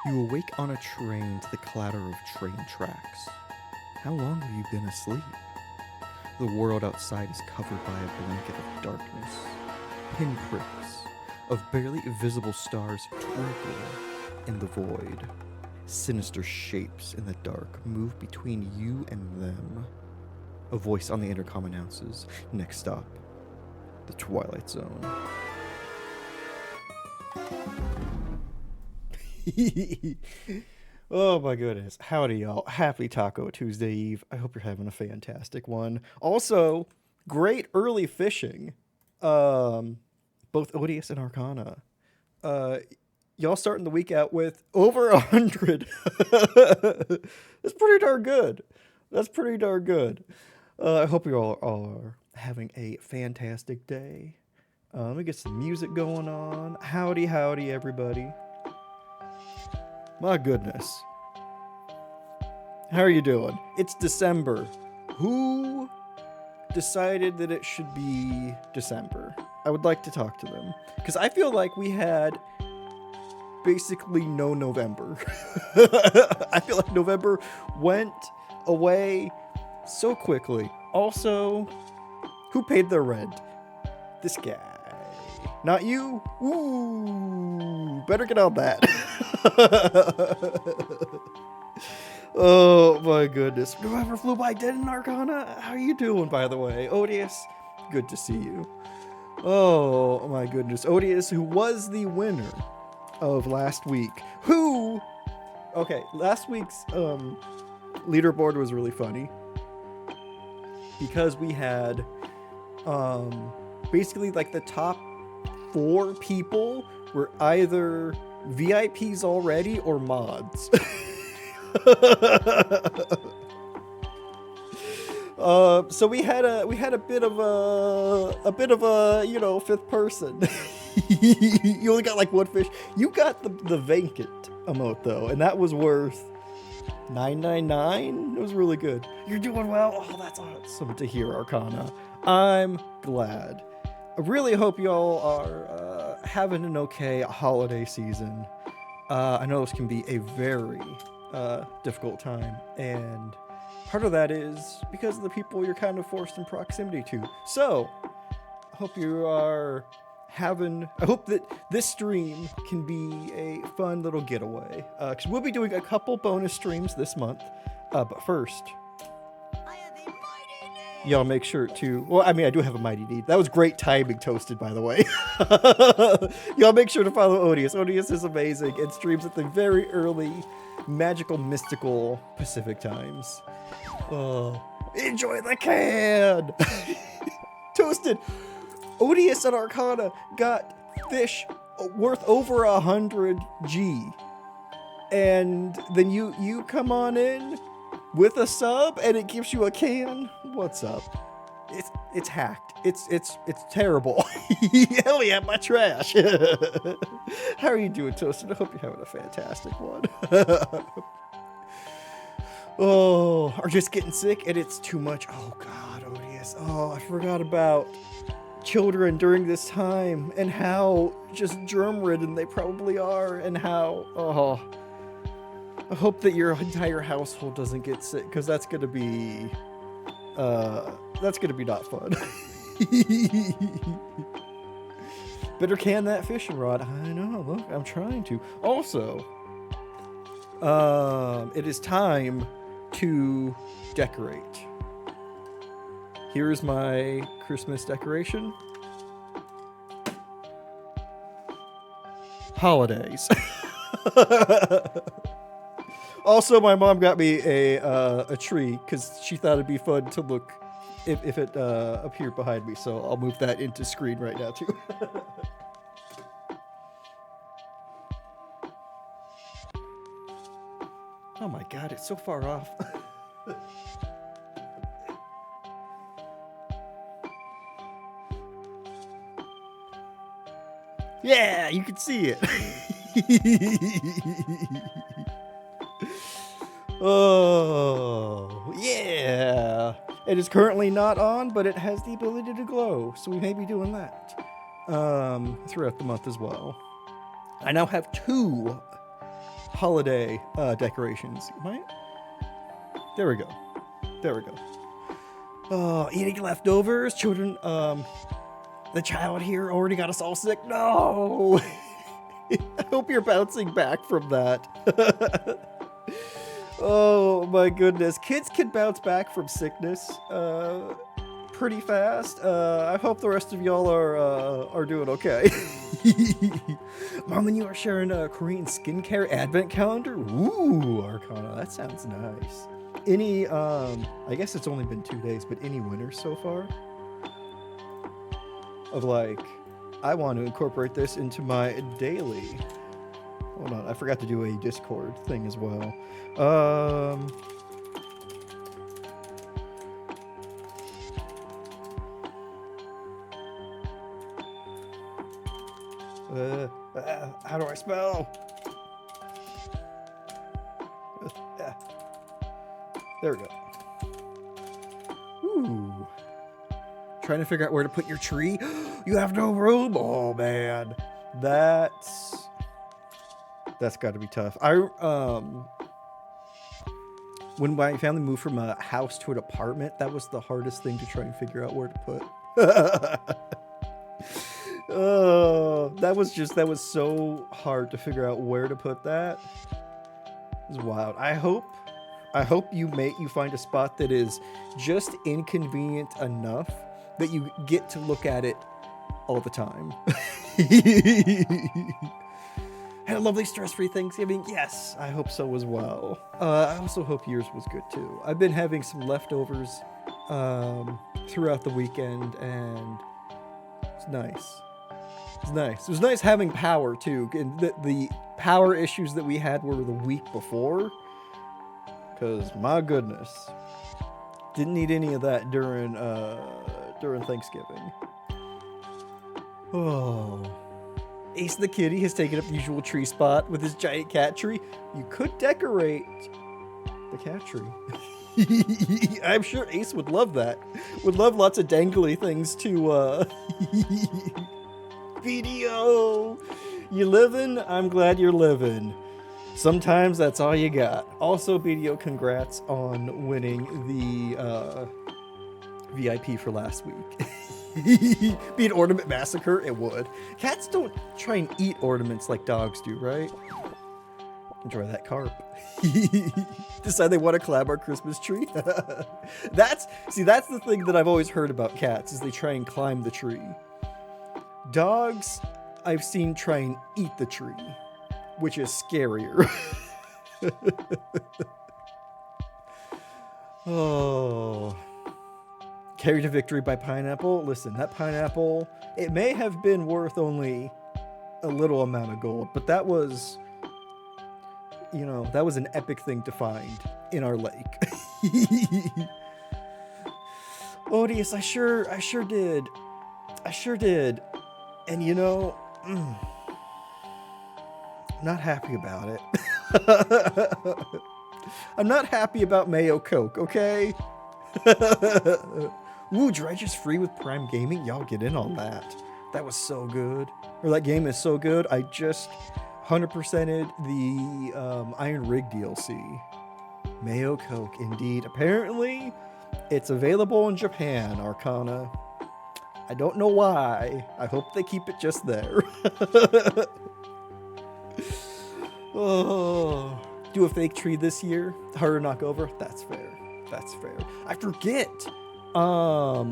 You awake on a train to the clatter of train tracks. How long have you been asleep? The world outside is covered by a blanket of darkness. Pinpricks of barely visible stars twinkle in the void. Sinister shapes in the dark move between you and them. A voice on the intercom announces, next stop, the Twilight Zone. Oh my goodness. Howdy, y'all. Happy Taco Tuesday Eve. I hope you're having a fantastic one. Also, great early fishing. Both Odious and Arcana. Y'all starting the week out with over 100. That's pretty darn good. That's pretty darn good. I hope you all are having a fantastic day. Let me get some music going on. Howdy, howdy, everybody. My goodness. How are you doing? It's December. Who decided that it should be December? I would like to talk to them. Because I feel like we had basically no November. I feel like November went away so quickly. Also, who paid their rent? This guy. Not you? Ooh, better get on that. Oh my goodness. Whoever flew by dead in Arcana? How are you doing, by the way? Odious, good to see you. Oh my goodness. Odious, who was the winner of last week. Okay, last week's leaderboard was really funny. Because we had basically like the top 4 people were either VIPs already or mods. So we had a bit of a fifth person. You only got like one fish. You got the vacant emote though, and that was worth $9.99. It was really good. You're doing well. Oh, that's awesome to hear, Arcana. I'm glad. I really hope y'all are having an okay holiday season. I know this can be a very difficult time, and part of that is because of the people you're kind of forced in proximity to. So, I hope you are I hope that this stream can be a fun little getaway, because we'll be doing a couple bonus streams this month, but first, y'all make sure to, well, I mean, I do have a mighty need. That was great timing, Toasted, by the way. Y'all make sure to follow Odious. Odious is amazing and streams at the very early, magical, mystical Pacific times. Oh, enjoy the can! Toasted! Odious and Arcana got fish worth over 100 G. And then you come on in with a sub and it gives you a can. What's up? It's hacked. It's terrible. Hell yeah, my trash. How are you doing, Toasted? I hope you're having a fantastic one. Oh, or just getting sick and it's too much. Oh God, Odious. Oh, I forgot about children during this time and how just germ-ridden they probably are, and how I hope that your entire household doesn't get sick, because that's gonna be not fun. Better can that fishing rod. I know, look, I'm trying to. Also, it is time to decorate. Here's my Christmas decoration. Holidays. Also, my mom got me a tree because she thought it'd be fun to look if it appeared behind me. So I'll move that into screen right now too. Oh my god, it's so far off. Yeah, you can see it. Oh, yeah. It is currently not on, but it has the ability to glow, so we may be doing that throughout the month as well. I now have 2 holiday decorations. There we go. There we go. Oh, eating leftovers. Children, the child here already got us all sick. No! I hope you're bouncing back from that. Oh my goodness. Kids can bounce back from sickness pretty fast. I hope the rest of y'all are doing okay. Mom and you are sharing a Korean skincare advent calendar? Ooh, Arcana, that sounds nice. Any, I guess it's only been 2 days, but any winners so far? Of like, I want to incorporate this into my daily. Hold on, I forgot to do a Discord thing as well. How do I spell? There we go. Ooh. Trying to figure out where to put your tree. You have no room. Oh man, that's got to be tough. When my family moved from a house to an apartment, that was the hardest thing to try and figure out where to put. That was so hard to figure out where to put that. It was wild. I hope you find a spot that is just inconvenient enough that you get to look at it all the time. Had a lovely stress-free Thanksgiving. Yes, I hope so as well. I also hope yours was good too. I've been having some leftovers throughout the weekend, and it's nice. It's nice. It was nice having power too. And the power issues that we had were the week before. Because my goodness, didn't need any of that during Thanksgiving. Oh, Ace the Kitty has taken up the usual tree spot with his giant cat tree. You could decorate the cat tree. I'm sure Ace would love that. Would love lots of dangly things to video. You living? I'm glad you're living. Sometimes that's all you got. Also, BDO, congrats on winning the VIP for last week. Be an ornament massacre? It would. Cats don't try and eat ornaments like dogs do, right? Enjoy that carp. Decide they want to collab our Christmas tree. That's the thing that I've always heard about cats, is they try and climb the tree. Dogs, I've seen try and eat the tree, which is scarier. Oh. Carried to victory by pineapple. Listen, that pineapple, it may have been worth only a little amount of gold, but that was, that was an epic thing to find in our lake. Odious, I sure did. And I'm not happy about it. I'm not happy about Mayo Coke, okay? Ooh, Dredge free with Prime Gaming. Y'all get in on that. That was so good. Or that game is so good. I just 100%ed the Iron Rig DLC. Mayo Coke, indeed. Apparently, it's available in Japan, Arcana. I don't know why. I hope they keep it just there. Oh, do a fake tree this year. Harder to knock over. That's fair. That's fair. I forget. I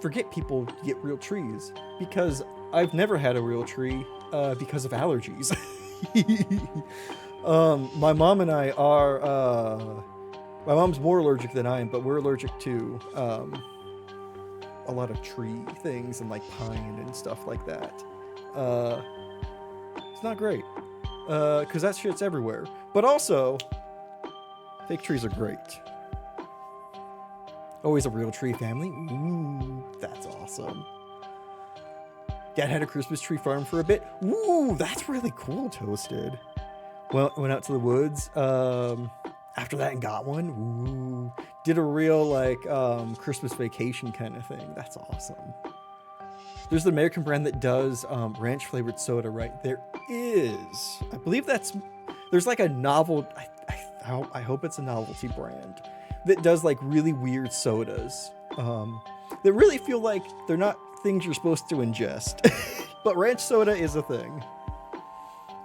forget people get real trees because I've never had a real tree because of allergies. My mom and I are. My mom's more allergic than I am, but we're allergic to a lot of tree things and like pine and stuff like that. It's not great. because that shit's everywhere. But also, fake trees are great. Always a real tree family. Ooh, that's awesome. Dad had a Christmas tree farm for a bit. Ooh, that's really cool, Toasted. Well, went out to the woods after that and got one. Ooh, did a real like Christmas vacation kind of thing. That's awesome. There's the American brand that does ranch flavored soda, right? There is. I believe there's like a novel. I hope it's a novelty brand that does like really weird sodas that really feel like they're not things you're supposed to ingest. But ranch soda is a thing.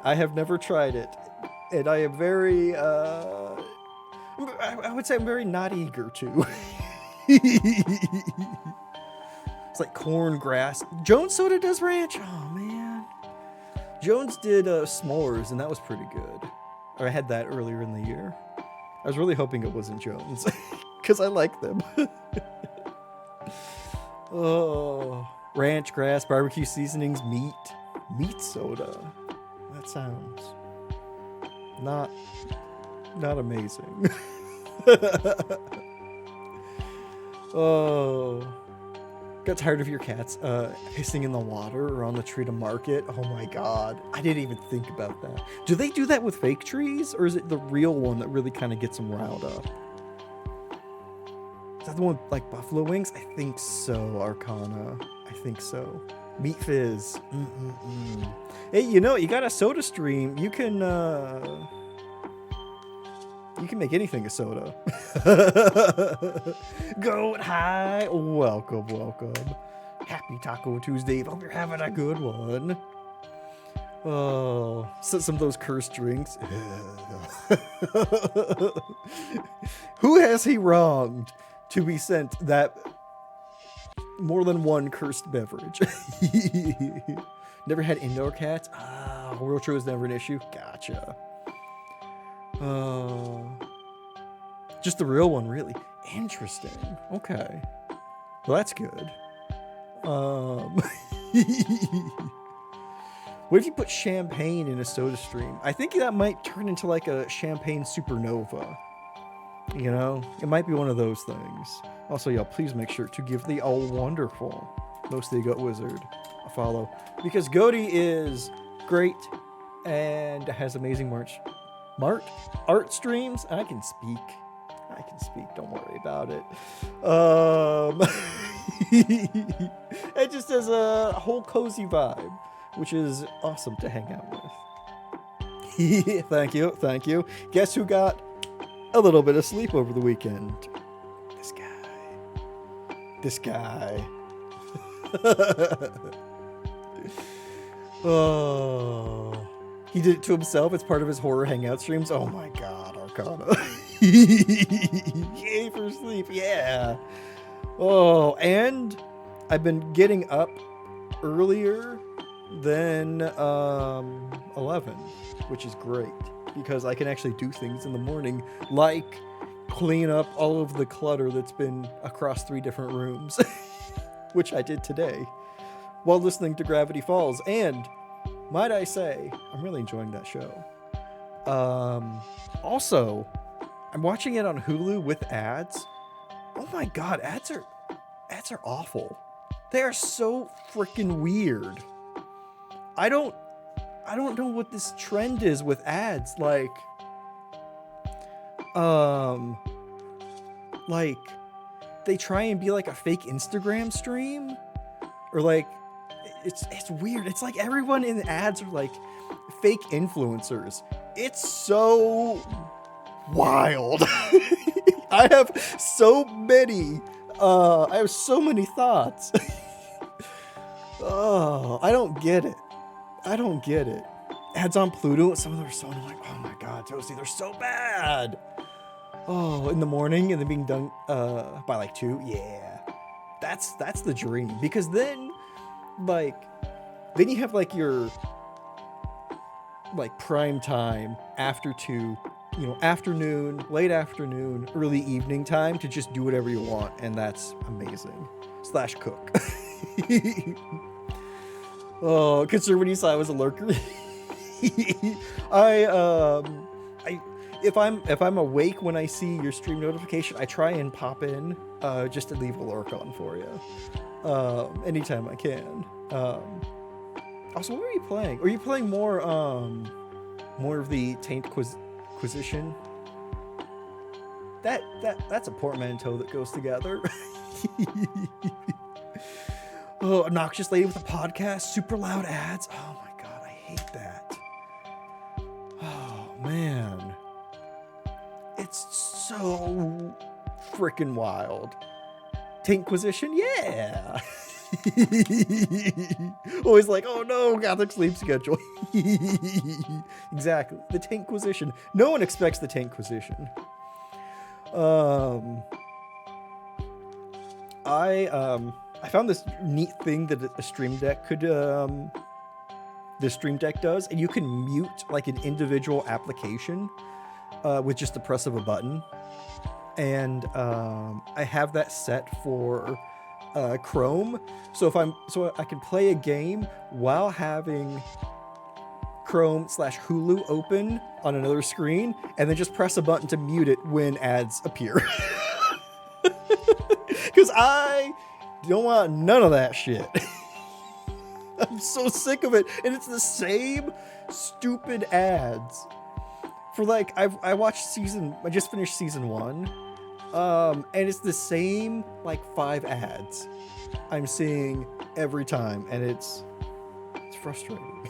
I have never tried it, and I am very I would say I'm very not eager to. It's like corn grass. Jones Soda does ranch. Oh man, Jones did s'mores, and that was pretty good. Or I had that earlier in the year. I was really hoping it wasn't Jones because I like them. Oh, ranch, grass, barbecue seasonings, meat soda. That sounds not amazing. Oh, got tired of your cats pissing in the water or on the tree to market. Oh my god, I didn't even think about that. Do they do that with fake trees, or is it the real one that really kind of gets them riled up? Is that the one with, like, buffalo wings? I think so, Arcana. I think so. Meat fizz. Hey, you know, you got a soda stream. You can make anything a soda. Goat high. Welcome. Happy Taco Tuesday. Hope you're having a good one. Oh, so some of those cursed drinks. Who has he wronged to be sent that more than one cursed beverage? Never had indoor cats? Ah, World True is never an issue. Gotcha. Just the real one, really. Interesting. Okay. Well, that's good. What if you put champagne in a soda stream? I think that might turn into like a champagne supernova. You know? It might be one of those things. Also, y'all, please make sure to give the wonderful Mostly Goat Wizard a follow. Because Goaty is great and has amazing art streams. I can speak. Don't worry about it. It just has a whole cozy vibe, which is awesome to hang out with. Thank you. Guess who got a little bit of sleep over the weekend? This guy. Oh. He did it to himself. It's part of his horror hangout streams. Oh my god, Arcana. Yay for sleep, yeah. Oh, and I've been getting up earlier than 11, which is great because I can actually do things in the morning, like clean up all of the clutter that's been across 3 different rooms, which I did today while listening to Gravity Falls. And might I say, I'm really enjoying that show. Also, I'm watching it on Hulu with ads. Oh my god, ads are awful. They are so freaking weird. I don't know what this trend is with ads. Like they try and be like a fake Instagram stream, or like it's weird. It's like everyone in the ads are like fake influencers. It's so wild. I have so many thoughts. Oh, I don't get it. Ads on Pluto, some of them are so annoying. Oh my god, Toasty, they're so bad. Oh, in the morning and then being done by like 2. Yeah. That's the dream. Because then you have like your like prime time after 2, you know, afternoon, late afternoon, early evening time to just do whatever you want, and that's amazing. / cook. Oh, consider when you saw I was a lurker. I if I'm awake when I see your stream notification, I try and pop in just to leave a lurk on for you anytime I can. Also, what are you playing? Are you playing more of the Taint Quisition? That's a portmanteau that goes together. Oh, obnoxious lady with a podcast, super loud ads. Oh my god, I hate that. Oh man, it's so freaking wild. Taintquisition, yeah. Always like, oh no, Gothic sleep schedule. Exactly, the Taintquisition. No one expects the Taintquisition. I found this neat thing that a Stream Deck could the Stream Deck does, and you can mute like an individual application with just the press of a button. And I have that set for Chrome, so I can play a game while having Chrome/Hulu open on another screen, and then just press a button to mute it when ads appear. Because I don't want none of that shit. I'm so sick of it, and it's the same stupid ads. For like, I just finished season 1, and it's the same like 5 ads I'm seeing every time, and it's frustrating.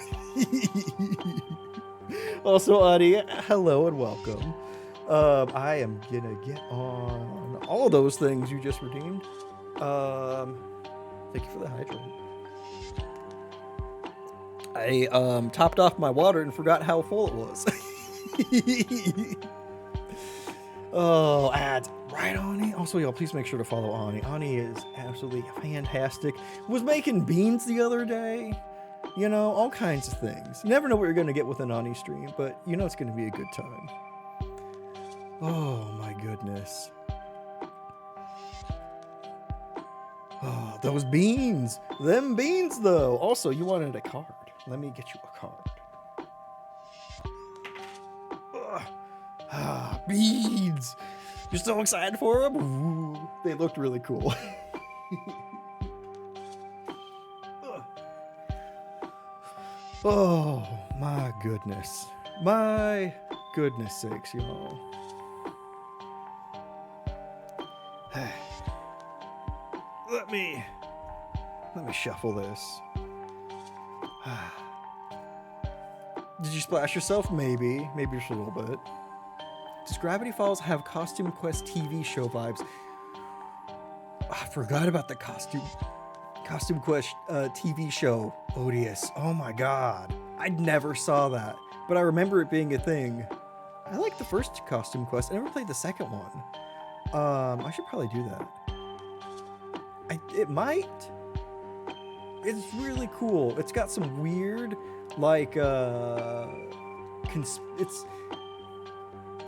Also, Adi, hello and welcome. I am gonna get on all of those things you just redeemed. Thank you for the hydrate. I topped off my water and forgot how full it was. Oh, ads. Right, Ani? Also, y'all, please make sure to follow Ani. Ani is absolutely fantastic. Was making beans the other day. You know, all kinds of things. You never know what you're going to get with an Ani stream, but you know it's going to be a good time. Oh, my goodness. Oh, those beans. Them beans, though. Also, you wanted a card. Let me get you a card. Beans. You're so excited for them? Ooh, they looked really cool. Oh, my goodness. My goodness sakes, y'all. Let me shuffle this. Did you splash yourself? Maybe just a little bit. Does Gravity Falls have Costume Quest TV show vibes? I forgot about the Costume Quest TV show, Odious. Oh my god. I never saw that, but I remember it being a thing. I like the first Costume Quest. I never played the second one. I should probably do that. It might. It's really cool. It's got some weird, like,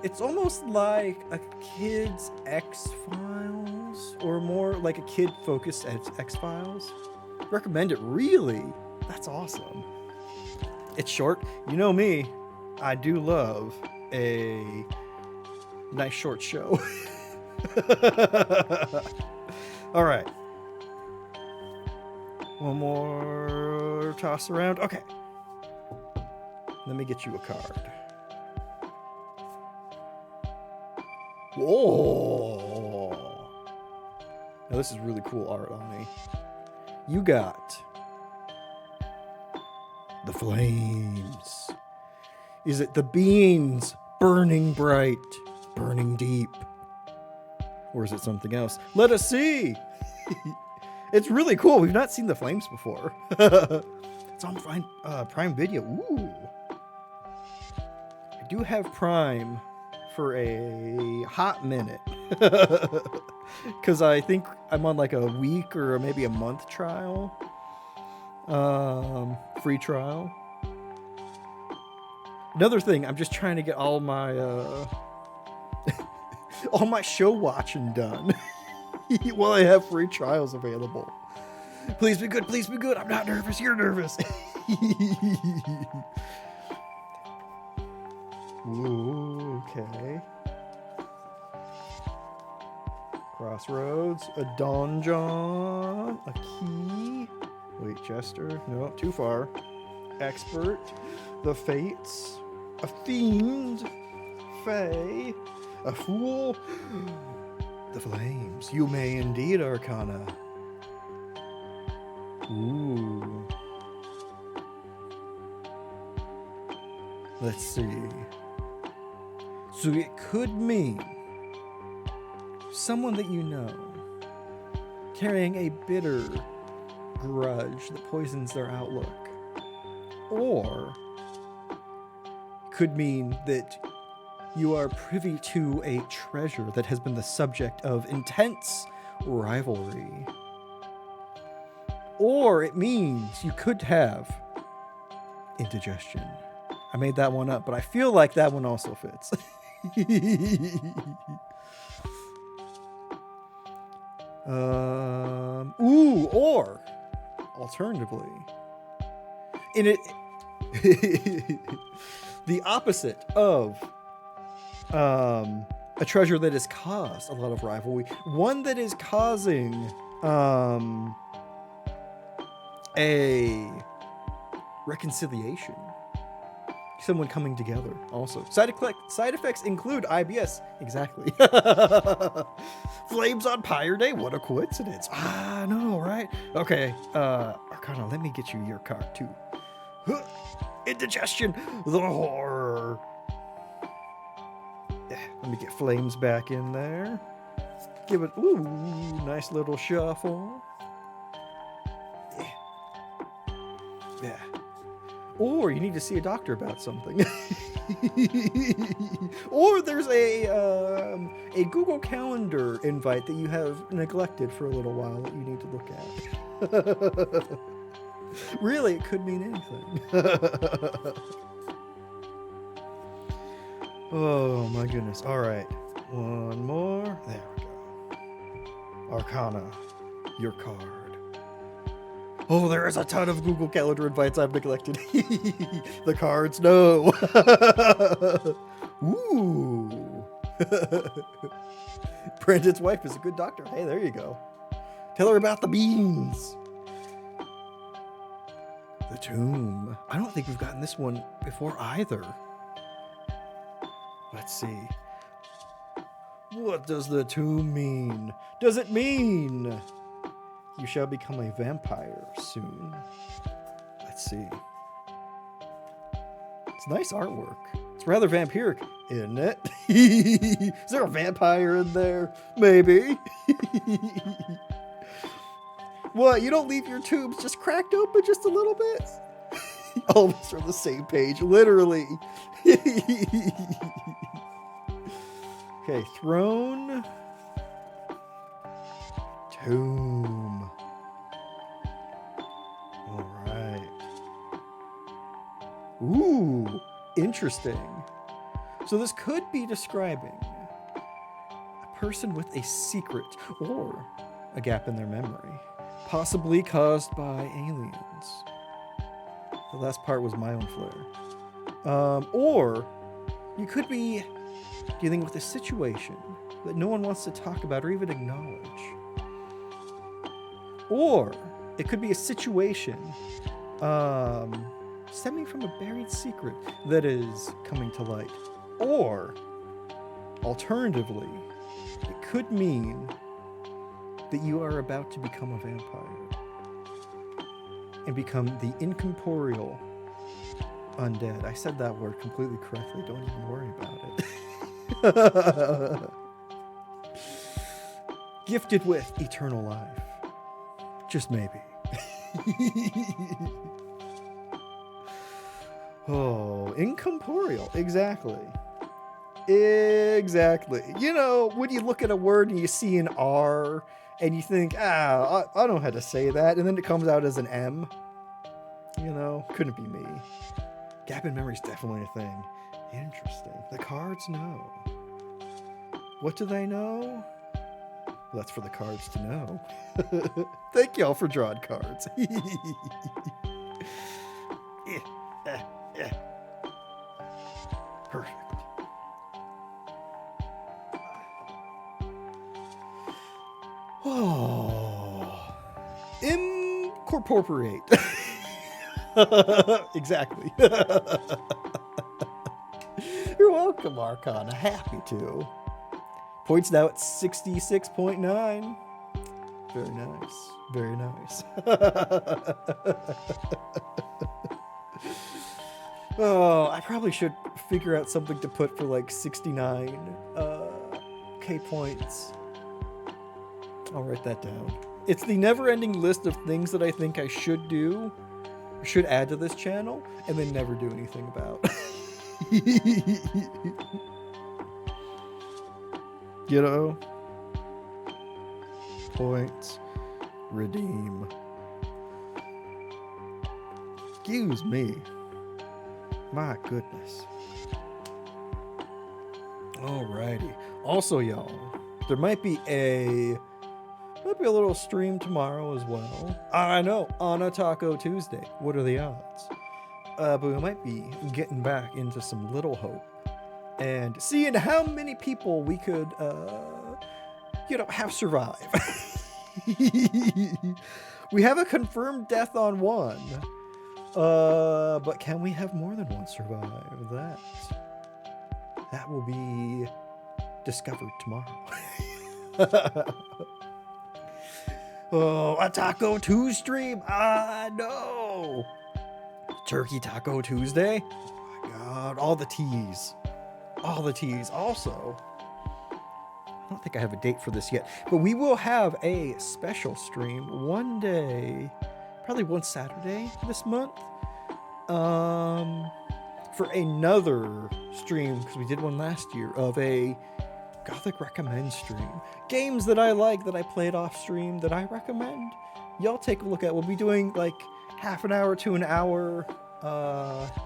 it's almost like a kid's X-Files, or more like a kid-focused X-Files. Recommend it, really. That's awesome. It's short. You know me. I do love a nice short show. All right. One more toss around. Okay. Let me get you a card. Whoa! Now this is really cool art, Ani. You got the flames. Is it the beans burning bright, burning deep? Or is it something else? Let us see! It's really cool. We've not seen the flames before. It's on Prime Video. Ooh. I do have Prime for a hot minute. Because I think I'm on like a week or maybe a month trial. Free trial. Another thing, I'm just trying to get all my all my show watching done while I have free trials available. Please be good, please be good. I'm not nervous, you're nervous. Ooh, okay. Crossroads, a donjon, a key. Wait, Jester? No, too far. Expert, the Fates, a fiend, Fae, a fool, the Flames. You may indeed, Arcana. Ooh. Let's see. So it could mean someone that you know carrying a bitter grudge that poisons their outlook. Or could mean that you are privy to a treasure that has been the subject of intense rivalry. Or it means you could have indigestion. I made that one up, but I feel like that one also fits. Or alternatively, in it, the opposite of a treasure that has caused a lot of rivalry, one that is causing a reconciliation, someone coming together. Also, side effects include IBS. Exactly. Flames on Pyre Day. What a coincidence. I know, right? Okay. Arcana, let me get you your card too. Indigestion, the horror. Yeah, let me get Flames back in there. Give it, ooh, nice little shuffle. Yeah. Or you need to see a doctor about something. Or there's a Google Calendar invite that you have neglected for a little while that you need to look at. Really, it could mean anything. Oh my goodness. All right. One more. There we go. Arcana, your card. Oh, there is a ton of Google Calendar invites I've neglected. The cards, no. Ooh. Brandon's wife is a good doctor. Hey, there you go. Tell her about the beans. The tomb. I don't think we've gotten this one before either. Let's see. What does the tomb mean? Does it mean you shall become a vampire soon? Let's see. It's nice artwork. It's rather vampiric, isn't it? Is there a vampire in there? Maybe. What, you don't leave your tubes just cracked open just a little bit? All of us are on the same page, literally. Okay, throne. Tomb. All right. Ooh, interesting. So this could be describing a person with a secret or a gap in their memory, possibly caused by aliens. The last part was my own flair. Or you could be dealing with a situation that no one wants to talk about or even acknowledge. Or it could be a situation stemming from a buried secret that is coming to light. Or, alternatively, it could mean that you are about to become a vampire and become the incorporeal undead. I said that word completely correctly. Don't even worry about it. Gifted with eternal life. Just maybe. Oh, incorporeal. Exactly. Exactly. You know, when you look at a word and you see an R and you think, I don't know how to say that, and then it comes out as an M. You know, couldn't be me. Gap in memory is definitely a thing. Interesting. The cards know. What do they know? Well, that's for the cards to know. Thank y'all for drawing cards. Perfect. self-appropriate. Exactly. You're welcome, Arcana. Happy to. Points now at 66.9. Very nice. Very nice. Oh, I probably should figure out something to put for like 69 K points. I'll write that down. It's the never-ending list of things that I think I should do, or should add to this channel, and then never do anything about. You know? Points. Redeem. Excuse me. My goodness. Alrighty. Also, y'all, there might be a little stream tomorrow as well. I know, on a Taco Tuesday. What are the odds? But we might be getting back into some Little Hope and seeing how many people we could, have survive. We have a confirmed death on one. But can we have more than one survive? That will be discovered tomorrow. Oh, a Taco 2 stream. I know. Turkey Taco Tuesday. Oh my God, all the teas. All the teas. Also, I don't think I have a date for this yet, but we will have a special stream one day, probably one Saturday this month, for another stream, because we did one last year, of a Gothic recommend stream. Games that I like, that I played off stream, that I recommend. Y'all take a look at. We'll be doing like half an hour to an hour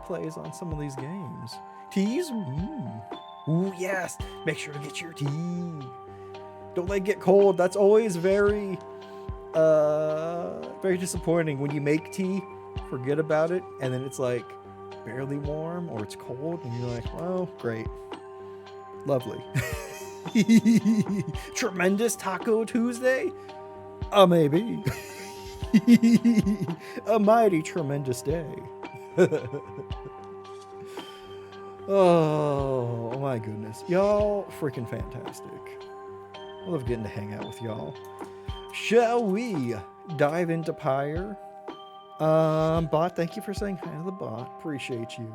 plays on some of these games. Teas? Ooh, yes. Make sure to get your tea. Don't let it get cold. That's always very disappointing when you make tea, forget about it, and then it's like barely warm or it's cold, and you're like, well, great. Lovely. Tremendous Taco Tuesday? Maybe. A mighty tremendous day. Oh my goodness. Y'all freaking fantastic. I love getting to hang out with y'all. Shall we dive into Pyre? Bot, thank you for saying hi to the bot. Appreciate you.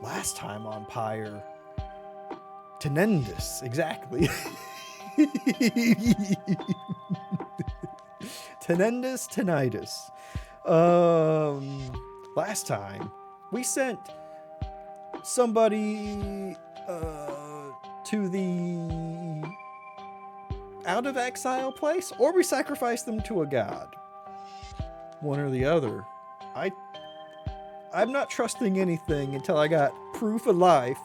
Last time on Pyre, Tenendus, exactly. Tenendus tinnitus. Last time we sent somebody to the out of exile place, or we sacrificed them to a god. One or the other. I'm not trusting anything until I got proof of life.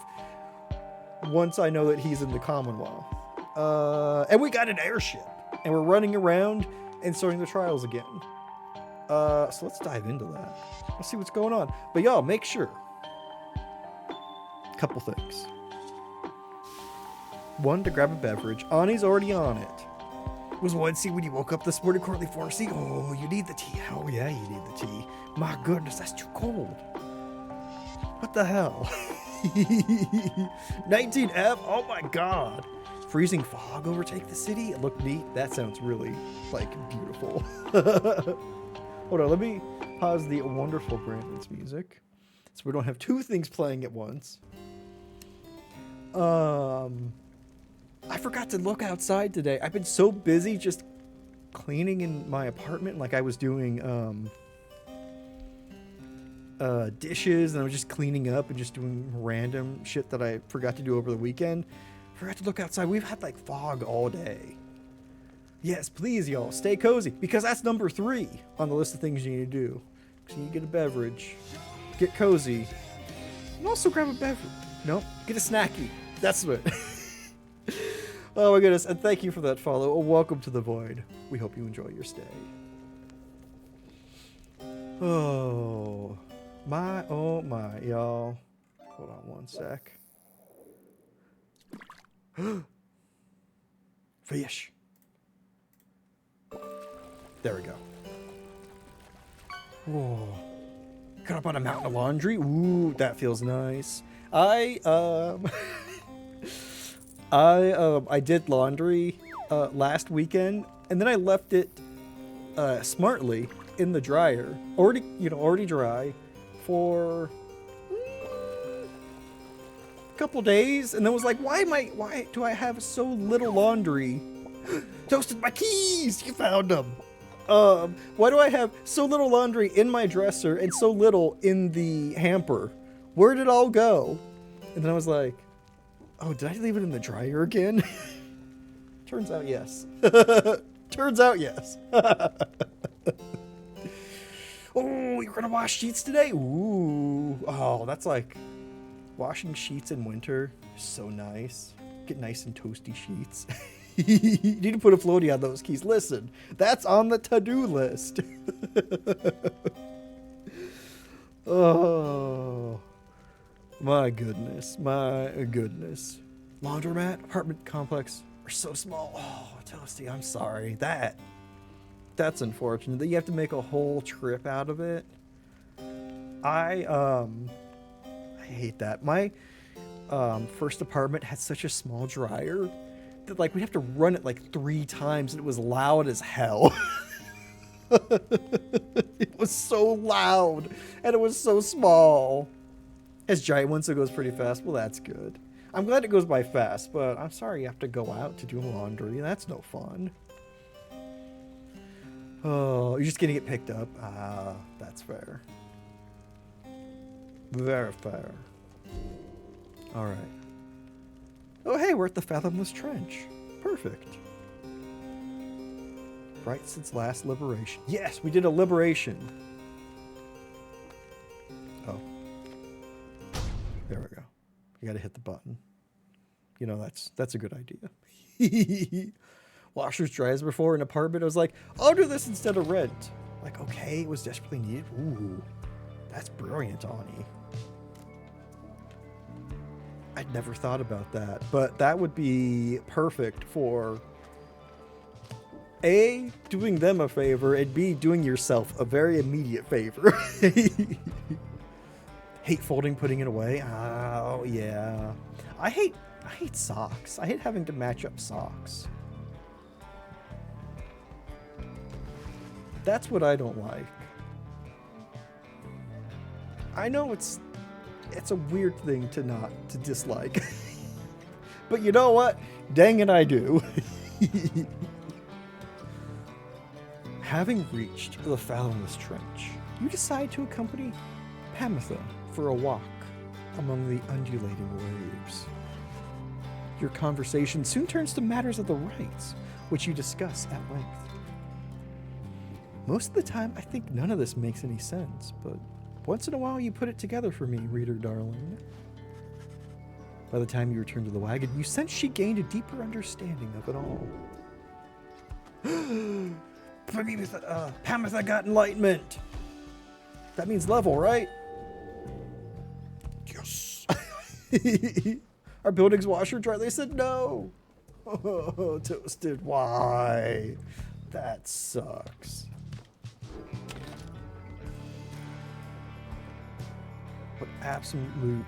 Once I know that he's in the Commonwealth. And we got an airship. And we're running around and starting the trials again. So let's dive into that. Let's see what's going on. But y'all, make sure. Couple things. One, to grab a beverage. Ani's already on it. Was one see when you woke up this morning, Courtney Forsey? Oh, you need the tea. Oh, yeah, you need the tea. My goodness, that's too cold. What the hell? 19F? Oh my god. Freezing fog overtake the city? It looked neat. That sounds really, beautiful. Hold on, let me pause the wonderful Brandon's music, so we don't have two things playing at once. I forgot to look outside today. I've been so busy just cleaning in my apartment, like I was doing dishes, and I was just cleaning up and just doing random shit that I forgot to do over the weekend. Forgot to look outside. We've had fog all day. Yes, please, y'all, stay cozy, because that's number 3 on the list of things you need to do. So you need to get a beverage, get cozy, and also grab a beverage. No, get a snacky. That's what. Oh my goodness, and thank you for that follow. Welcome to the Void. We hope you enjoy your stay. Oh my, y'all. Hold on one sec. Fish. There we go. Whoa. Got up on a mountain of laundry. Ooh, that feels nice. I did laundry last weekend, and then I left it smartly in the dryer, already dry, for a couple days, and then was like, why do I have so little laundry? Toasted my keys. You found them. Why do I have so little laundry in my dresser and so little in the hamper? Where did it all go? And then I was like, oh, did I leave it in the dryer again? Turns out yes. Turns out yes. Oh, you're gonna wash sheets today? Ooh. Oh, that's like washing sheets in winter. So nice. Get nice and toasty sheets. You need to put a floaty on those keys. Listen, that's on the to-do list. Oh, my goodness. My goodness. Laundromat, apartment complex are so small. Oh, Toasty, I'm sorry. That's unfortunate that you have to make a whole trip out of it. I hate that. My first apartment had such a small dryer that like we'd have to run it like 3 times, and it was loud as hell. It was so loud, and it was so small. As giant one, so it goes pretty fast. Well, that's good. I'm glad it goes by fast, but I'm sorry you have to go out to do laundry. That's no fun. Oh, you're just gonna get picked up. Ah, that's fair. Very fair. All right. Oh, hey, we're at the Fathomless Trench. Perfect. Right since last liberation. Yes, we did a liberation. Oh. There we go. You gotta hit the button. You know, that's a good idea. Washers, dryers before an apartment. I was like, I'll do this instead of rent. Like, okay, it was desperately needed. Ooh, that's brilliant, Ani. I'd never thought about that, but that would be perfect for A, doing them a favor, and B, doing yourself a very immediate favor. Hate folding, putting it away. Oh, yeah. I hate socks. I hate having to match up socks. That's what I don't like. I know it's a weird thing to dislike. But you know what? Dang it, I do. Having reached the Fathomless Trench, you decide to accompany Pamitha for a walk among the undulating waves. Your conversation soon turns to matters of the rites, which you discuss at length. Most of the time, I think none of this makes any sense, but once in a while you put it together for me, reader darling. By the time you return to the wagon, you sense she gained a deeper understanding of it all. Pamitha got enlightenment. That means level, right? Yes. Our building's washer dry. They said no. Oh, Toasted. Why? That sucks. What absolute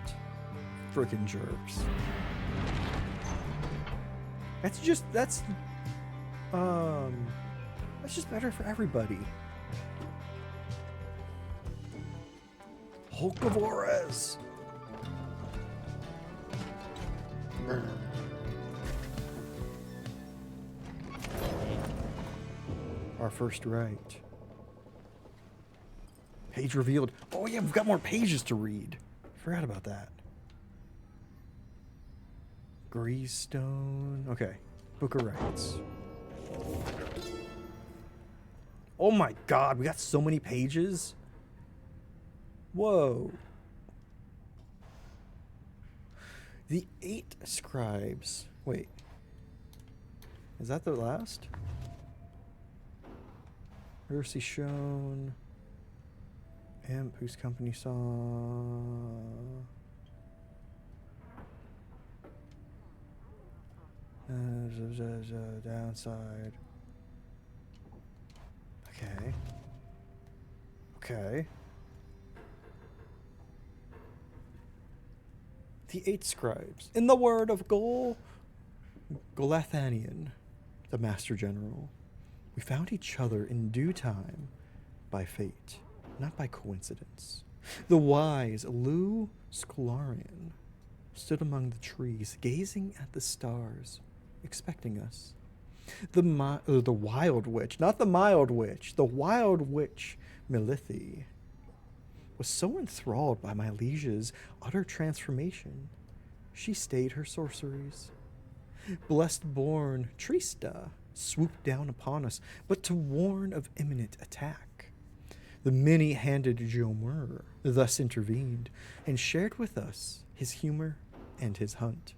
freaking jerks. That's just better for everybody. Hulkivores. Our first right. Page revealed. Oh yeah, we've got more pages to read. Forgot about that. Greystone. Okay. Book of Rights. Oh my god, we got so many pages. Whoa. The 8 scribes. Wait. Is that the last? Mercy shown. Imp whose company saw. Downside. Okay. Okay. The 8 scribes. In the word of Golathanian, the Master General, we found each other in due time by fate, not by coincidence. The wise Lou Scolarian stood among the trees, gazing at the stars, expecting us. The wild witch, not the mild witch, the wild witch Melithi was so enthralled by my liege's utter transformation, she stayed her sorceries. Blessed born Trista swooped down upon us, but to warn of imminent attack. The many-handed Jomur thus intervened and shared with us his humor and his hunt.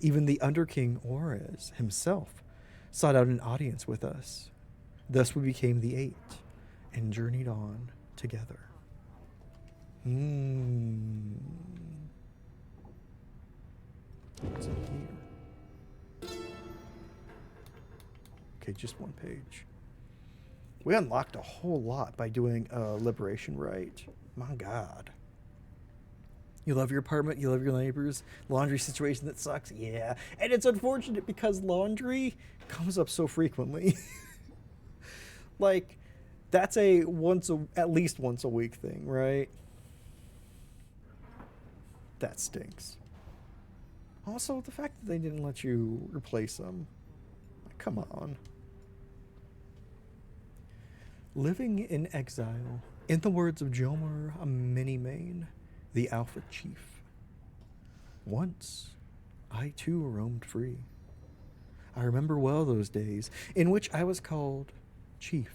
Even the Underking Ores himself sought out an audience with us. Thus we became the 8 and journeyed on together. What's in here? Okay, just one page. We unlocked a whole lot by doing a liberation rite. My God. You love your apartment, you love your neighbors. Laundry situation that sucks, yeah. And it's unfortunate because laundry comes up so frequently. Like, that's at least once a week thing, right? That stinks. Also, the fact that they didn't let you replace them. Come on. Living in exile, in the words of Jomer Minimane, the Alpha Chief. Once, I too roamed free. I remember well those days in which I was called Chief.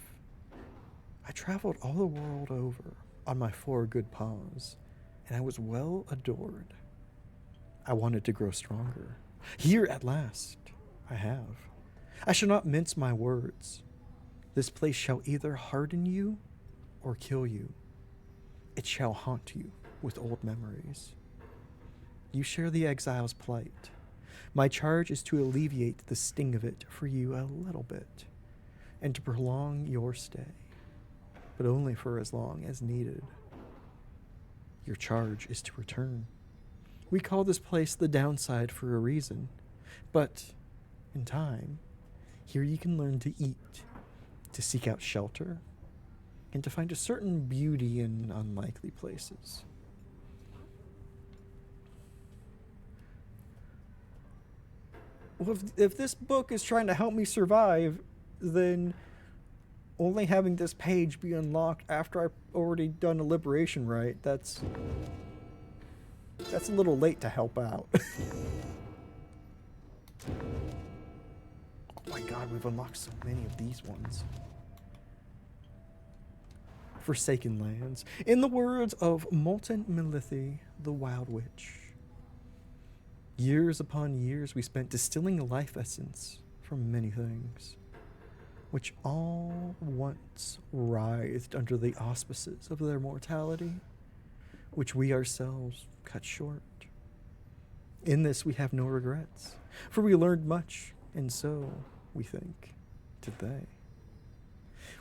I traveled all the world over on my 4 good paws, and I was well adored. I wanted to grow stronger. Here at last, I have. I shall not mince my words. This place shall either harden you or kill you. It shall haunt you with old memories. You share the exile's plight. My charge is to alleviate the sting of it for you a little bit, and to prolong your stay, but only for as long as needed. Your charge is to return. We call this place the downside for a reason, but in time, here you can learn to eat, to seek out shelter, and to find a certain beauty in unlikely places. Well, if this book is trying to help me survive, then only having this page be unlocked after I've already done a liberation rite, that's a little late to help out. Oh my God, we've unlocked so many of these ones. Forsaken lands. In the words of Molten Melithi, the Wild Witch. Years upon years we spent distilling life essence from many things, which all once writhed under the auspices of their mortality, which we ourselves cut short. In this we have no regrets, for we learned much, and so, we think, did they.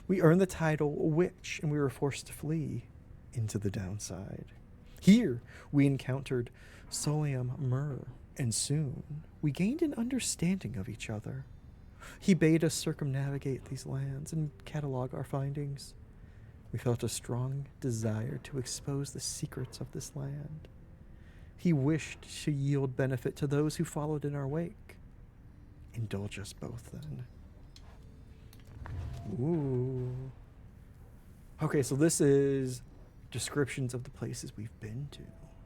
We earned the title Witch, and we were forced to flee into the downside. Here we encountered Solium Myrrh, and soon we gained an understanding of each other. He bade us circumnavigate these lands and catalog our findings. We felt a strong desire to expose the secrets of this land. He wished to yield benefit to those who followed in our wake. Indulge us both, then. Ooh. Okay, so this is descriptions of the places we've been to.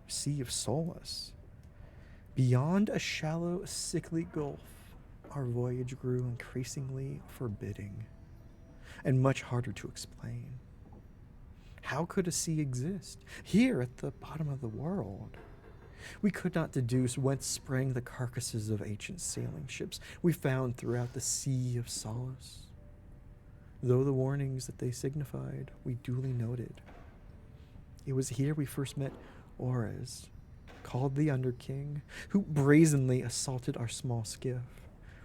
Sea of Solace. Beyond a shallow, sickly gulf, our voyage grew increasingly forbidding and much harder to explain. How could a sea exist here at the bottom of the world? We could not deduce whence sprang the carcasses of ancient sailing ships we found throughout the Sea of Solace, though the warnings that they signified we duly noted. It was here we first met Ores, called the Underking, who brazenly assaulted our small skiff,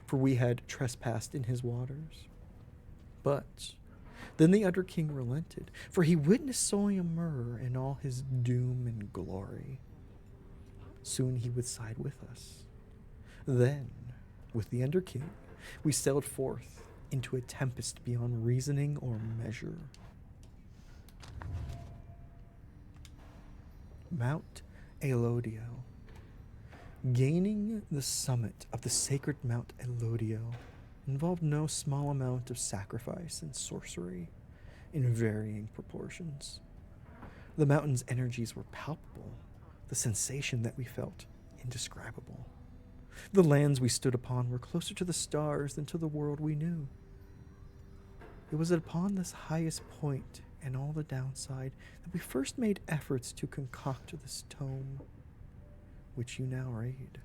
for we had trespassed in his waters. But Then the Under King relented, for he witnessed Soyamur in all his doom and glory. Soon he would side with us. Then, with the Under King, we sailed forth into a tempest beyond reasoning or measure. Mount Elodio. Gaining the summit of the sacred Mount Elodio involved no small amount of sacrifice and sorcery in varying proportions. The mountain's energies were palpable, the sensation that we felt indescribable. The lands we stood upon were closer to the stars than to the world we knew. It was upon this highest point and all the downside that we first made efforts to concoct this tome, which you now read.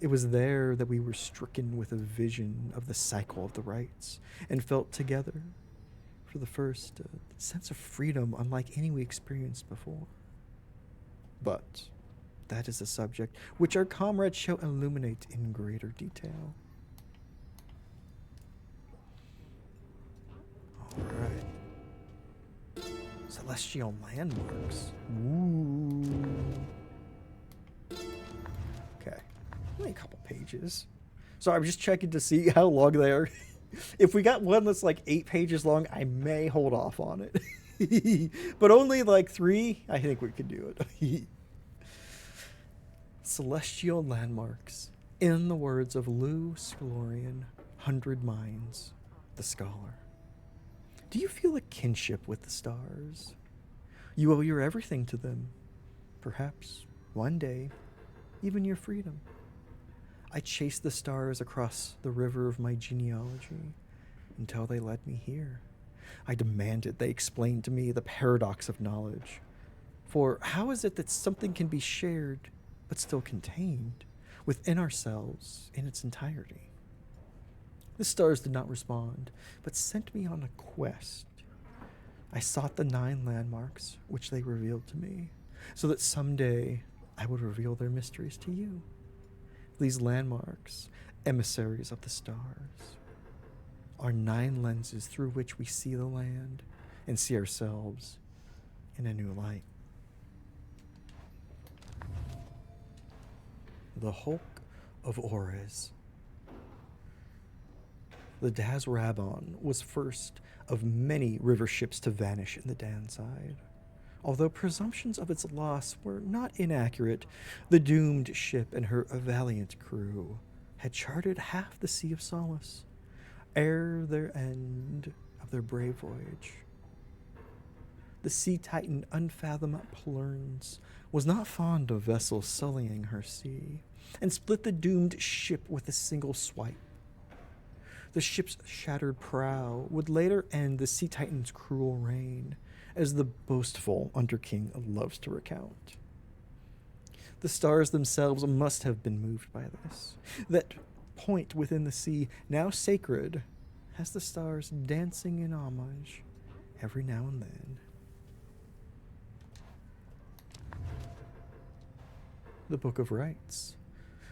It was there that we were stricken with a vision of the cycle of the rites and felt together, for the first, a sense of freedom unlike any we experienced before. But that is a subject which our comrades shall illuminate in greater detail. All right. Celestial landmarks. Ooh. Okay. Only a couple pages. So I'm just checking to see how long they are. If we got one that's like 8 pages long, I may hold off on it. But only like 3, I think we could do it. Celestial landmarks. In the words of Lou Scalorian, 100 Minds, the scholar. Do you feel a kinship with the stars? You owe your everything to them. Perhaps, one day, even your freedom. I chased the stars across the river of my genealogy until they led me here. I demanded they explain to me the paradox of knowledge. For how is it that something can be shared but still contained within ourselves in its entirety? The stars did not respond, but sent me on a quest. I sought the 9 landmarks, which they revealed to me, so that someday I would reveal their mysteries to you. These landmarks, emissaries of the stars, are 9 lenses through which we see the land and see ourselves in a new light. The Hulk of Ores. The Daz Rabon was first of many river ships to vanish in the Danside. Although presumptions of its loss were not inaccurate, the doomed ship and her valiant crew had charted half the Sea of Solace ere their end of their brave voyage. The sea titan Unfathom Plurns was not fond of vessels sullying her sea, and split the doomed ship with a single swipe. The ship's shattered prow would later end the sea titan's cruel reign, as the boastful Underking loves to recount. The stars themselves must have been moved by this. That point within the sea, now sacred, has the stars dancing in homage every now and then. The Book of Rites.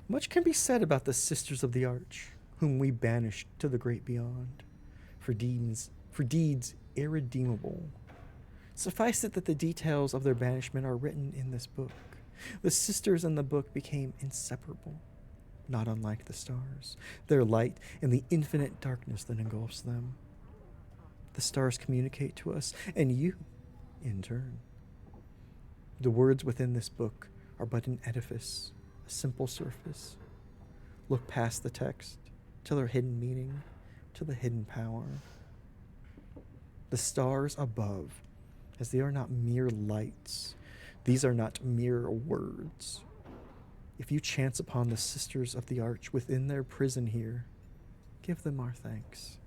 Much can be said about the Sisters of the Arch, whom we banished to the great beyond, for deeds irredeemable. Suffice it that the details of their banishment are written in this book. The sisters in the book became inseparable, not unlike the stars, their light and the infinite darkness that engulfs them. The stars communicate to us, and you, in turn. The words within this book are but an edifice, a simple surface. Look past the text to their hidden meaning, to the hidden power. The stars above, as they are not mere lights, these are not mere words. If you chance upon the Sisters of the Arch within their prison here, give them our thanks.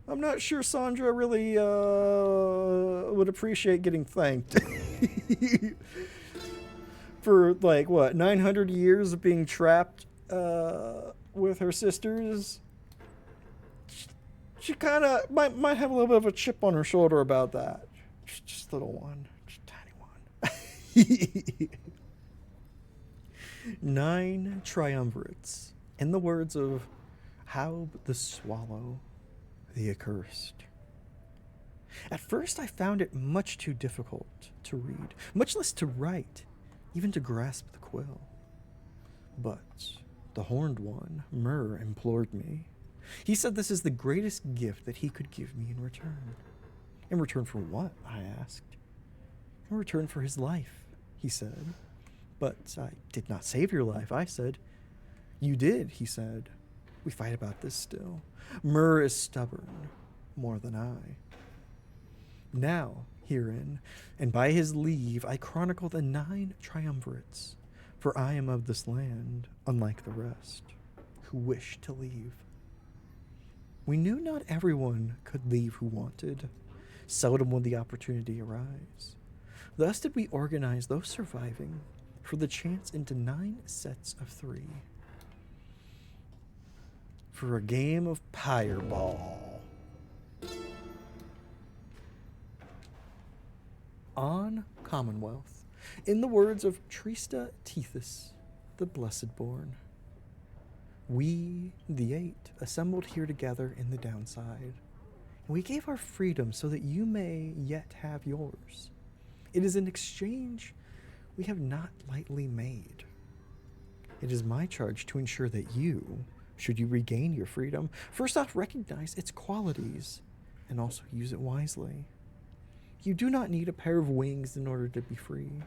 I'm not sure Sandra really would appreciate getting thanked. For, 900 years of being trapped with her sisters. She kind of might have a little bit of a chip on her shoulder about that. Just a little one. Just a tiny one. 9 triumvirates. In the words of Haub the Swallow, The Accursed. At first, I found it much too difficult to read, much less to write, even to grasp the quill. But the Horned One, Myr, implored me. He said this is the greatest gift that he could give me in return. In return for what? I asked. In return for his life, he said. But I did not save your life, I said. You did, he said. We fight about this still. Myr is stubborn, more than I. Now, herein, and by his leave, I chronicle the 9 triumvirates, for I am of this land, unlike the rest, who wish to leave. We knew not everyone could leave who wanted. Seldom would the opportunity arise. Thus did we organize those surviving for the chance into 9 sets of 3. For a game of Pyre ball. On Commonwealth, in the words of Trista Tethys, the Blessed Born. We, the 8, assembled here together in the downside, and we gave our freedom so that you may yet have yours. It is an exchange we have not lightly made. It is my charge to ensure that you, should you regain your freedom, first off recognize its qualities and also use it wisely. You do not need a pair of wings in order to be free.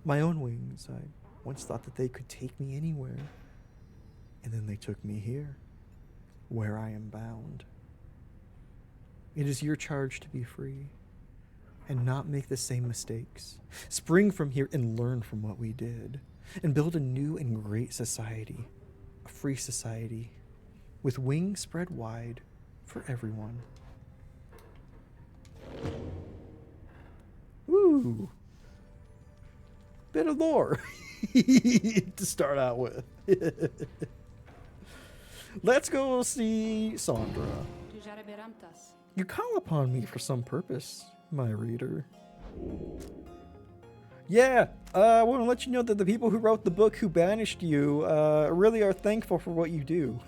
My own wings, I once thought that they could take me anywhere. And then they took me here, where I am bound. It is your charge to be free and not make the same mistakes. Spring from here and learn from what we did and build a new and great society, a free society with wings spread wide for everyone. Woo! Bit of lore to start out with. Let's go see Sandra. You call upon me for some purpose, my reader. Yeah, I want to let you know that the people who wrote the book who banished you really are thankful for what you do.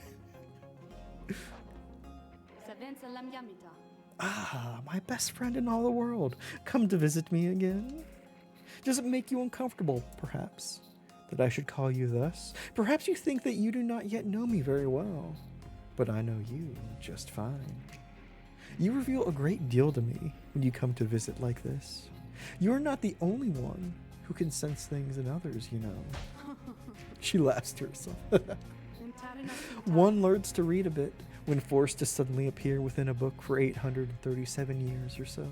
Ah, my best friend in all the world, come to visit me again? Does it make you uncomfortable, perhaps, that I should call you thus? Perhaps you think that you do not yet know me very well, but I know you just fine. You reveal a great deal to me when you come to visit like this. You are not the only one who can sense things in others, you know. She laughs to herself. One learns to read a bit when forced to suddenly appear within a book for 837 years or so.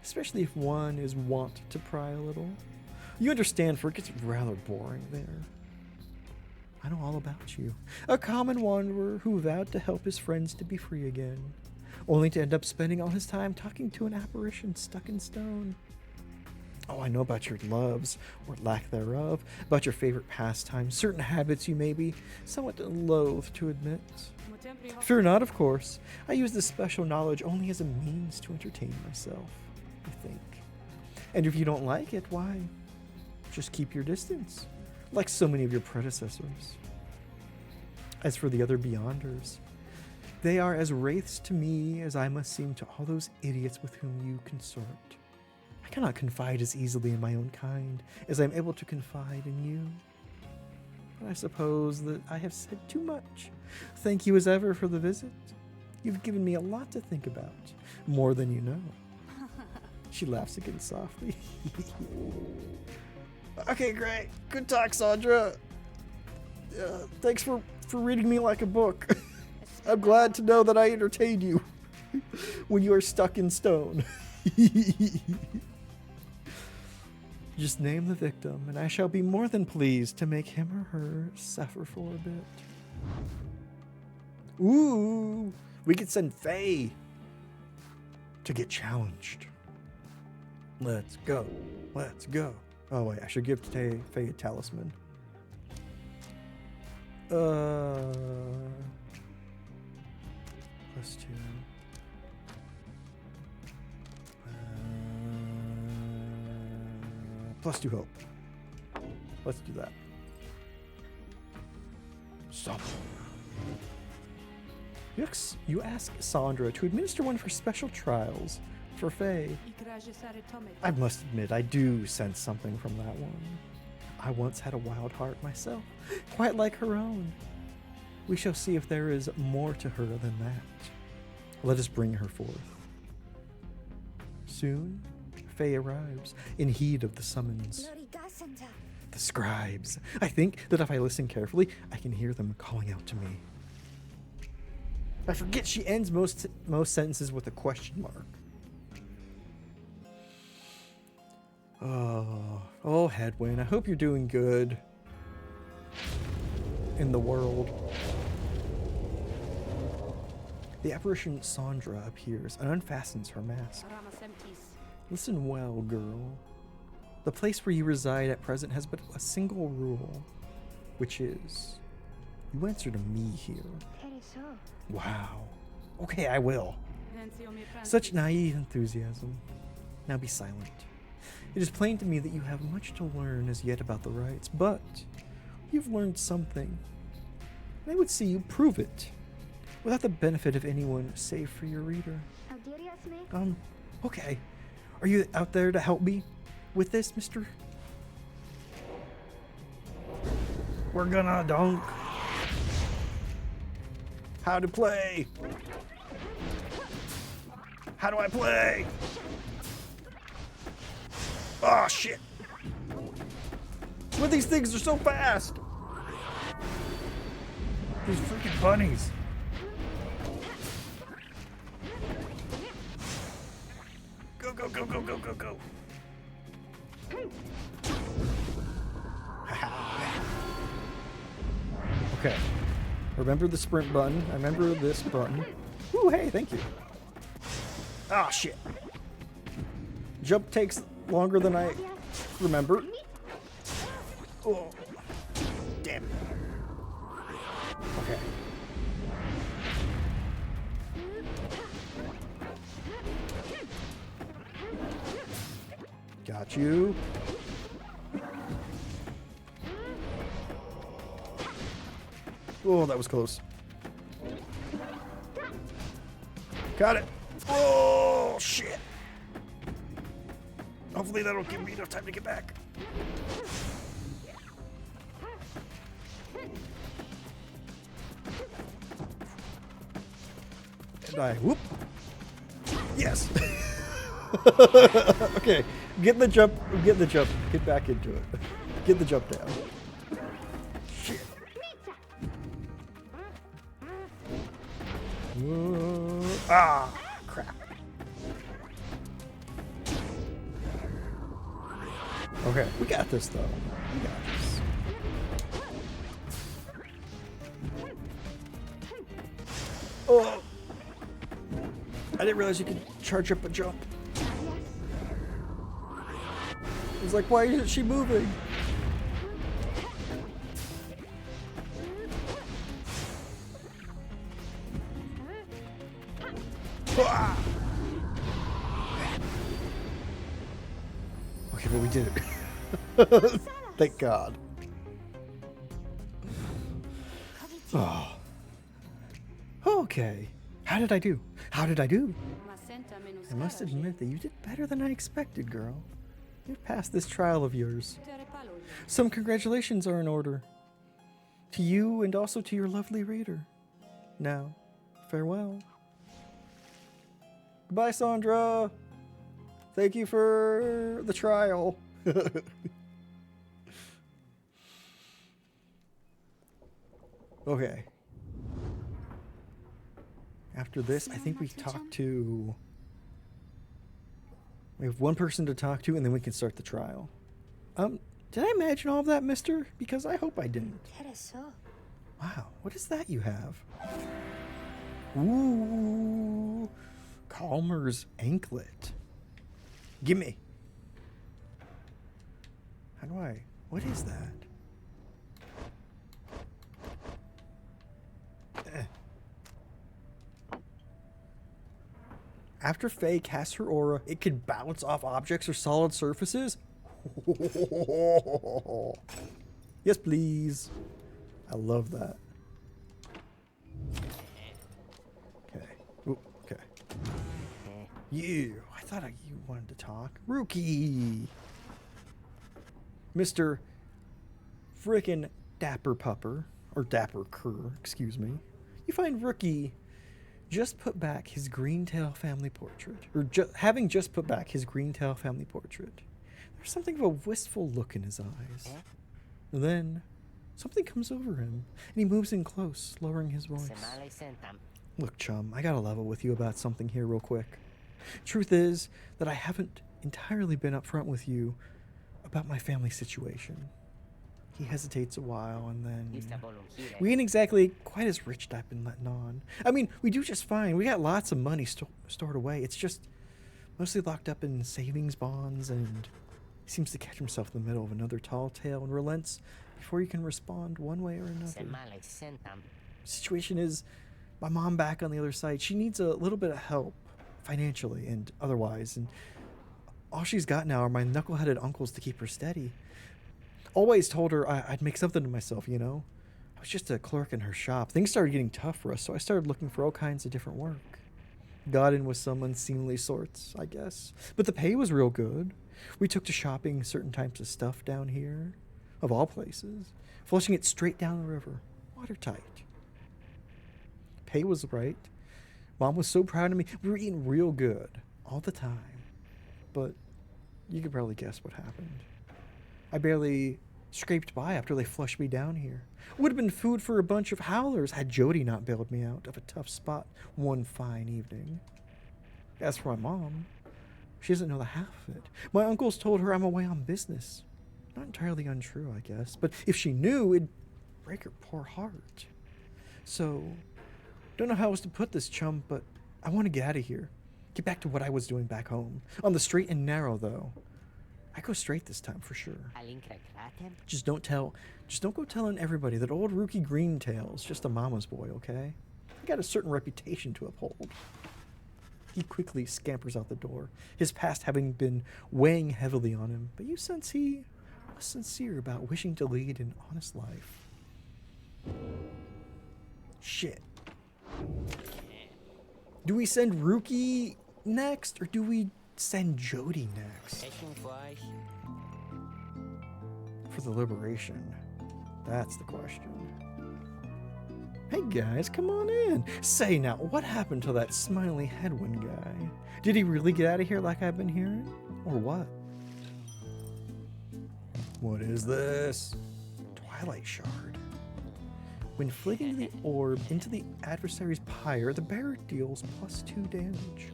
Especially if one is wont to pry a little. You understand, for it gets rather boring there. I know all about you. A common wanderer who vowed to help his friends to be free again, only to end up spending all his time talking to an apparition stuck in stone. Oh, I know about your loves, or lack thereof, about your favorite pastimes, certain habits you may be somewhat loath to admit. Fear not, of course. I use this special knowledge only as a means to entertain myself, I think. And if you don't like it, why, just keep your distance, like so many of your predecessors. As for the other Beyonders, they are as wraiths to me as I must seem to all those idiots with whom you consort. I cannot confide as easily in my own kind as I am able to confide in you. But I suppose that I have said too much. Thank you as ever for the visit. You've given me a lot to think about, more than you know. She laughs again softly. Okay, great. Good talk, Sandra. Thanks for reading me like a book. I'm glad to know that I entertained you when you are stuck in stone. Just name the victim, and I shall be more than pleased to make him or her suffer for a bit. Ooh, we could send Faye to get challenged. Let's go. Let's go. Oh, wait, I should give Faye a talisman. +2. +2 hope. Let's do that. Stop. You ask Sandra to administer one of her special trials for Faye. I must admit, I do sense something from that one. I once had a wild heart myself, quite like her own. We shall see if there is more to her than that. Let us bring her forth. Soon, Faye arrives, in heed of the summons. The scribes. I think that if I listen carefully, I can hear them calling out to me. I forget she ends most sentences with a question mark. Oh, Hedwyn, I hope you're doing good in the world. The apparition Sandra appears and unfastens her mask. Listen well, girl. The place where you reside at present has but a single rule, which is, you answer to me here. Wow. Okay, I will. Such naive enthusiasm. Now be silent. It is plain to me that you have much to learn as yet about the rites, but you've learned something. And I would see you prove it, without the benefit of anyone save for your reader. Okay. Are you out there to help me with this, mister? We're gonna dunk. How to play? How do I play? Oh, shit. But these things are so fast. These freaking bunnies. Go, go, go, go, go, go, go. Okay. Remember the sprint button. I remember this button. Ooh, hey, thank you. Ah, shit. Jump takes longer than I remember. Oh, damn it. Okay. Got you. Oh, that was close. Got it. Oh, shit. Hopefully that'll give me enough time to get back. And I whoop. Yes. Okay. Get the jump. Get the jump. Get back into it. Get the jump down. Shit. Ah, crap. Okay, we got this though. We got this. Oh! I didn't realize you could charge up a jump. I was like, why isn't she moving? Ah! Okay, but we did it. Thank God. Oh. Okay. How did I do? How did I do? I must admit that you did better than I expected, girl. You've passed this trial of yours. Some congratulations are in order. To you and also to your lovely reader. Now, farewell. Goodbye, Sandra. Thank you for the trial. Okay. After this, I think we talk to... We have one person to talk to, and then we can start the trial. Did I imagine all of that, mister? Because I hope I didn't. Wow, what is that you have? Ooh, Calmer's anklet. Gimme. How do I... What is that? After Faye casts her aura, it can bounce off objects or solid surfaces? Yes, please. I love that. You. I thought you wanted to talk. Rookie. Mr. Frickin' Dapper Pupper. Or Dapper Cur, excuse me. You find Rookie just put back his Greentail family portrait. Or having just put back his Greentail family portrait. There's something of a wistful look in his eyes. Then, something comes over him, and he moves in close, lowering his voice. Look, chum, I gotta level with you about something here real quick. Truth is that I haven't entirely been upfront with you about my family situation. He hesitates a while, and then... We ain't exactly quite as rich as I've been letting on. I mean, we do just fine. We got lots of money stored away. It's just mostly locked up in savings bonds, and he seems to catch himself in the middle of another tall tale and relents before you can respond one way or another. The situation is, my mom back on the other side, she needs a little bit of help, financially and otherwise, and all she's got now are my knuckleheaded uncles to keep her steady. Always told her I'd make something of myself, you know? I was just a clerk in her shop. Things started getting tough for us, so I started looking for all kinds of different work. Got in with some unseemly sorts, I guess. But the pay was real good. We took to shopping certain types of stuff down here, of all places, flushing it straight down the river, watertight. Pay was right. Mom was so proud of me. We were eating real good all the time. But you could probably guess what happened. I barely scraped by after they flushed me down here. Would have been food for a bunch of howlers had Jody not bailed me out of a tough spot one fine evening. As for my mom, she doesn't know the half of it. My uncles told her I'm away on business. Not entirely untrue, I guess, but if she knew, it'd break her poor heart. So, don't know how else to put this, chum, but I want to get out of here. Get back to what I was doing back home. On the straight and narrow, though. I go straight this time for sure. Just don't go telling everybody that old Rookie Greentail's just a mama's boy, okay? I got a certain reputation to uphold. He quickly scampers out the door, his past having been weighing heavily on him, but you sense he was sincere about wishing to lead an honest life. Shit. Do we send Rookie next, or do we send Jody next? For the liberation. That's the question. Hey guys, come on in. Say now, what happened to that smiley headwind guy? Did he really get out of here like I've been hearing? Or what? What is this? Twilight Shard. When flicking the orb into the adversary's pyre, the bearer deals +2 damage.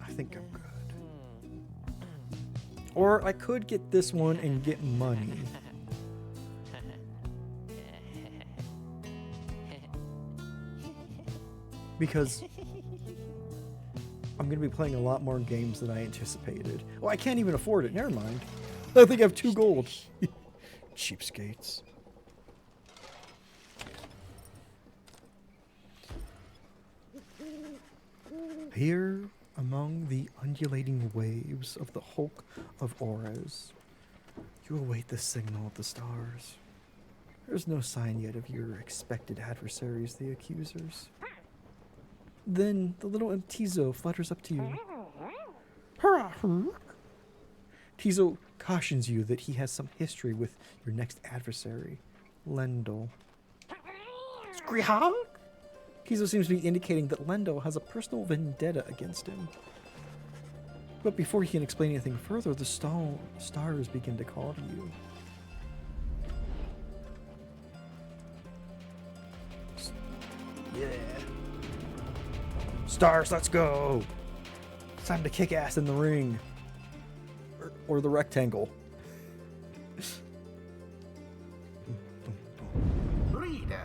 I think I'm good. Or I could get this one and get money. Because I'm going to be playing a lot more games than I anticipated. Oh, I can't even afford it. Never mind. I think I have 2 gold. Cheapskates. Here, among the undulating waves of the hulk of auras, you await the signal of the stars. There's no sign yet of your expected adversaries, the accusers. Then the little imp Tizo flutters up to you. Hurrah! Tizo cautions you that he has some history with your next adversary, Lendl. Skrihal? Tizo seems to be indicating that Lendl has a personal vendetta against him. But before he can explain anything further, the stars begin to call to you. Yeah. Stars, let's go! It's time to kick ass in the ring. Or the rectangle. Reader,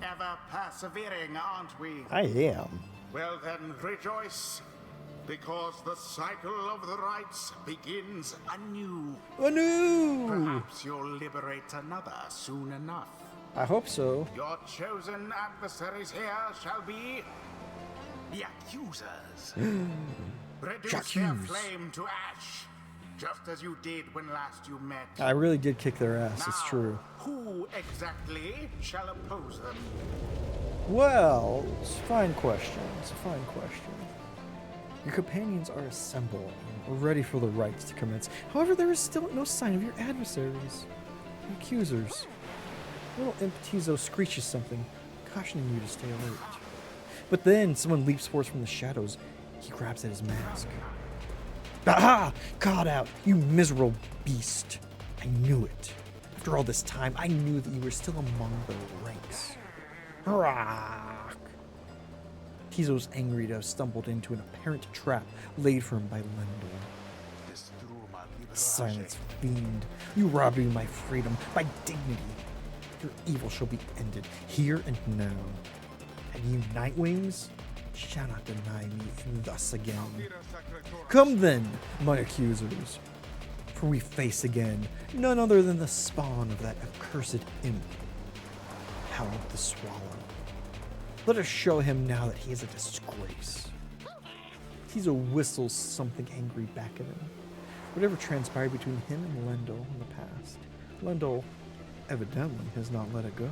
ever persevering, aren't we? I am. Well then, rejoice, because the cycle of the rites begins anew. Anew! Perhaps you'll liberate another soon enough. I hope so. Your chosen adversaries here shall be the accusers. Reduce their flame to ash, just as you did when last you met. I really did kick their ass, it's Now, true. Who exactly shall oppose them? Well, it's a fine question. It's a fine question. Your companions are assembled and ready for the rites to commence. However, there is still no sign of your adversaries, the accusers. Little Imp Tizo screeches something, cautioning you to stay alert. But then someone leaps forth from the shadows. He grabs at his mask. Aha! Caught out, you miserable beast. I knew it. After all this time, I knew that you were still among the ranks. Rock! Tizo's angry to have stumbled into an apparent trap laid for him by Lendl. Silence, fiend. You robbed me of my freedom, my dignity. Your evil shall be ended here and now. And you Nightwings shall not deny me thus again. Come then, my accusers, for we face again none other than the spawn of that accursed imp, Howl the Swallow. Let us show him now that he is a disgrace. Tizo whistles something angry back at him. Whatever transpired between him and Lendl in the past, Lendl evidently has not let it go.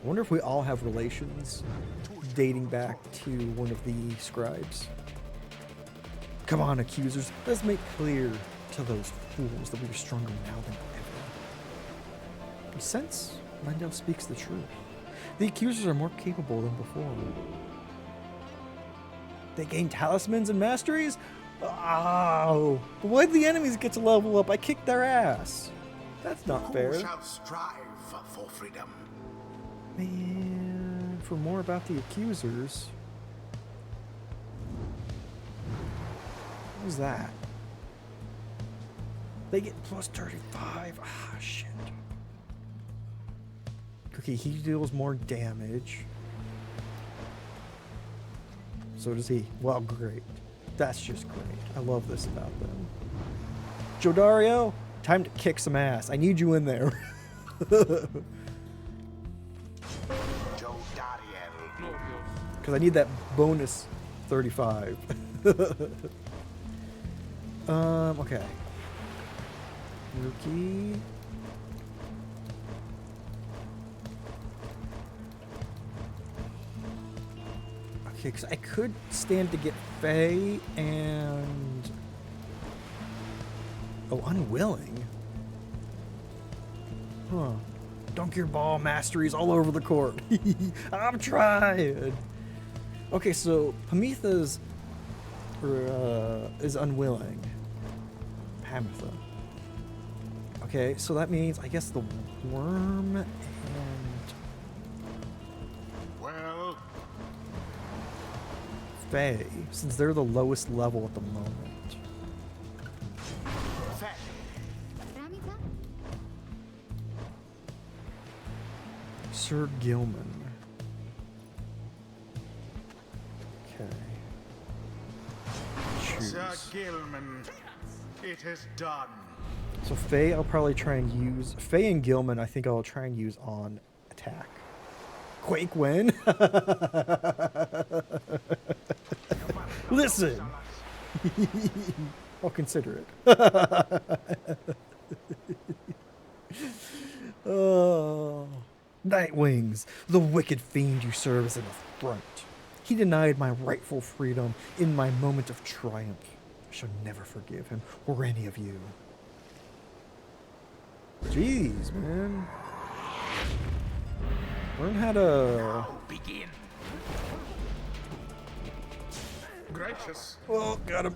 I wonder if we all have relations dating back to one of the scribes. Come on, accusers, let's make clear to those fools that we are stronger now than ever. You sense Lendl speaks the truth. The accusers are more capable than before. They gain talismans and masteries? Oh, but why'd the enemies get to level up? I kicked their ass. That's not fair. Who shall strive for freedom? Man, for more about the accusers. What was that? They get plus 35. Ah, shit. Okay, he deals more damage. So does he. Well, great. That's just great. I love this about them. Jodario, time to kick some ass. I need you in there. Because I need that bonus 35. Okay. Rookie. Okay, because I could stand to get Faye and... Oh, unwilling? Huh. Dunk your ball masteries all over the court. I'm trying. Okay, so Pamitha's is unwilling. Pamitha. Okay, so that means I guess the worm and... Well, Faye, since they're the lowest level at the moment. Faye. Sir Gilman. Okay. Choose. Sir Gilman, it is done. So Faye, I'll probably try and use. Faye and Gilman, I think I'll try and use on attack. Quake win. Listen. I'll consider it. Oh. Nightwings, the wicked fiend you serve is an affront. He denied my rightful freedom in my moment of triumph. I shall never forgive him or any of you. Jeez, man. Learn how to... Now begin. Gracious. Oh, got him.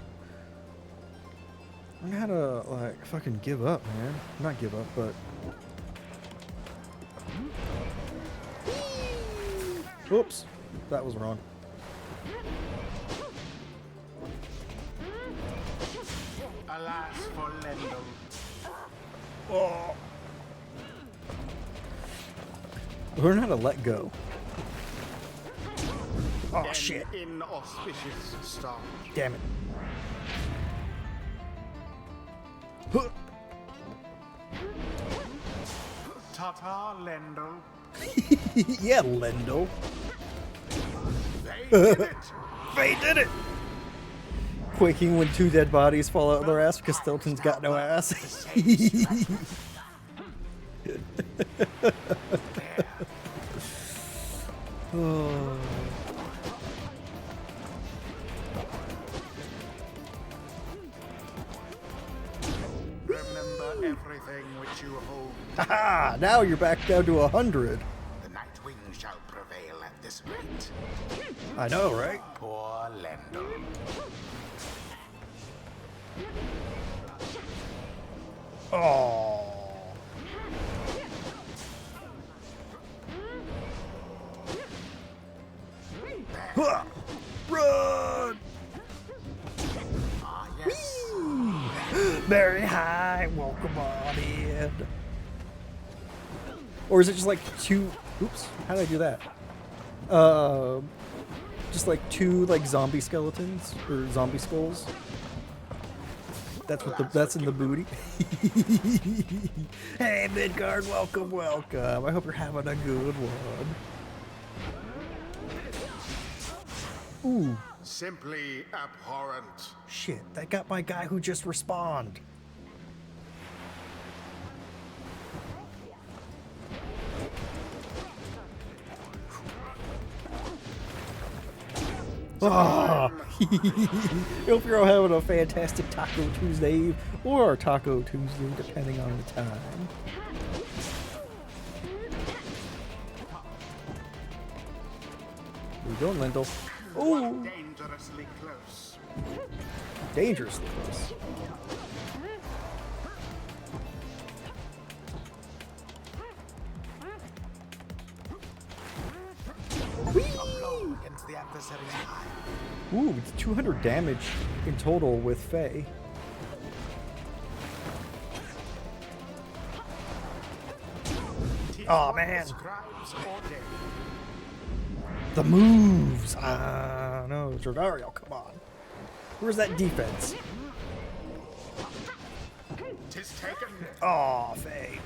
Learn how to, like, fucking give up, man. Not give up, but... Whoops. That was wrong. Alas for Lendl. Oh. Learn how to let go. Oh, An shit. inauspicious start. Damn it. Huh. Tata Lendl. Yeah, Lendl. They did it. They did it. Quaking when 2 dead bodies fall out of their ass because Stilton's got no ass. Oh. Remember everything which you hold. Haha! Now you're back down to 100. The Nightwing shall prevail at this rate. I know, right? Poor Lendl. Oh. Huh. Run! Ah, yes. Very high. Welcome on in. Or is it just like 2? Oops. How did I do that? Just like 2 like zombie skeletons or zombie skulls. That's what that's in the booty. Hey, Midgard, welcome, welcome. I hope you're having a good one. Ooh, Simply abhorrent. shit, that got my guy who just respawned. Oh. Hope you're all having a fantastic Taco Tuesday Eve or Taco Tuesday, depending on the time. Where you going, Lindell? Oh, Dangerously close. dangerously close. Against the adversary's eye. Ooh, it's 200 damage in total with Faye. Oh man, Scribes ordain. the moves. No, Jordario, come on. Where's that defense? Tis taken. Oh, Faye.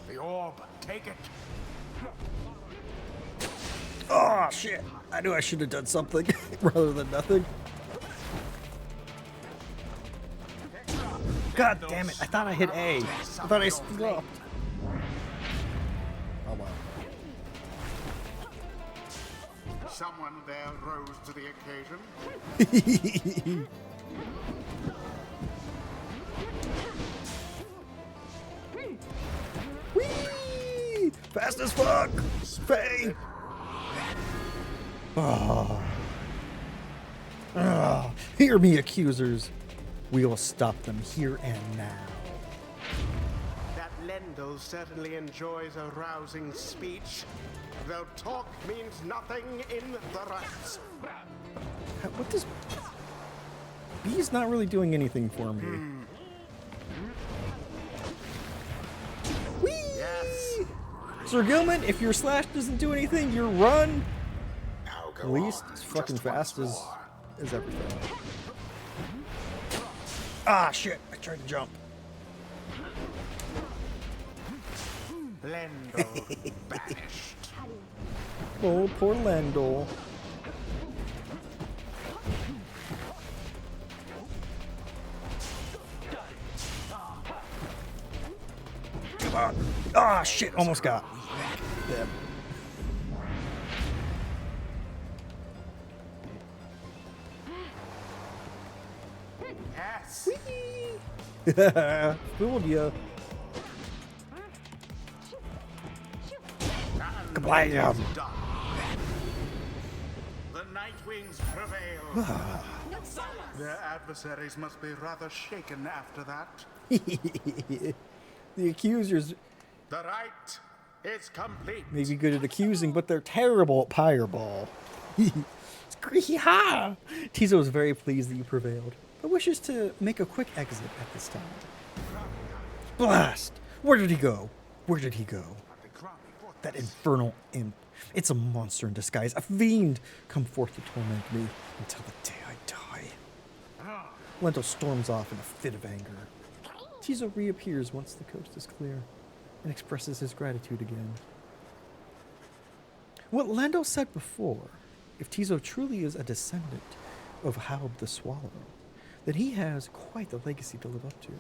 The orb, take it. Oh shit! I knew I should have done something rather than nothing. God damn it! I thought I hit A. I thought I stopped. Oh well. Someone there rose to the occasion. Whee! Fast as fuck! Faye! Oh. Oh. Hear me, accusers. We will stop them here and now. That Lendl certainly enjoys a rousing speech, though talk means nothing in the rights. What does... B's not really doing anything for me. Whee! Yes. Sir Gilman, if your slash doesn't do anything, your run Now go at least on, as fucking just fast once as more. everything. Ah shit! I tried to jump. Lendl banished. Oh, poor Lendl. Come on. Ah shit! Almost got them. Yes. Fooled ya. Kablam! Done. The Nightwings prevail. Their adversaries must be rather shaken after that. The accusers The right is complete. may be good at accusing, but they're terrible at Pyreball. Ha! Tizo is very pleased that you prevailed, but wishes to make a quick exit at this time. Blast! Where did he go? Where did he go? That infernal imp. It's a monster in disguise, a fiend, come forth to torment me until the day I die. Lento storms off in a fit of anger. Tizo reappears once the coast is clear and expresses his gratitude again. What Lando said before, if Tizo truly is a descendant of Halb the Swallow, then he has quite the legacy to live up to.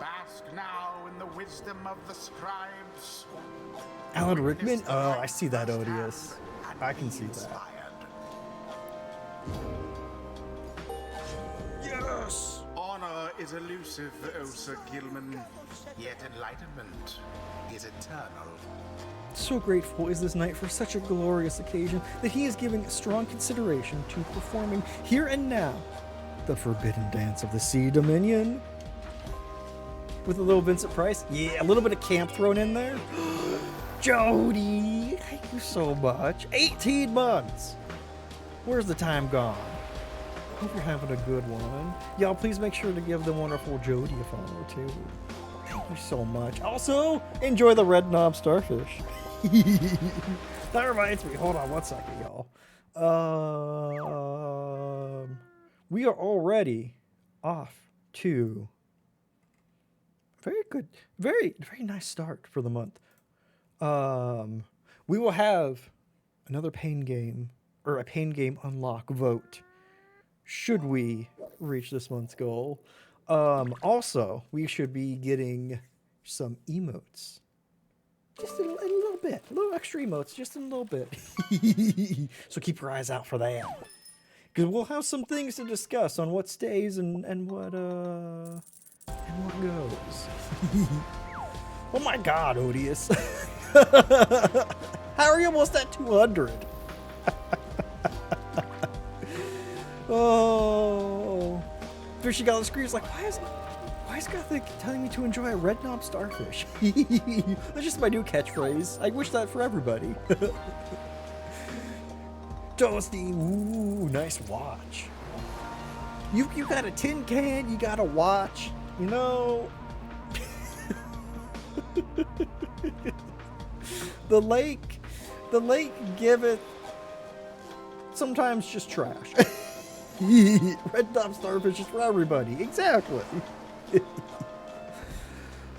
Bask now in the wisdom of the scribes. Alan Rickman? Oh, I see that, Odious. I can see that. Inspired. Yes! Honor is elusive, O Sir Gilman, yet enlightenment is eternal. So grateful is this knight for such a glorious occasion that he is giving strong consideration to performing here and now the forbidden dance of the Sea Dominion. With a little Vincent Price? Yeah, a little bit of camp thrown in there. Jody, thank you so much. 18 months. Where's the time gone? Hope you're having a good one. Y'all, please make sure to give the wonderful Jody a follow, too. Thank you so much. Also, enjoy the red knob starfish. That reminds me. Hold on one second, y'all. We are already off to very good, very nice start for the month. We will have another pain game or a pain game unlock vote should we reach this month's goal. Also, we should be getting some emotes. Just a little bit. A little extra emotes, just a little bit. So keep your eyes out for that. Because we'll have some things to discuss on what stays and what goes. Oh my god, Odious. How are you almost at 200? Oh. Fishy got the screens like, why is Gothic telling me to enjoy a red knob starfish? That's just my new catchphrase. I wish that for everybody. Toasty, ooh, nice watch. You got a tin can, you got a watch, you know. The lake giveth sometimes just trash. Red knob starfish is for everybody. Exactly.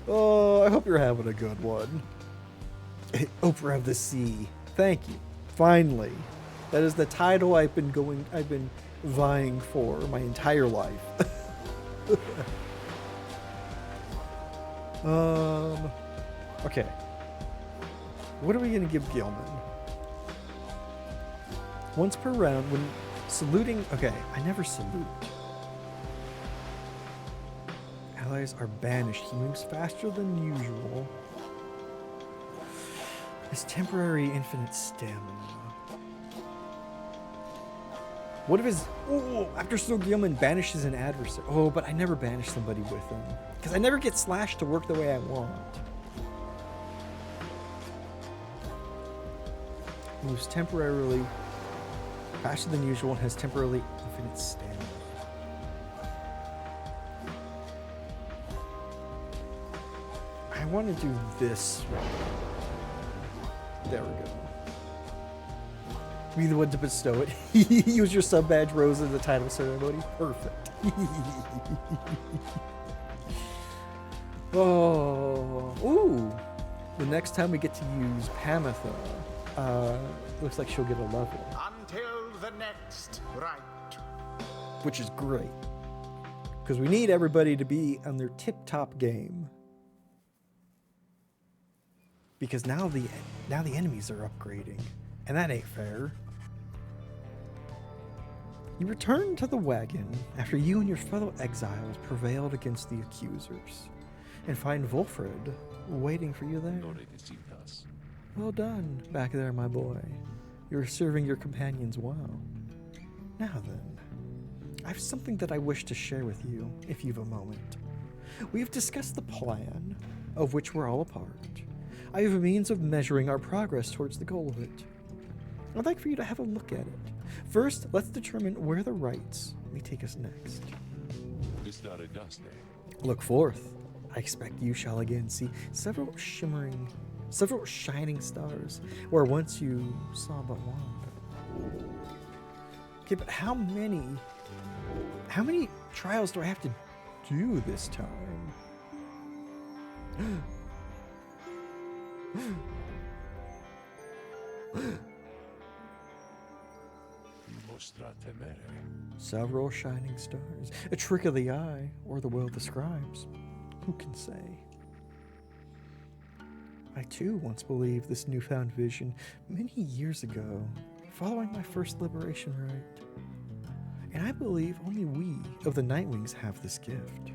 Oh, I hope you're having a good one. Oprah of the Sea. Thank you. Finally. That is the title I've been vying for my entire life. Okay. What are we gonna give Gilman? Once per round when saluting. Okay, I never salute. Allies are banished. He moves faster than usual. His temporary infinite stamina. What if his... Oh, after Sir Gilman banishes an adversary. Oh, but I never banish somebody with him. Because I never get slashed to work the way I want. Moves temporarily faster than usual and has temporarily infinite stamina. I want to do this. There we go. Be the one to bestow it. Use your sub badge rose in the title ceremony. Perfect. Oh, ooh. The next time we get to use Pamitha, looks like she'll get a level. Until the next right. Which is great. Because we need everybody to be on their tip-top game. Because now the enemies are upgrading. And that ain't fair. You return to the wagon after you and your fellow exiles prevailed against the accusers. And find Wolfred waiting for you there. Well done, back there, my boy. You're serving your companions well. Now then, I have something that I wish to share with you, if you've a moment. We have discussed the plan, of which we're all a part. I have a means of measuring our progress towards the goal of it. I'd like for you to have a look at it. First, let's determine where the rites may take us next. Look forth. I expect you shall again see several shining stars, where once you saw but one. Okay, but how many trials do I have to do this time? Mostra temere. Several shining stars, a trick of the eye, or the will of the scribes. Who can say? I too once believed this newfound vision many years ago, following my first liberation rite. And I believe only we of the Nightwings have this gift.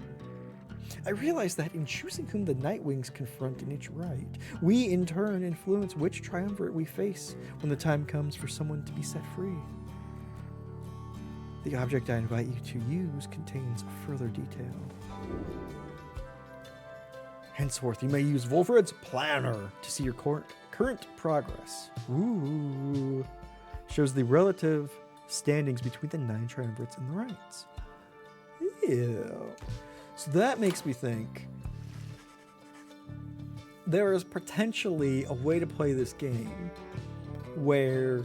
I realize that in choosing whom the Nightwings confront in each rite, we in turn influence which triumvirate we face when the time comes for someone to be set free. The object I invite you to use contains further detail. Henceforth, you may use Wolfred's Planner to see your current progress. Ooh. Shows the relative standings between the 9 triumvirates and the rites. Ew. So that makes me think there is potentially a way to play this game where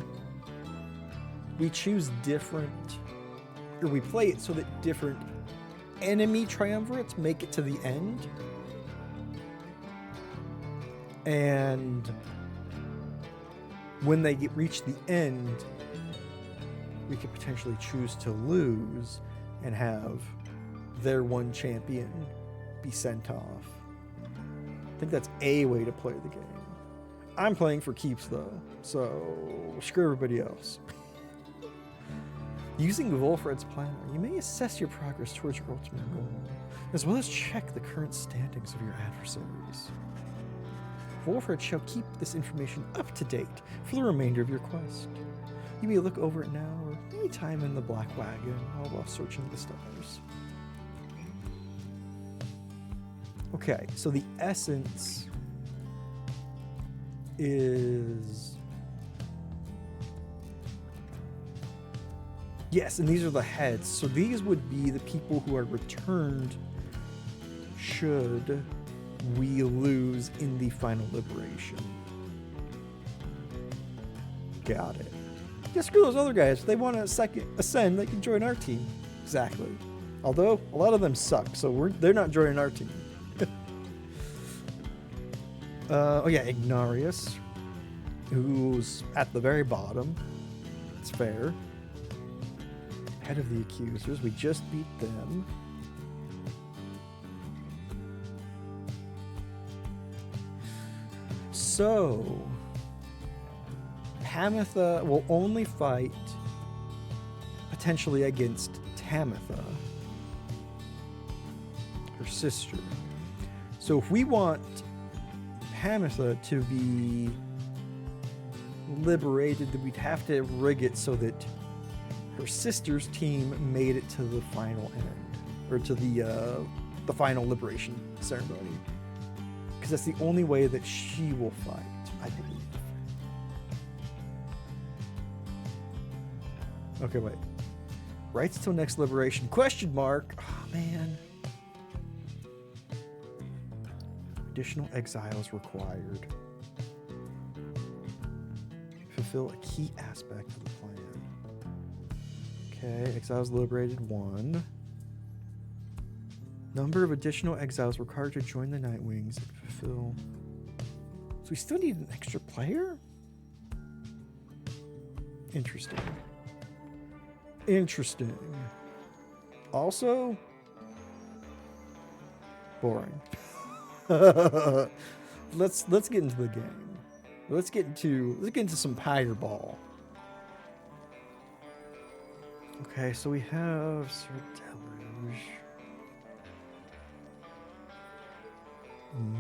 we choose different, or we play it so that different enemy triumvirates make it to the end. And when they reach the end, we could potentially choose to lose and have their one champion be sent off. I think that's a way to play the game. I'm playing for keeps though, so screw everybody else. Using Wolfred's Planner, you may assess your progress towards your ultimate goal, as well as check the current standings of your adversaries. Wolfred shall keep this information up to date for the remainder of your quest. You may look over it now or any time in the Black Wagon while searching the stars. Okay, so the essence is... Yes, and these are the heads. So these would be the people who are returned should we lose in the final liberation. Got it. Yeah, screw those other guys. If they want to ascend, they can join our team. Exactly. Although, a lot of them suck, so they're not joining our team. Oh yeah, Ignarius, who's at the very bottom. It's fair. Head of the accusers, we just beat them. So, Hamitha will only fight potentially against Tamitha, her sister. So if we want Hamitha to be liberated, then we'd have to rig it so that her sister's team made it to the final end, or to the final liberation ceremony, because that's the only way that she will fight, I believe. Okay, wait. Rights till next liberation? Question mark. Oh man. Additional exiles required. Fulfill a key aspect of the plan. Okay, exiles liberated 1. Number of additional exiles required to join the Nightwings and fulfill. So we still need an extra player? Interesting. Interesting. Also, boring. Let's get into the game. Let's get into some Pyre Ball. Okay, so we have Sir Deluge,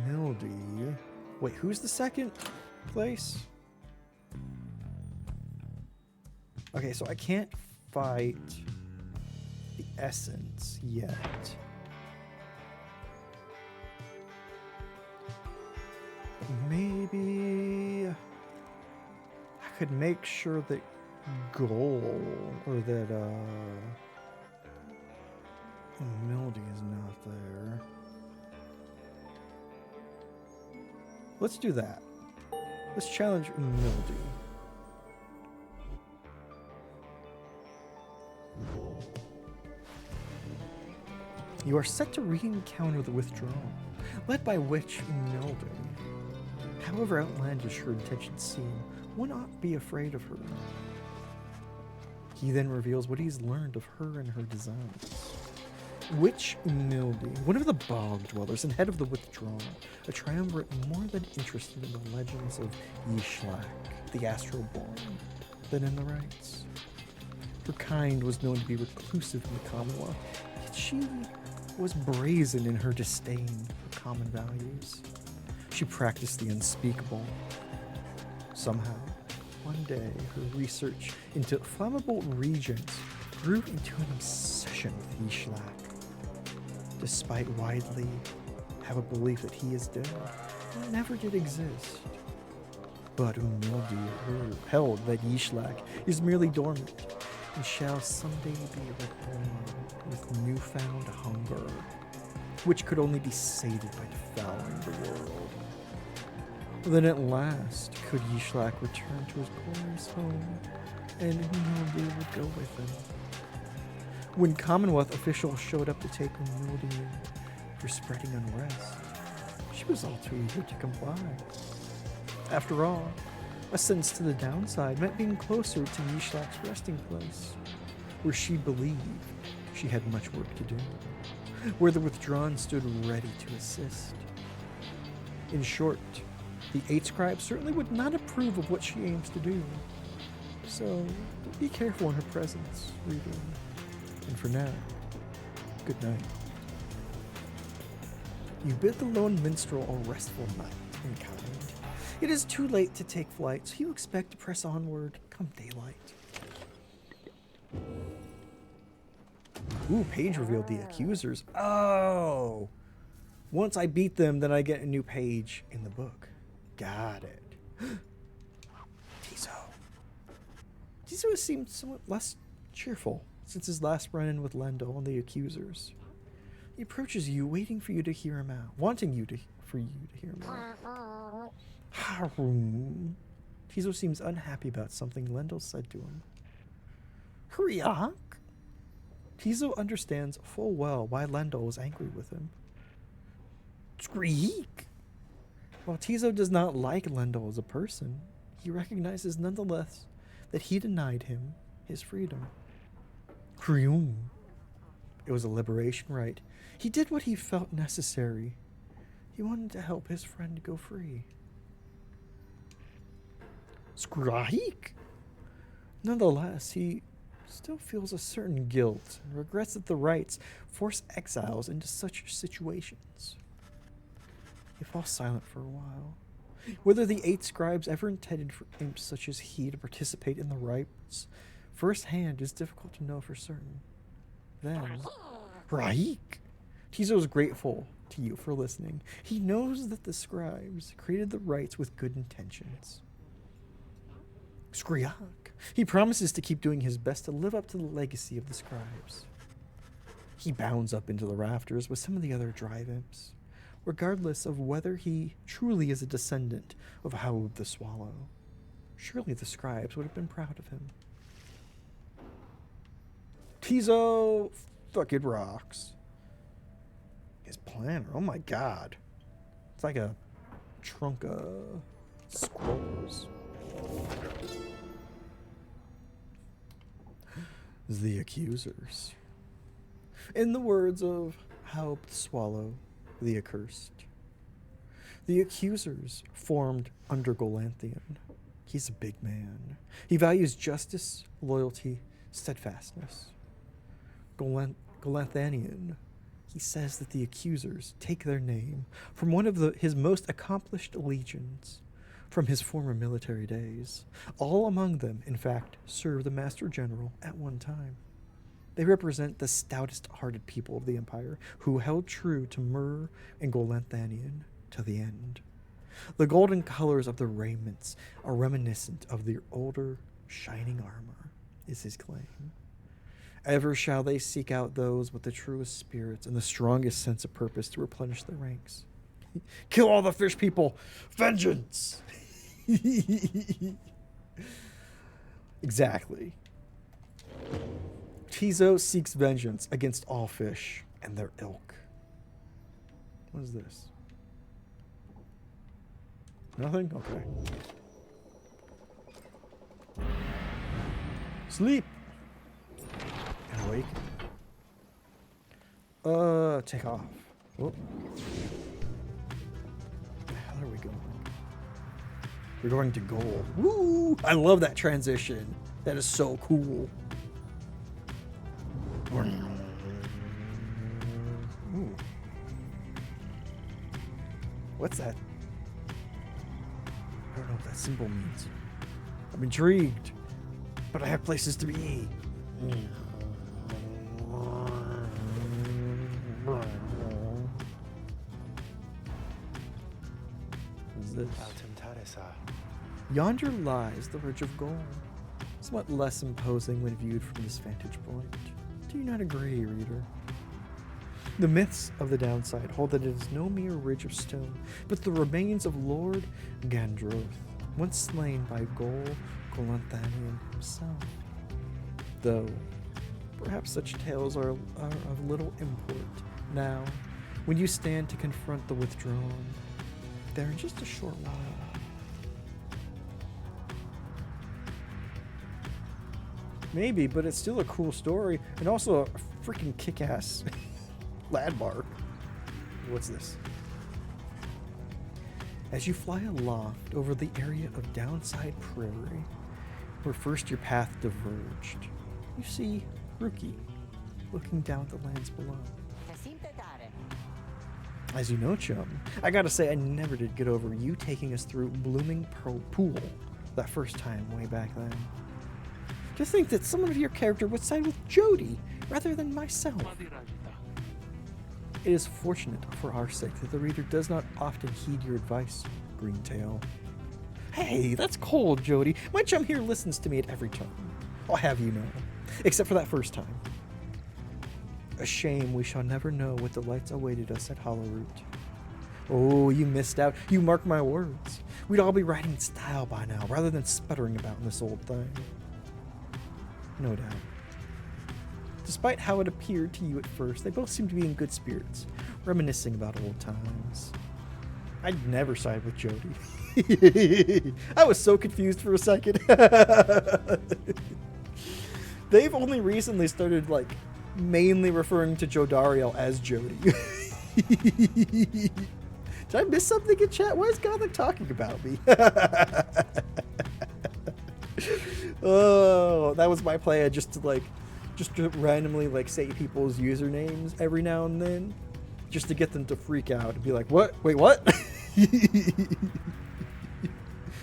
Mildy. Wait, who's the second place? Okay, so I can't fight the Essence yet. Maybe I could make sure that Mildy is not there. Let's do that. Let's challenge Mildy. You are set to re-encounter the Withdrawn, led by Witch Milding. However outlandish her intentions seem, one ought be afraid of her. He then reveals what he's learned of her and her designs. Witch Milding, one of the Bog Dwellers and head of the Withdrawn, a triumvirate more than interested in the legends of Yishlak, the Astral Born, than in the rites. Her kind was known to be reclusive in the Commonwealth, yet she was brazen in her disdain for common values. She practiced the unspeakable. Somehow, one day, her research into flammable regions grew into an obsession with Yishlak. Despite widely have a belief that he is dead, he never did exist. But Umildi held that Yishlak is merely dormant and shall someday be reborn with newfound hunger, which could only be sated by devouring the world. Then at last could Yishlak return to his glorious home, and Umildi would go with him. When Commonwealth officials showed up to take Umildi in for spreading unrest, she was all too eager to comply. After all, a sense to the downside meant being closer to Yishlak's resting place, where she believed she had much work to do, where the Withdrawn stood ready to assist. In short, the 8 scribes certainly would not approve of what she aims to do, so be careful in her presence, reader. And for now, good night. You bid the lone minstrel a restful night in kind. It is too late to take flight, so you expect to press onward come daylight. Ooh, page revealed the accusers. Oh! Once I beat them, then I get a new page in the book. Got it. Tizo. Tizo seemed somewhat less cheerful since his last run-in with Lendl and the accusers. He approaches you, waiting for you to hear him out, wanting you to hear him out. Harum. Tizo seems unhappy about something Lendl said to him. Huryak? Tizo understands full well why Lendl was angry with him. Skreek. While Tizo does not like Lendl as a person, he recognizes nonetheless that he denied him his freedom. Krium. It was a liberation rite. He did what he felt necessary. He wanted to help his friend go free. Skraik. Nonetheless, he still feels a certain guilt and regrets that the rites force exiles into such situations. He falls silent for a while. Whether the 8 scribes ever intended for imps such as he to participate in the rites firsthand is difficult to know for certain. Then, Raik! Tizo is grateful to you for listening. He knows that the scribes created the rites with good intentions. Skriak! He promises to keep doing his best to live up to the legacy of the scribes. He bounds up into the rafters with some of the other drive imps, regardless of whether he truly is a descendant of Haub the Swallow. Surely the scribes would have been proud of him. Tizo fucking rocks. His planner, oh my god. It's like a trunk of scrolls. The accusers. In the words of Haub the Swallow, the accursed, the accusers formed under Golanthian. He's a big man. He values justice, loyalty, steadfastness. Golanthanian, he says that the accusers take their name from one of his most accomplished legions from his former military days. All among them, in fact, served the Master General at one time. They represent the stoutest-hearted people of the Empire who held true to Myrrh and Golanthanian to the end. The golden colors of their raiments are reminiscent of their older, shining armor, is his claim. Ever shall they seek out those with the truest spirits and the strongest sense of purpose to replenish their ranks. Kill all the fish people! Vengeance! Exactly. Tizo seeks vengeance against all fish, and their ilk. What is this? Nothing? Okay. Sleep! And awake. Take off. Whoop. Where the hell are we going? We're going to goal. Woo! I love that transition. That is so cool. Ooh. What's that? I don't know what that symbol means. I'm intrigued, but I have places to be. What is this? Yonder lies the ridge of gold, somewhat less imposing when viewed from this vantage point. Do you not agree, reader? The myths of the downside hold that it is no mere ridge of stone, but the remains of Lord Gandroth, once slain by Gol Golanthanion himself. Though, perhaps such tales are of little import now, when you stand to confront the withdrawn. There in just a short while. Maybe, but it's still a cool story, and also a freaking kick-ass landmark. What's this? As you fly aloft over the area of Downside Prairie, where first your path diverged, you see Rookie looking down at the lands below. As you know, chum, I gotta say I never did get over you taking us through Blooming Pearl Pool that first time way back then. To think that someone of your character would side with Jody rather than myself. It is fortunate for our sake that the reader does not often heed your advice, Greentail. Hey, that's cold, Jody. My chum here listens to me at every turn. I'll have you know. Except for that first time. A shame we shall never know what delights awaited us at Hollowroot. Oh, you missed out. You mark my words. We'd all be writing in style by now, rather than sputtering about in this old thing. No doubt. Despite how it appeared to you at first, they both seemed to be in good spirits, reminiscing about old times. I'd never side with Jody. I was so confused for a second. They've only recently started, like, mainly referring to Jodariel as Jody. Did I miss something in chat? Why is Gothic talking about me? Oh, that was my plan, just to randomly like say people's usernames every now and then, just to get them to freak out and be like, "What? Wait, what?"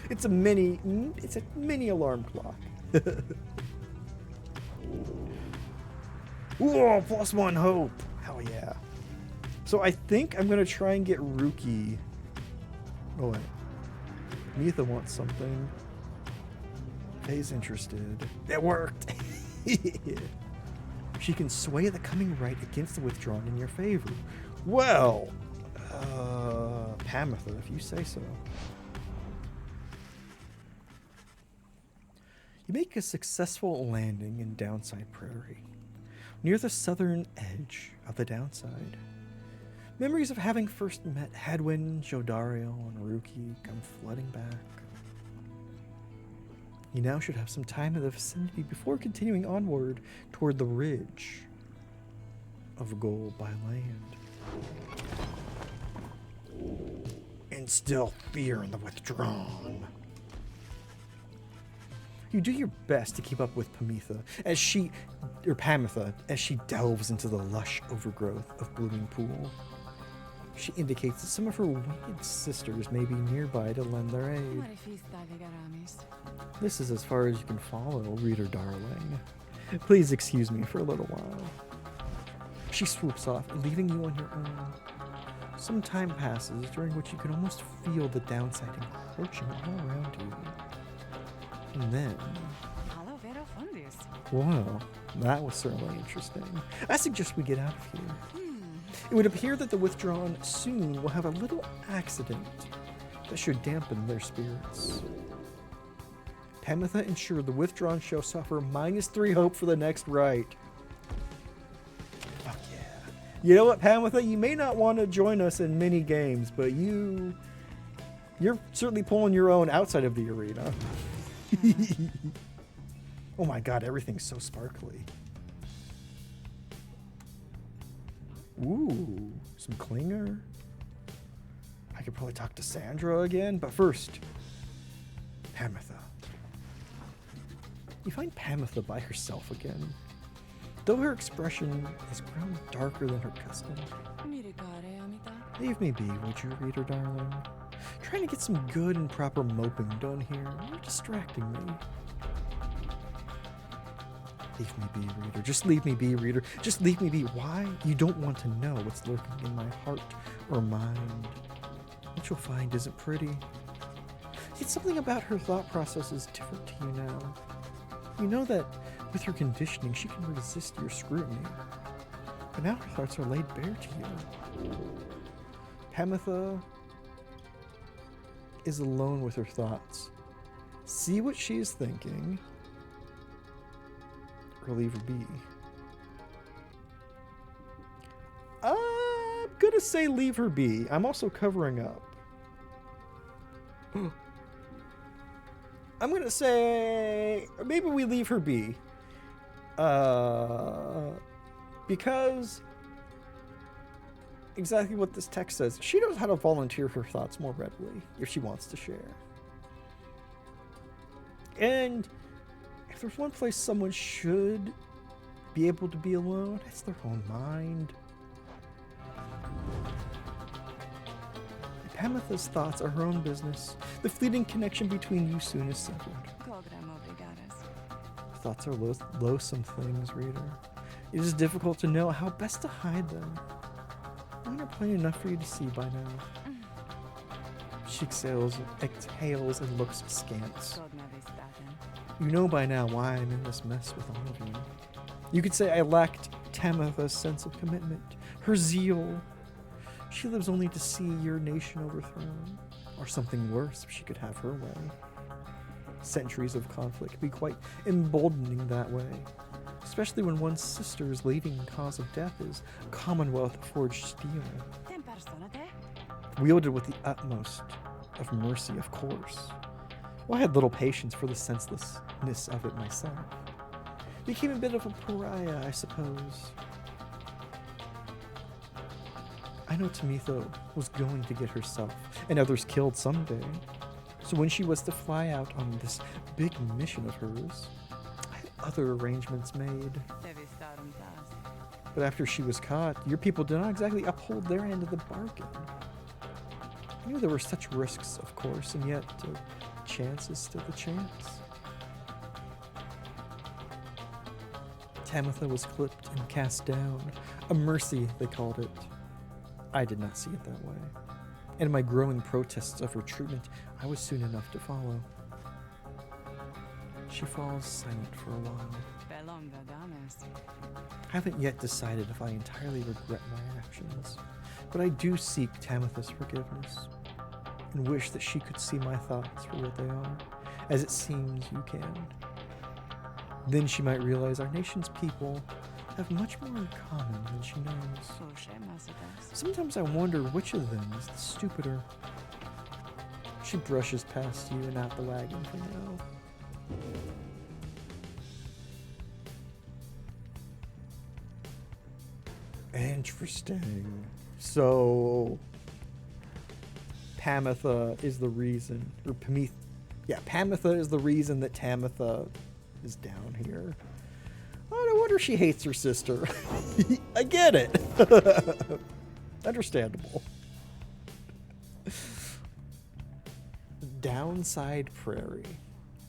It's a mini alarm clock. Whoa, +1 hope. Hell yeah. So I think I'm gonna try and get Rookie. Oh wait. Neitha wants something. Faye's interested. It worked. She can sway the coming right against the withdrawn in your favor. Well, Pamitha, if you say so. You make a successful landing in Downside Prairie, near the southern edge of the Downside. Memories of having first met Hadwin, Jodariel, and Rookie come flooding back. You now should have some time in the vicinity before continuing onward toward the ridge of Gold by land. Instill fear in the withdrawn. You do your best to keep up with Pamitha Pamitha as she delves into the lush overgrowth of Blooming Pool. She indicates that some of her winged sisters may be nearby to lend their aid. This is as far as you can follow, reader darling. Please excuse me for a little while. She swoops off, leaving you on your own. Some time passes, during which you can almost feel the downside encroaching all around you. And then... Well, that was certainly interesting. I suggest we get out of here. It would appear that the withdrawn soon will have a little accident that should dampen their spirits. Pamitha ensured the withdrawn shall suffer -3 hope for the next right. Fuck yeah. You know what, Pamitha? You may not want to join us in mini games, but you're certainly pulling your own outside of the arena. Oh my god, everything's so sparkly. Ooh, some clinger. I could probably talk to Sandra again, but first, Pamitha. You find Pamitha by herself again, though her expression has grown darker than her custom. Leave me be, would you, reader darling? Trying to get some good and proper moping done here. You're distracting me. Leave me be, reader. Just leave me be, reader. Just leave me be. Why? You don't want to know what's lurking in my heart or mind. What you'll find isn't pretty. Yet something about her thought process is different to you now. You know that with her conditioning, she can resist your scrutiny. But now her thoughts are laid bare to you. Pamitha is alone with her thoughts. See what she is thinking, or leave her be. I'm gonna say leave her be. I'm also covering up. I'm gonna say maybe we leave her be. Because exactly what this text says. She knows how to volunteer her thoughts more readily if she wants to share. And if there's one place someone should be able to be alone, it's their own mind. Pamitha's thoughts are her own business. The fleeting connection between you soon is severed. Thoughts are loathsome things, reader. It is difficult to know how best to hide them. Mine are plain enough for you to see by now. She exhales and looks askance. You know by now why I'm in this mess with all of you. You could say I lacked Tamitha's sense of commitment, her zeal. She lives only to see your nation overthrown, or something worse if she could have her way. Centuries of conflict can be quite emboldening that way, especially when one's sister's leading cause of death is Commonwealth forged steel. Wielded with the utmost of mercy, of course. Well, I had little patience for the senselessness of it myself. Became a bit of a pariah, I suppose. I know Tamitha was going to get herself and others killed someday. So when she was to fly out on this big mission of hers, I had other arrangements made. But after she was caught, your people did not exactly uphold their end of the bargain. I knew there were such risks, of course, and yet a chance is still a chance. Tamitha was clipped and cast down. A mercy, they called it. I did not see it that way. And in my growing protests of her treatment, I was soon enough to follow. She falls silent for a while. I haven't yet decided if I entirely regret my actions, but I do seek Tamitha's forgiveness and wish that she could see my thoughts for what they are, as it seems you can. Then she might realize our nation's people have much more in common than she knows. Sometimes I wonder which of them is the stupider. She brushes past you and out the wagon for now. Interesting. So Pamitha is the reason, or Pamitha is the reason that Tamitha is down here. Oh, no wonder she hates her sister. I get it. Understandable. Downside Prairie.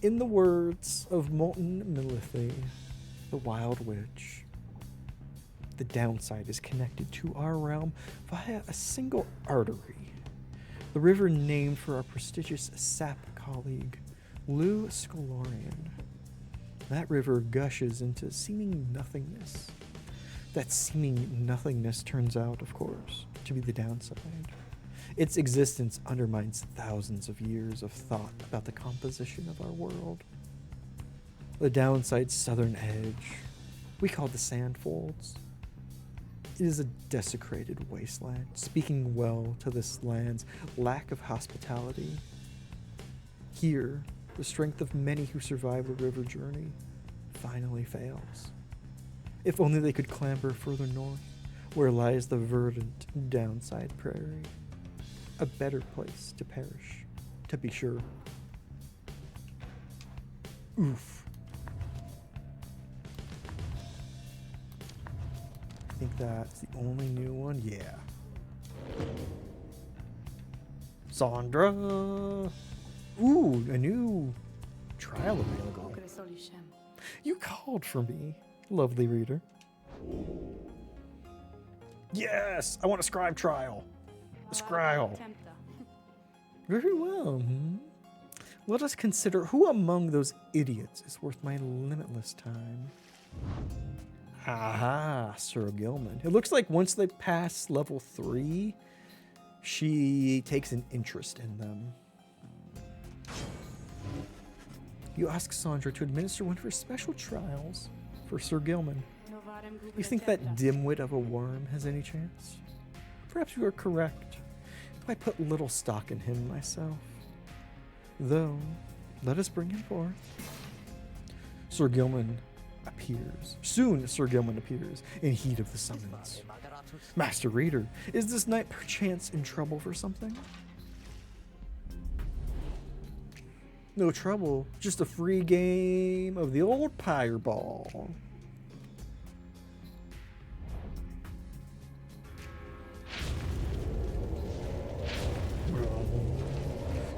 In the words of Molten Milithi, the Wild Witch, the downside is connected to our realm via a single artery. The river named for our prestigious sap colleague, Lou Scalorian. That river gushes into seeming nothingness. That seeming nothingness turns out, of course, to be the downside. Its existence undermines thousands of years of thought about the composition of our world. The downside's southern edge, we call the sand folds. It is a desecrated wasteland, speaking well to this land's lack of hospitality. Here, the strength of many who survive the river journey finally fails. If only they could clamber further north, where lies the verdant downside prairie. A better place to perish, to be sure. Oof. I think that's the only new one. Yeah. Sandra. Ooh, a new trial available. You called for me, lovely reader. Yes, I want a scribe trial. A scribe. Very well. Let us consider who among those idiots is worth my limitless time. Aha, Sir Gilman. It looks like once they pass level 3, she takes an interest in them. You ask Sandra to administer one of her special trials for Sir Gilman. You think that dimwit of a worm has any chance? Perhaps you are correct, though I put little stock in him myself. Though, let us bring him forth. Sir Gilman appears. Soon Sir Gilman appears in heat of the summons. Master Reader, is this knight perchance in trouble for something? No trouble, just a free game of the old Pyre ball.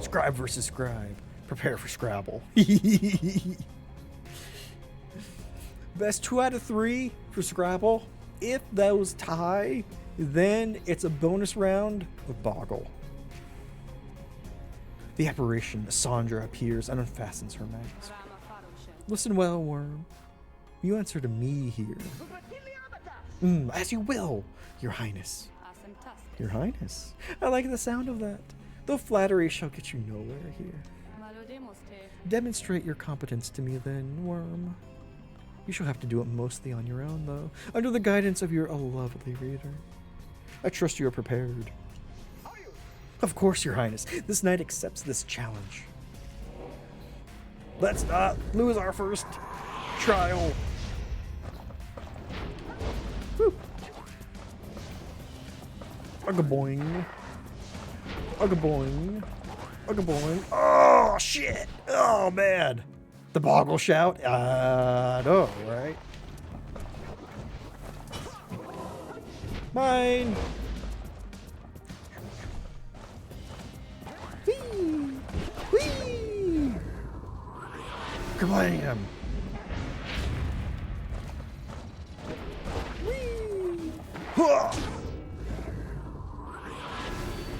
Scribe versus scribe. Prepare for Scrabble. Best 2 out of 3 for Scrabble. If those tie, then it's a bonus round of Boggle. The apparition, Sandra, appears and unfastens her mask. Listen well, Worm. You answer to me here. As you will, Your Highness. Your Highness. I like the sound of that. Though flattery shall get you nowhere here. Demonstrate your competence to me then, Worm. You shall have to do it mostly on your own, though, under the guidance of your lovely reader. I trust you are prepared. Of course, Your Highness. This knight accepts this challenge. Let's not lose our first trial. Woo. Ugga-boing. Ugga-boing. Ugga-boing. Oh, shit. Oh, man. The Boggle shout? No, right? Mine. Whee! Whee! Kablam! Whee! Huh!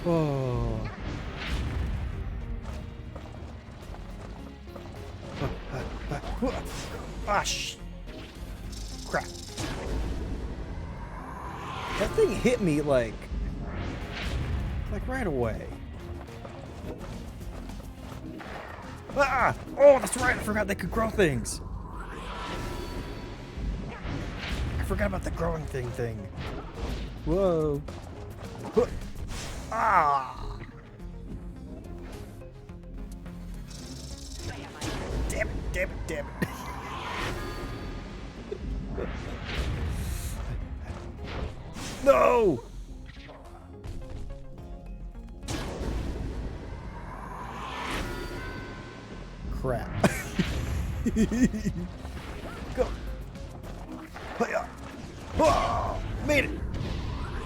Oh. Ah, crap. That thing hit me like right away. Ah! Oh, that's right. I forgot they could grow things. I forgot about the growing thing. Whoa. Huh. Ah! Damn it. No! Crap. Go. Hiya. Oh, made it.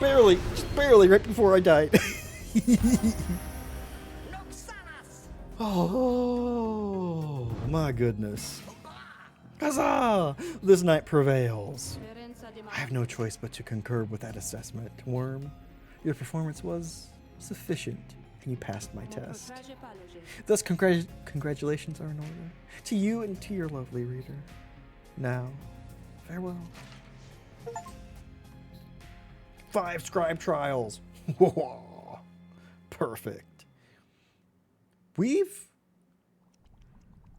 Barely, just barely right before I died. Oh, my goodness. Huzzah! This knight prevails. I have no choice but to concur with that assessment. Worm, your performance was sufficient, and you passed my test. Thus, congratulations are in order. To you and to your lovely reader. Now, farewell. 5 scribe trials. Whoa. Perfect.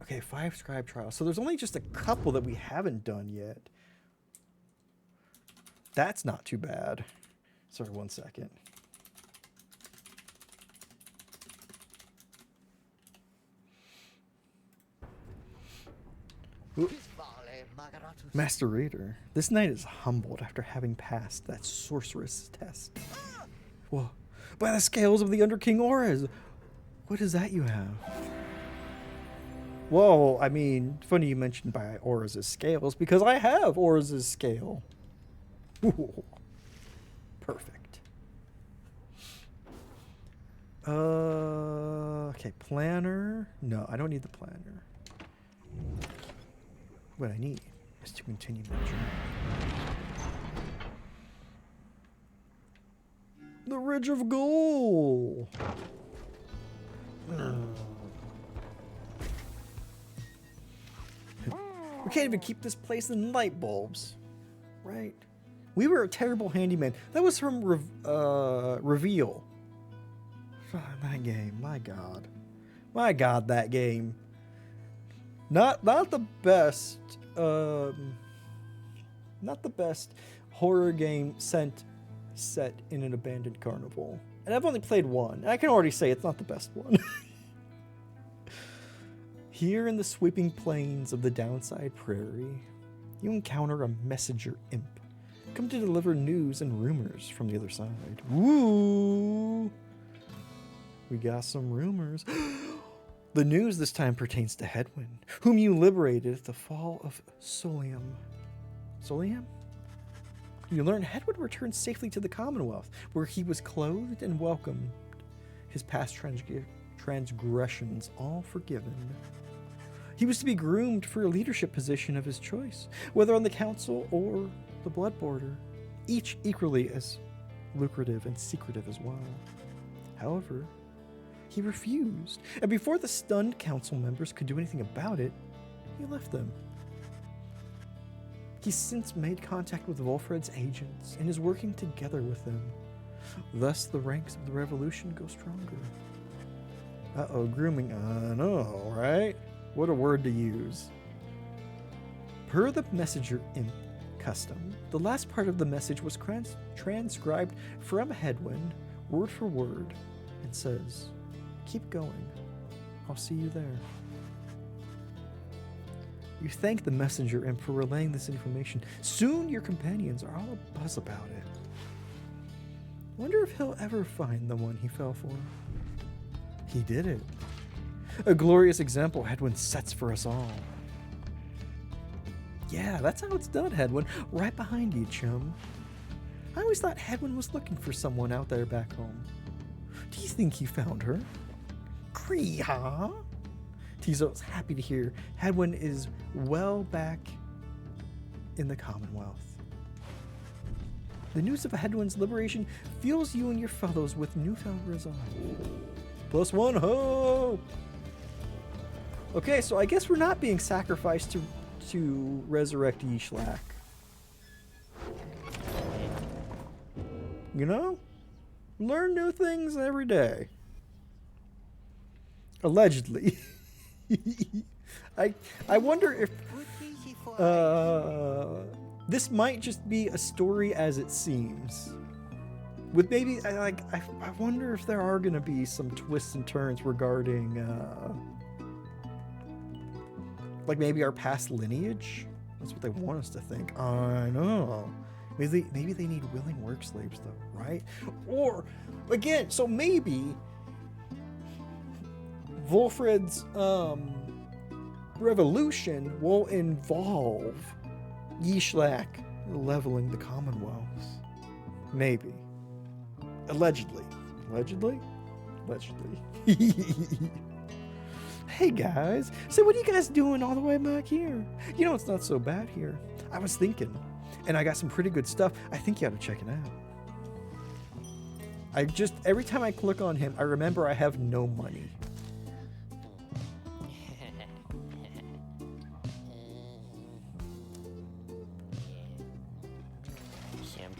Okay, 5 scribe trials. So there's only just a couple that we haven't done yet. That's not too bad. Sorry, 1 second. Ooh. Master Reader. This knight is humbled after having passed that sorceress test. Whoa. By the scales of the Under King Ores. What is that you have? Whoa, I mean, funny you mentioned by Oris' scales, because I have Oris' scale. Ooh. Perfect. Okay, planner. No, I don't need the planner. What I need is to continue my journey. The Ridge of Gold. We can't even keep this place in light bulbs, right? We were a terrible handyman. That was from Reveal. That game, my God, that game. Not the best, not the best horror game set in an abandoned carnival. And I've only played one. And I can already say it's not the best one. Here in the sweeping plains of the Downside Prairie, you encounter a messenger imp, come to deliver news and rumors from the other side. Woo! We got some rumors. The news this time pertains to Hedwyn, whom you liberated at the fall of Solium. Solium? You learn Hedwyn returned safely to the Commonwealth, where he was clothed and welcomed, his past transgressions all forgiven. He was to be groomed for a leadership position of his choice, whether on the council or the blood border, each equally as lucrative and secretive as well. However, he refused, and before the stunned council members could do anything about it, he left them. He's since made contact with Wolfred's agents and is working together with them. Thus, the ranks of the revolution go stronger. Uh-oh, grooming. I know, right? What a word to use. Per the messenger imp custom, the last part of the message was transcribed from Hedwyn, word for word, and says, "Keep going. I'll see you there." You thank the messenger imp for relaying this information. Soon your companions are all abuzz about it. Wonder if he'll ever find the one he fell for. He did it. A glorious example Hedwyn sets for us all. Yeah, that's how it's done, Hedwyn. Right behind you, chum. I always thought Hedwyn was looking for someone out there back home. Do you think he found her? Kree-ha? Tizo's happy to hear Hedwyn is well back in the Commonwealth. The news of Hedwyn's liberation fills you and your fellows with newfound resolve. +1 hope! Okay, so I guess we're not being sacrificed to resurrect Yishlak. You know? Learn new things every day. Allegedly. I wonder if this might just be a story as it seems. With maybe I wonder if there are gonna be some twists and turns regarding like maybe our past lineage. That's what they want us to think. I know. Maybe they need willing work slaves though, right? Or again, so maybe Wolfred's revolution will involve Yishlak leveling the Commonwealth. Maybe. Allegedly. Allegedly? Allegedly. Hey guys, so what are you guys doing all the way back here? You know, it's not so bad here. I was thinking, and I got some pretty good stuff. I think you ought to check it out. Every time I click on him, I remember I have no money.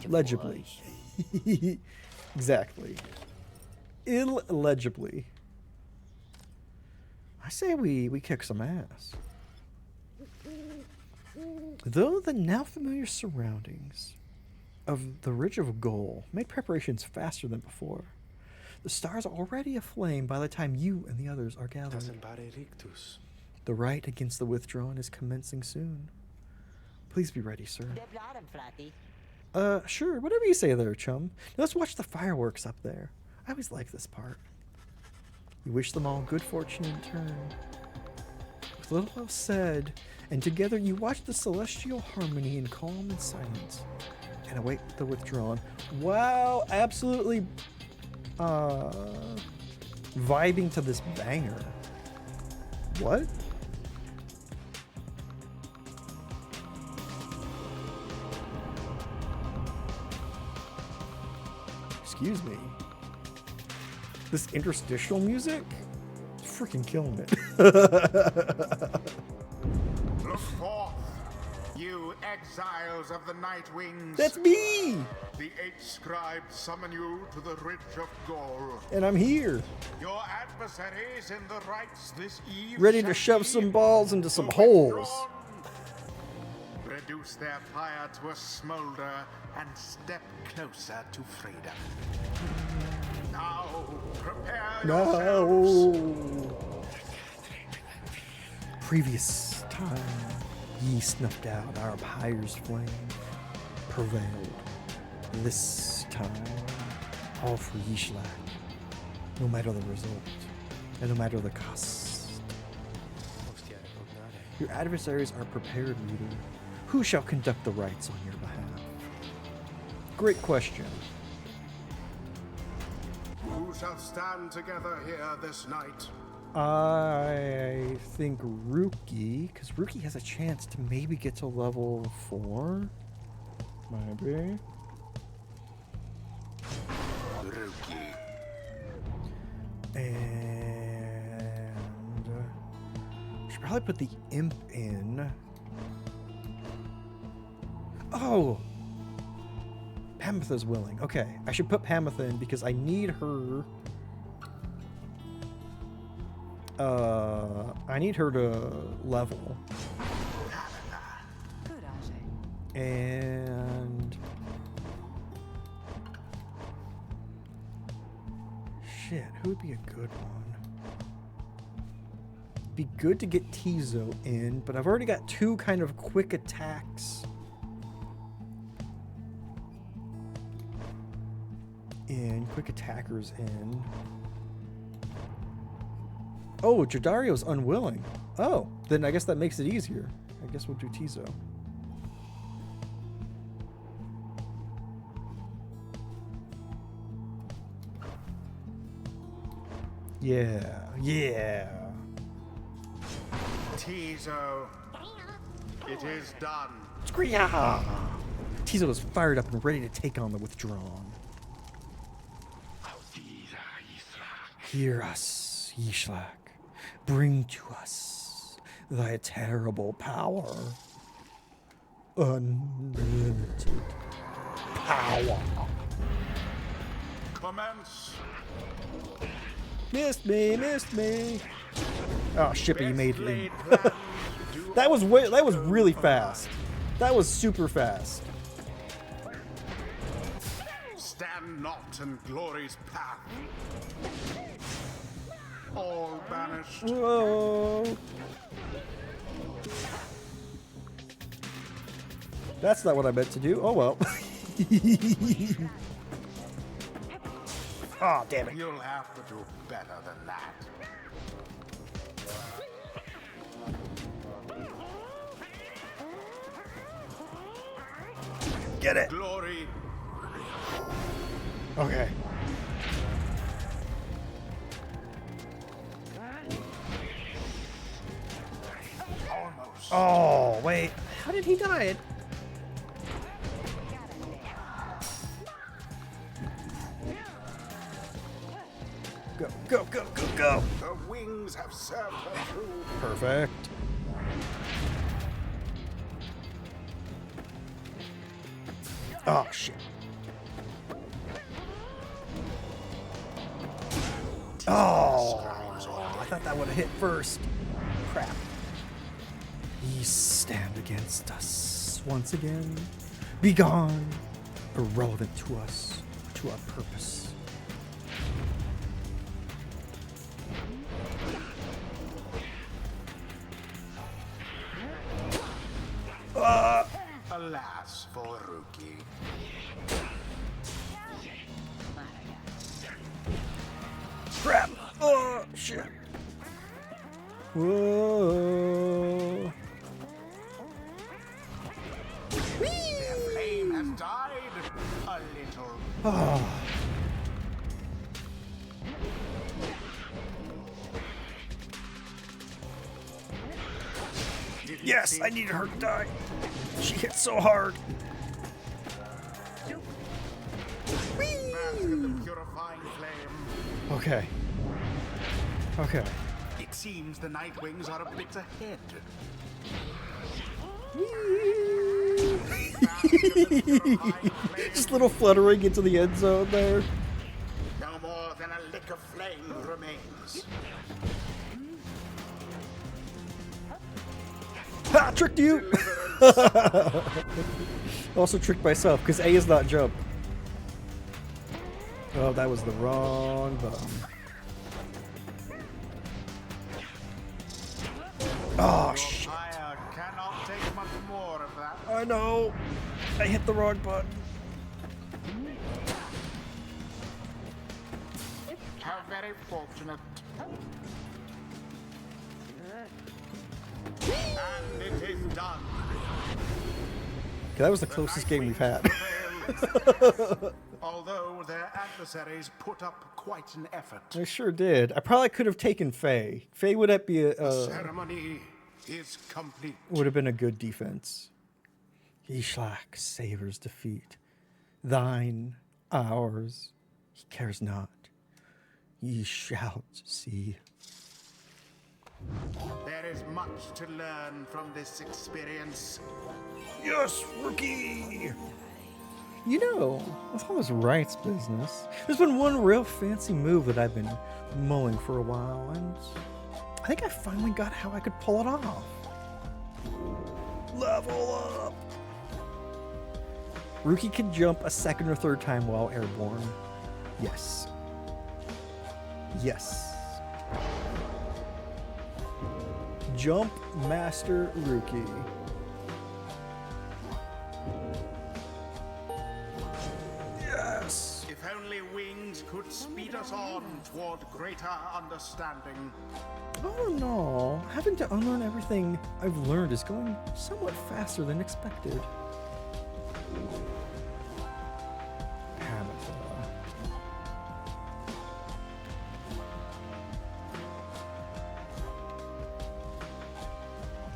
Legibly. Exactly. Illegibly. I say we kick some ass. Though the now familiar surroundings of the Ridge of Goal made preparations faster than before. The stars are already aflame by the time you and the others are gathered. The rite against the withdrawn is commencing soon. Please be ready, sir. Sure, whatever you say there, chum. Now let's watch the fireworks up there. I always like this part. You wish them all good fortune in turn. With little else said, and together you watch the celestial harmony in calm and silence, and await the withdrawn. Wow, absolutely vibing to this banger. What? Excuse me. This interstitial music? It's freaking killing it. Look forth, you exiles of the Night Wings. That's me! The 8 scribes summon you to the Ridge of Goal. And I'm here, Your adversaries in the rites this eve ready to shall shove be some balls into some the holes. withdrawn. Reduce their fire to a smolder and step closer to freedom. Now, prepare yourselves. No! Previous time, ye snuffed out our Pyre's flame, prevailed. This time, all for Yishlak, no matter the result, and no matter the cost. Your adversaries are prepared, reader. Who shall conduct the rites on your behalf? Great question. Who shall stand together here this night? I think Rookie, because Rookie has a chance to maybe get to level 4. Maybe. Rookie. And should probably put the imp in. Oh! Pamitha's willing. Okay, I should put Pamitha in because I need her. I need her to level. And shit, who would be a good one? Be good to get Tizo in, but I've already got 2 kind of quick attacks in, quick attackers in. Oh, Jadario's unwilling. Oh, then I guess that makes it easier. I guess we'll do Tizo. Yeah, yeah. Tizo. It is done. Screeya! Tizo is fired up and ready to take on the withdrawn. Hear us, Yishlak. Bring to us thy terrible power. Unlimited power. Commence. Missed me, missed me. Oh shit, but you made Best it. laid plans do That was really fast. That was super fast. stand not in glory's path. All banished. Whoa. That's not what I meant to do. Oh well. Oh, damn it. You'll have to do better than that. Get it. Glory. Okay. Almost. Oh, wait. How did he die? Go, go, go, go, go. The wings have served her true. Perfect. Oh, shit. Oh, I thought that would have hit first. Crap. Ye stand against us once again. Be gone, irrelevant to us, to our purpose. Alas for Ruki. Crap! Oh, shit. Whoa. Their flame has died a little. Didn't Yes, see I it needed her to coming. die. She hit so hard. Bask in the purifying flame. Okay. Okay. It seems the Nightwings are a bit ahead. Bask in the purifying flame. Just little fluttering into the end zone there. No more than a lick of flame remains. Ha! Tricked you! Also tricked myself, because A is not jump. Oh, that was the wrong button. Oh, shit. Pyre cannot take much more of that. I know. I hit the wrong button. How very fortunate. And it is done. Okay, that was the closest game we've had. Although their adversaries put up quite an effort. I sure did. I probably could have taken Faye. Faye would have be Ceremony is complete. would have been a good defense. Ishlak savors defeat. Thine, ours, he cares not. Ye shall see. There is much to learn from this experience. Yes, rookie! You know, with all this rights business, there's been one real fancy move that I've been mulling for a while, and I think I finally got how I could pull it off. Level up! Rookie can jump a second or third time while airborne. Yes. Yes. Jump Master Rookie. Yes! If only wings could speed us on toward greater understanding. Oh no, having to unlearn everything I've learned is going somewhat faster than expected.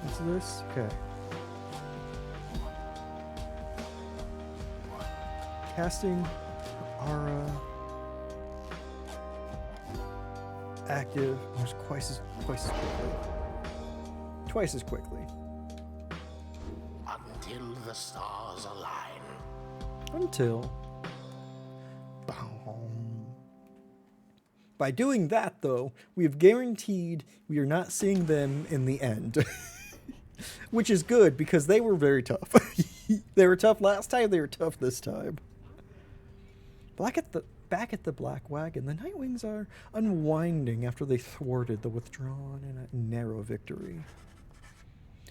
What's this? Okay. Casting aura active almost twice as quickly. Twice as quickly. Until the stars align. Until. Boom. By doing that, though, we have guaranteed we are not seeing them in the end. Which is good, because they were very tough. They were tough last time, they were tough this time. Back at the Black Wagon, the Nightwings are unwinding after they thwarted the Withdrawn in a narrow victory.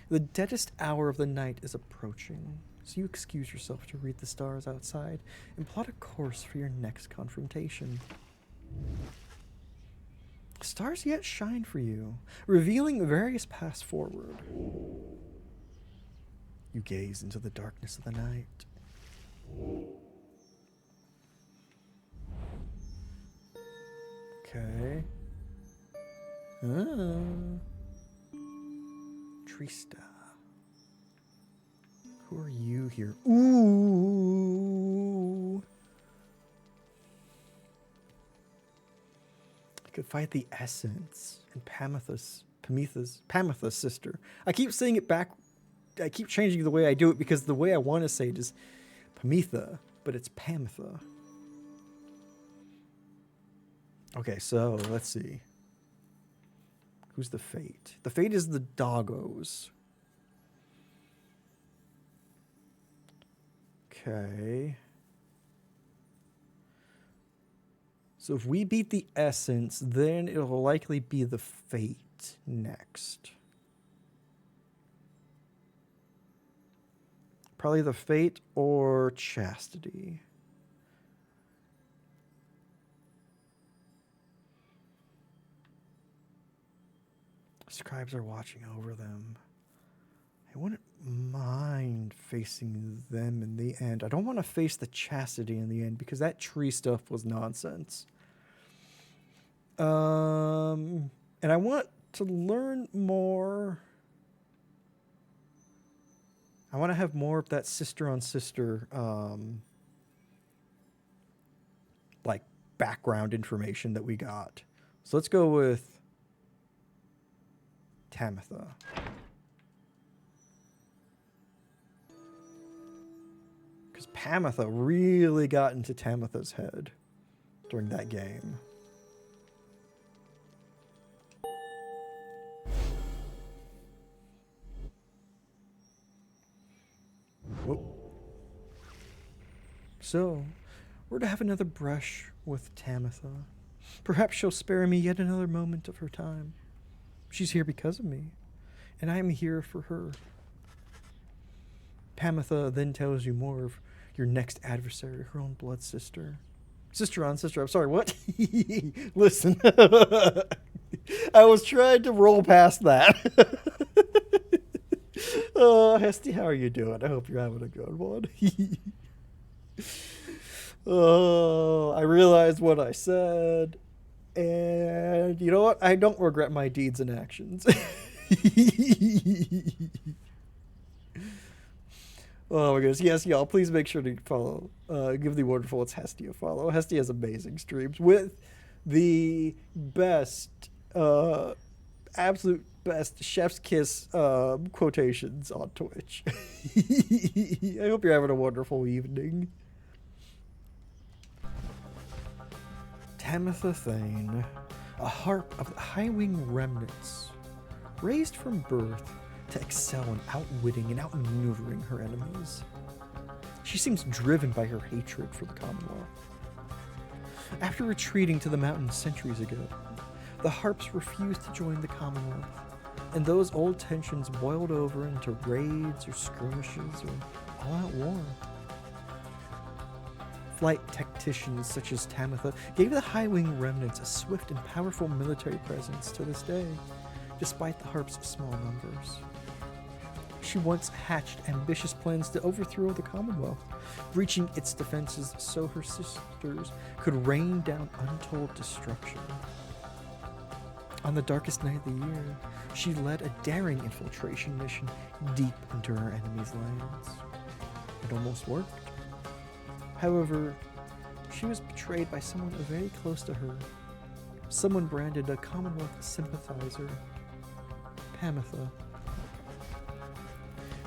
The deadest hour of the night is approaching, so you excuse yourself to read the stars outside and plot a course for your next confrontation. Stars yet shine for you, revealing various paths forward. You gaze into the darkness of the night. Okay. Trista. Who are you here? Ooh. I could fight the Essence and Pamitha's sister. I keep saying it back. I keep changing the way I do it because the way I want to say it is Pamitha, but it's Pamitha. Okay, so let's see. Who's the Fate? The Fate is the Doggos. Okay. So if we beat the Essence, then it'll likely be the Fate next. Probably the Fate or Chastity. Scribes are watching over them. I wouldn't mind facing them in the end. I don't want to face the Chastity in the end because that tree stuff was nonsense. And I want to learn more. I want to have more of that sister on sister, like background information that we got. So let's go with Tamitha. Because Pamitha really got into Tamitha's head during that game. Whoa. So, we're to have another brush with Tamitha. Perhaps she'll spare me yet another moment of her time. She's here because of me, and I am here for her. Pamitha then tells you more of your next adversary, her own blood sister. Sister on sister. I'm sorry, what? Listen. I was trying to roll past that. Hesty, how are you doing? I hope you're having a good one. I realized what I said. And you know what? I don't regret my deeds and actions. Oh my goodness. Yes, y'all, please make sure to follow. Give the wonderful It's Hesty a follow. Hesty has amazing streams with the best, absolute best chef's kiss quotations on Twitch. I hope you're having a wonderful evening. Tamitha Thane, a harp of the Highwing remnants, raised from birth to excel in outwitting and outmaneuvering her enemies. She seems driven by her hatred for the Commonwealth. After retreating to the mountains centuries ago, the harps refused to join the Commonwealth, and those old tensions boiled over into raids or skirmishes or all-out war. Flight tacticians such as Tamitha gave the Highwing remnants a swift and powerful military presence to this day, despite the harp's small numbers. She once hatched ambitious plans to overthrow the Commonwealth, breaching its defenses so her sisters could rain down untold destruction. On the darkest night of the year, she led a daring infiltration mission deep into her enemy's lands. It almost worked. However, she was betrayed by someone very close to her, someone branded a Commonwealth sympathizer, Pamitha.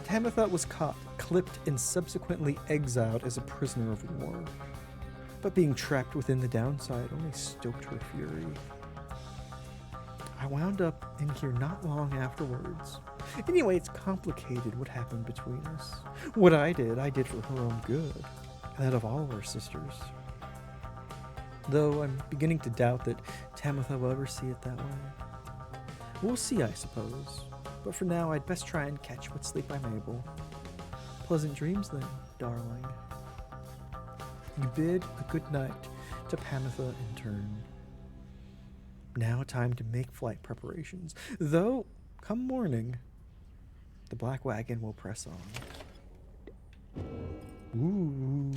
Tamitha was caught, clipped, and subsequently exiled as a prisoner of war. But being trapped within the downside only stoked her fury. I wound up in here not long afterwards. Anyway, it's complicated what happened between us. What I did for her own good, and that of all of our sisters. Though I'm beginning to doubt that Tamitha will ever see it that way. We'll see, I suppose. But for now, I'd best try and catch what sleep I'm able. Pleasant dreams then, darling. You bid a good night to Pamitha in turn. Now time to make flight preparations. Though, come morning, the black wagon will press on. Ooh.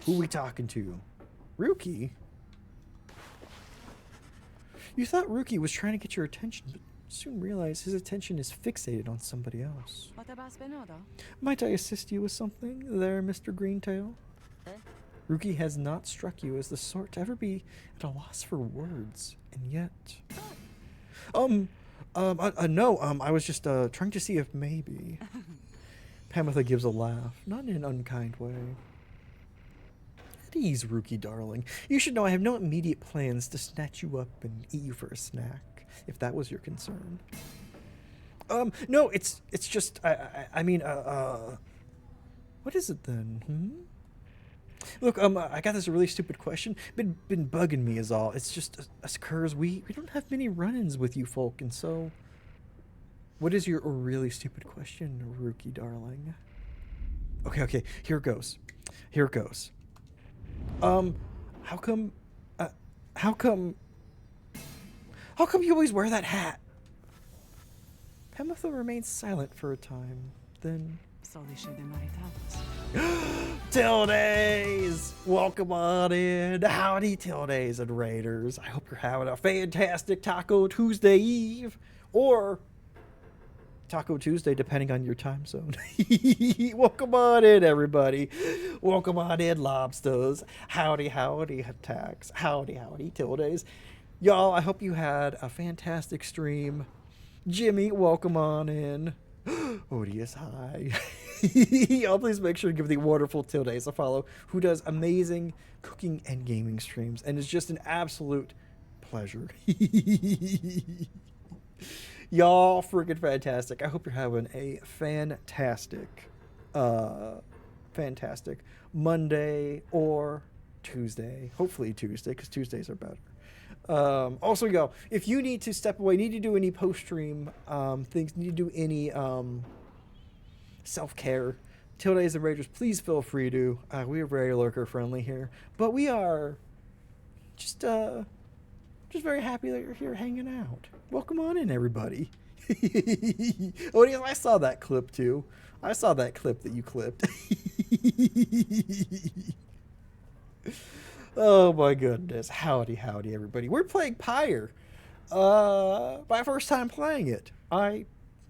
Who we talking to? Ruki? You thought Ruki was trying to get your attention, but soon realized his attention is fixated on somebody else. Might I assist you with something there, Mr. Greentail? Ruki has not struck you as the sort to ever be at a loss for words, and yet... no, I was just, trying to see if maybe... Pamitha gives a laugh, not in an unkind way. At ease, Ruki, darling. You should know I have no immediate plans to snatch you up and eat you for a snack, if that was your concern. No, it's just, I mean, what is it then, Look, I got this really stupid question. Been bugging me is all. It's just us curs. We don't have many run-ins with you folk, and so. What is your really stupid question, Rookie darling? Okay. Here it goes. How come? How come you always wear that hat? Pemitha remains silent for a time. Then. Tildes! Welcome on in. Howdy, Tildes and Raiders. I hope you're having a fantastic Taco Tuesday Eve. Or Taco Tuesday, depending on your time zone. Welcome on in, everybody. Welcome on in, lobsters. Howdy, attacks. Howdy, Tildes. Y'all, I hope you had a fantastic stream. Jimmy, welcome on in. Odious, hi. Y'all, please make sure to give the wonderful Tildes a follow, who does amazing cooking and gaming streams, and is just an absolute pleasure. Y'all, freaking fantastic. I hope you're having a fantastic Monday or Tuesday. Hopefully Tuesday, because Tuesdays are better. Also, y'all, if you need to step away, need to do any post-stream things, need to do any self-care, Tildes and Ragers, please feel free to. We are very lurker-friendly here, but we are just very happy that you're here hanging out. Welcome on in, everybody. Odious, I saw that clip, too. I saw that clip that you clipped. Oh my goodness. Howdy, everybody. We're playing Pyre. My first time playing it. I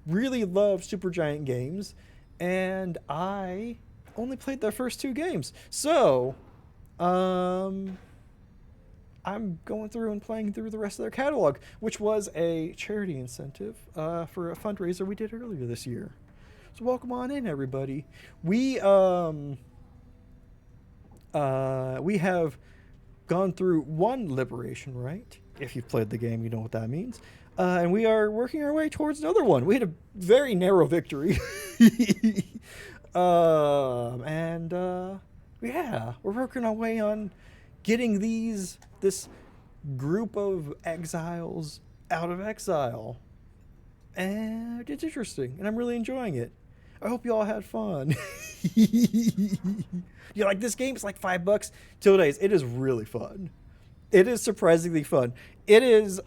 really love Supergiant games, and I only played their first 2 games. So, I'm going through and playing through the rest of their catalog, which was a charity incentive for a fundraiser we did earlier this year. So welcome on in, everybody. We have gone through 1 liberation rite. If you've played the game, you know what that means. And we are working our way towards another one. We had a very narrow victory. Yeah, we're working our way on getting this group of exiles out of exile. And it's interesting, and I'm really enjoying it. I hope you all had fun. You're like, this game's like $5. Tildes, it is really fun. It is surprisingly fun. It is,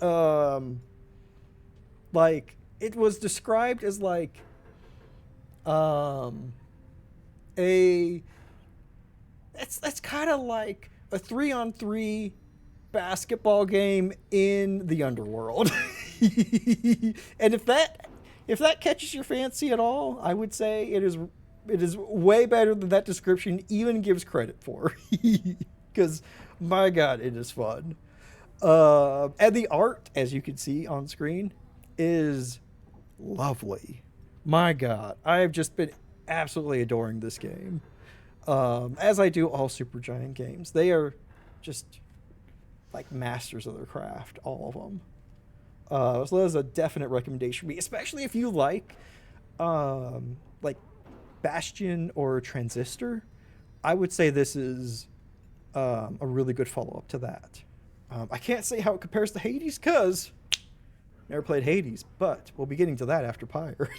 like, it was described as like, it's kind of like a 3-on-3 basketball game in the underworld. And if that catches your fancy at all, I would say it is way better than that description even gives credit for. Because, my God, it is fun. And the art, as you can see on screen, is lovely. My God, I've just been absolutely adoring this game. As I do all Supergiant games. They are just like masters of their craft, all of them. So that is a definite recommendation for me, especially if you like Bastion or Transistor. I would say this is a really good follow-up to that. I can't say how it compares to Hades because never played Hades, but we'll be getting to that after Pyre.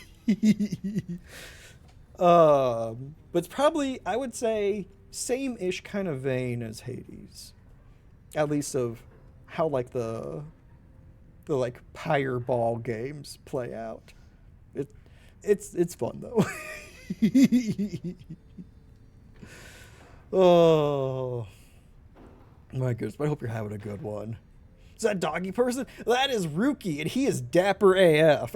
But it's probably, I would say, same-ish kind of vein as Hades, at least of how like the like Pyre ball games play out. It's fun though. Oh my goodness, but I hope you're having a good one. Is that doggy person? That is Rookie, and he is dapper AF.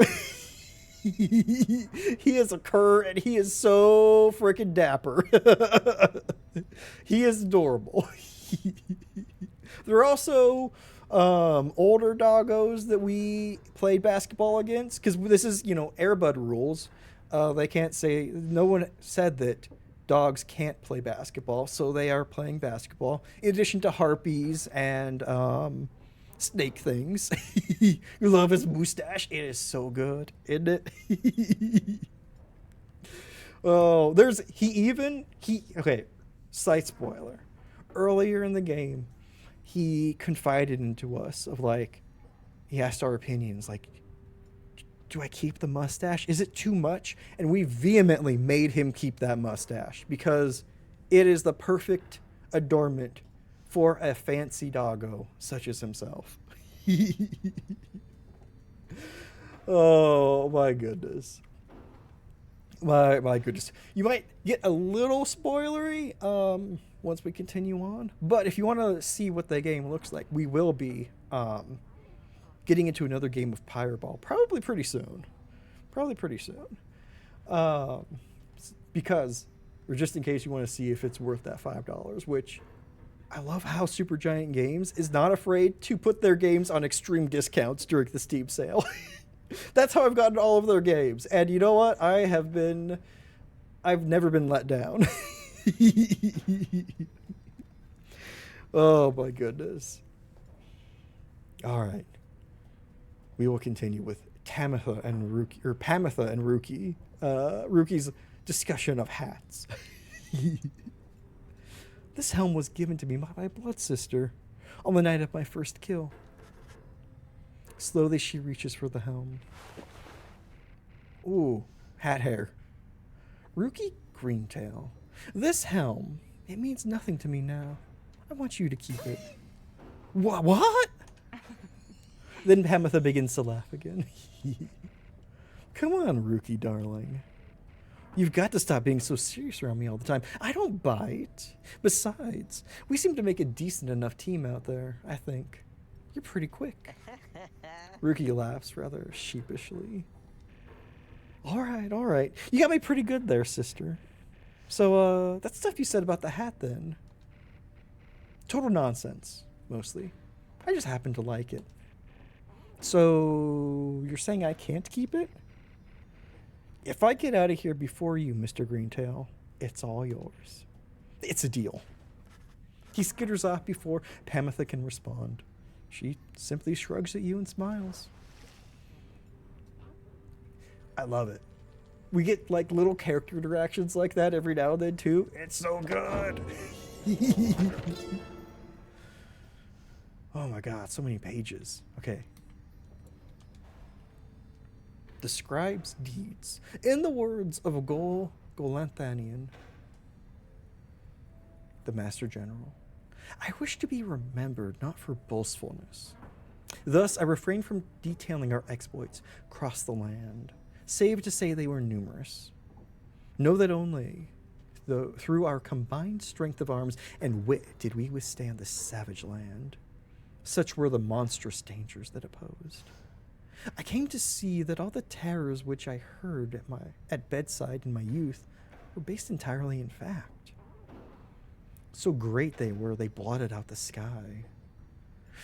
He is a cur, and he is so freaking dapper. He is adorable. There are also older doggos that we played basketball against, because this is, Airbud rules. They can't say, no one said that dogs can't play basketball, so they are playing basketball, in addition to harpies and snake things. You love his mustache? It is so good, isn't it? Oh, okay, slight spoiler. earlier in the game, he confided into us of like, he asked our opinions, like, do I keep the mustache? Is it too much? And we vehemently made him keep that mustache because it is the perfect adornment for a fancy doggo such as himself. Oh my goodness. My goodness. You might get a little spoilery once we continue on. But if you want to see what the game looks like, we will be getting into another game of Pyre probably pretty soon. Um, because, or just in case you want to see if it's worth that $5, which I love how Supergiant Games is not afraid to put their games on extreme discounts during the Steam sale. That's how I've gotten all of their games. And you know what? I've never been let down. Oh my goodness. All right. We will continue with Pamitha and Ruki. Ruki's discussion of hats. This helm was given to me by my blood sister on the night of my first kill. Slowly she reaches for the helm. Ooh, hat hair. Ruki Greentail. This helm, it means nothing to me now. I want you to keep it. What? Then Pamitha begins to laugh again. Come on, Ruki, darling. You've got to stop being so serious around me all the time. I don't bite. Besides, we seem to make a decent enough team out there, I think. You're pretty quick. Ruki laughs rather sheepishly. All right. You got me pretty good there, sister. So, that stuff you said about the hat then. Total nonsense, mostly. I just happen to like it. So, you're saying I can't keep it? If I get out of here before you, Mr. Greentail, it's all yours. It's a deal. He skitters off before Pamitha can respond. She simply shrugs at you and smiles. I love it. We get like little character interactions like that every now and then too. It's so good. Oh my god, so many pages. Okay. Describes deeds. In the words of Golanthanian, the Master General, I wish to be remembered not for boastfulness. Thus, I refrain from detailing our exploits across the land, save to say they were numerous. Know that only through our combined strength of arms and wit did we withstand the savage land. Such were the monstrous dangers that opposed. I came to see that all the terrors which I heard at bedside in my youth were based entirely in fact. So great they were, they blotted out the sky.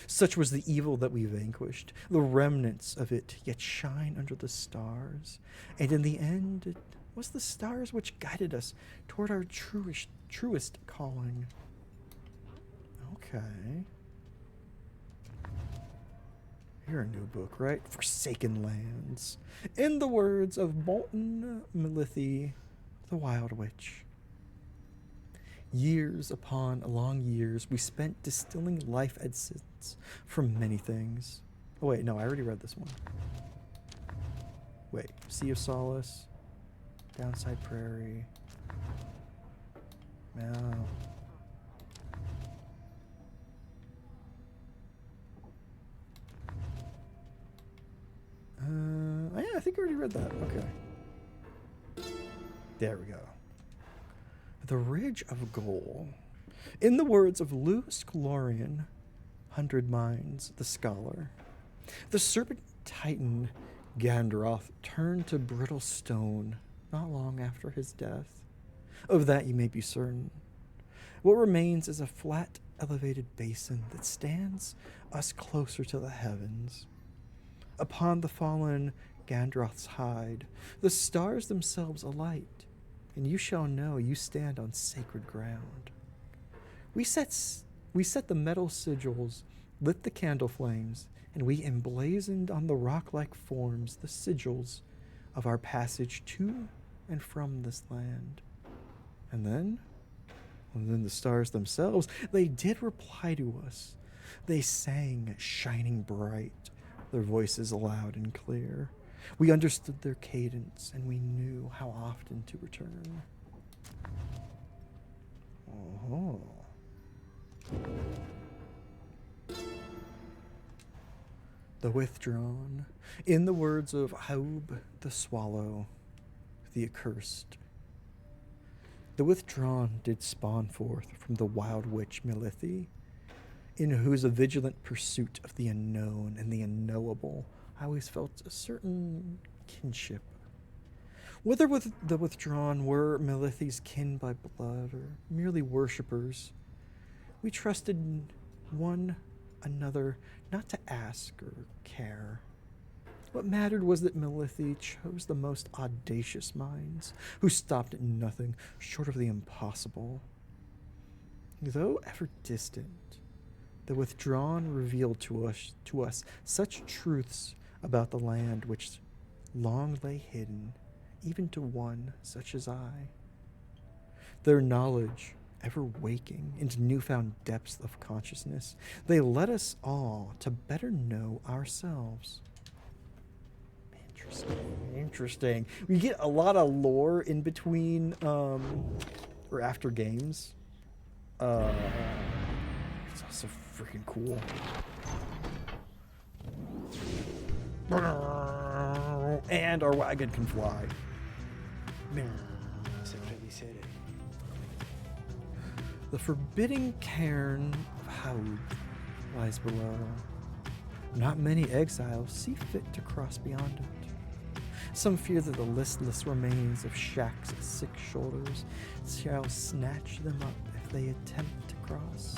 Such was the evil that we vanquished. The remnants of it yet shine under the stars. And in the end, it was the stars which guided us toward our truest calling. Okay. You're a new book, right? Forsaken Lands. In the words of Bolton Melithi, the Wild Witch. Years upon long years we spent distilling life essence from many things. Oh wait, no, I already read this one. Wait, Sea of Solace, Downside Prairie. No. Yeah, I think I already read that. Okay. There we go. The Ridge of Goal. In the words of Lewis Glorian, 100 Minds, the scholar, the serpent titan Gandroth turned to brittle stone not long after his death. Of that you may be certain. What remains is a flat, elevated basin that stands us closer to the heavens. Upon the fallen Gandroth's hide, the stars themselves alight, and you shall know you stand on sacred ground. We set the metal sigils, lit the candle flames, and we emblazoned on the rock-like forms the sigils of our passage to and from this land. And then And then the stars themselves, they did reply to us. They sang, shining bright, their voices loud and clear. We understood their cadence, and we knew how often to return. Oh. The Withdrawn. In the words of Haub the Swallow, the Accursed. The Withdrawn did spawn forth from the wild witch Milithi, in whose a vigilant pursuit of the unknown and the unknowable I always felt a certain kinship. Whether with the Withdrawn were Milithi's kin by blood or merely worshippers, we trusted one another not to ask or care. What mattered was that Milithi chose the most audacious minds, who stopped at nothing short of the impossible. Though ever distant, the Withdrawn revealed to us such truths about the land which long lay hidden, even to one such as I. Their knowledge, ever waking into newfound depths of consciousness, they led us all to better know ourselves. Interesting. We get a lot of lore in between, or after games. It's also freaking cool. And our wagon can fly. The forbidding cairn of Haub lies below. Not many exiles see fit to cross beyond it. Some fear that the listless remains of Shaq's sick shoulders shall snatch them up if they attempt to cross.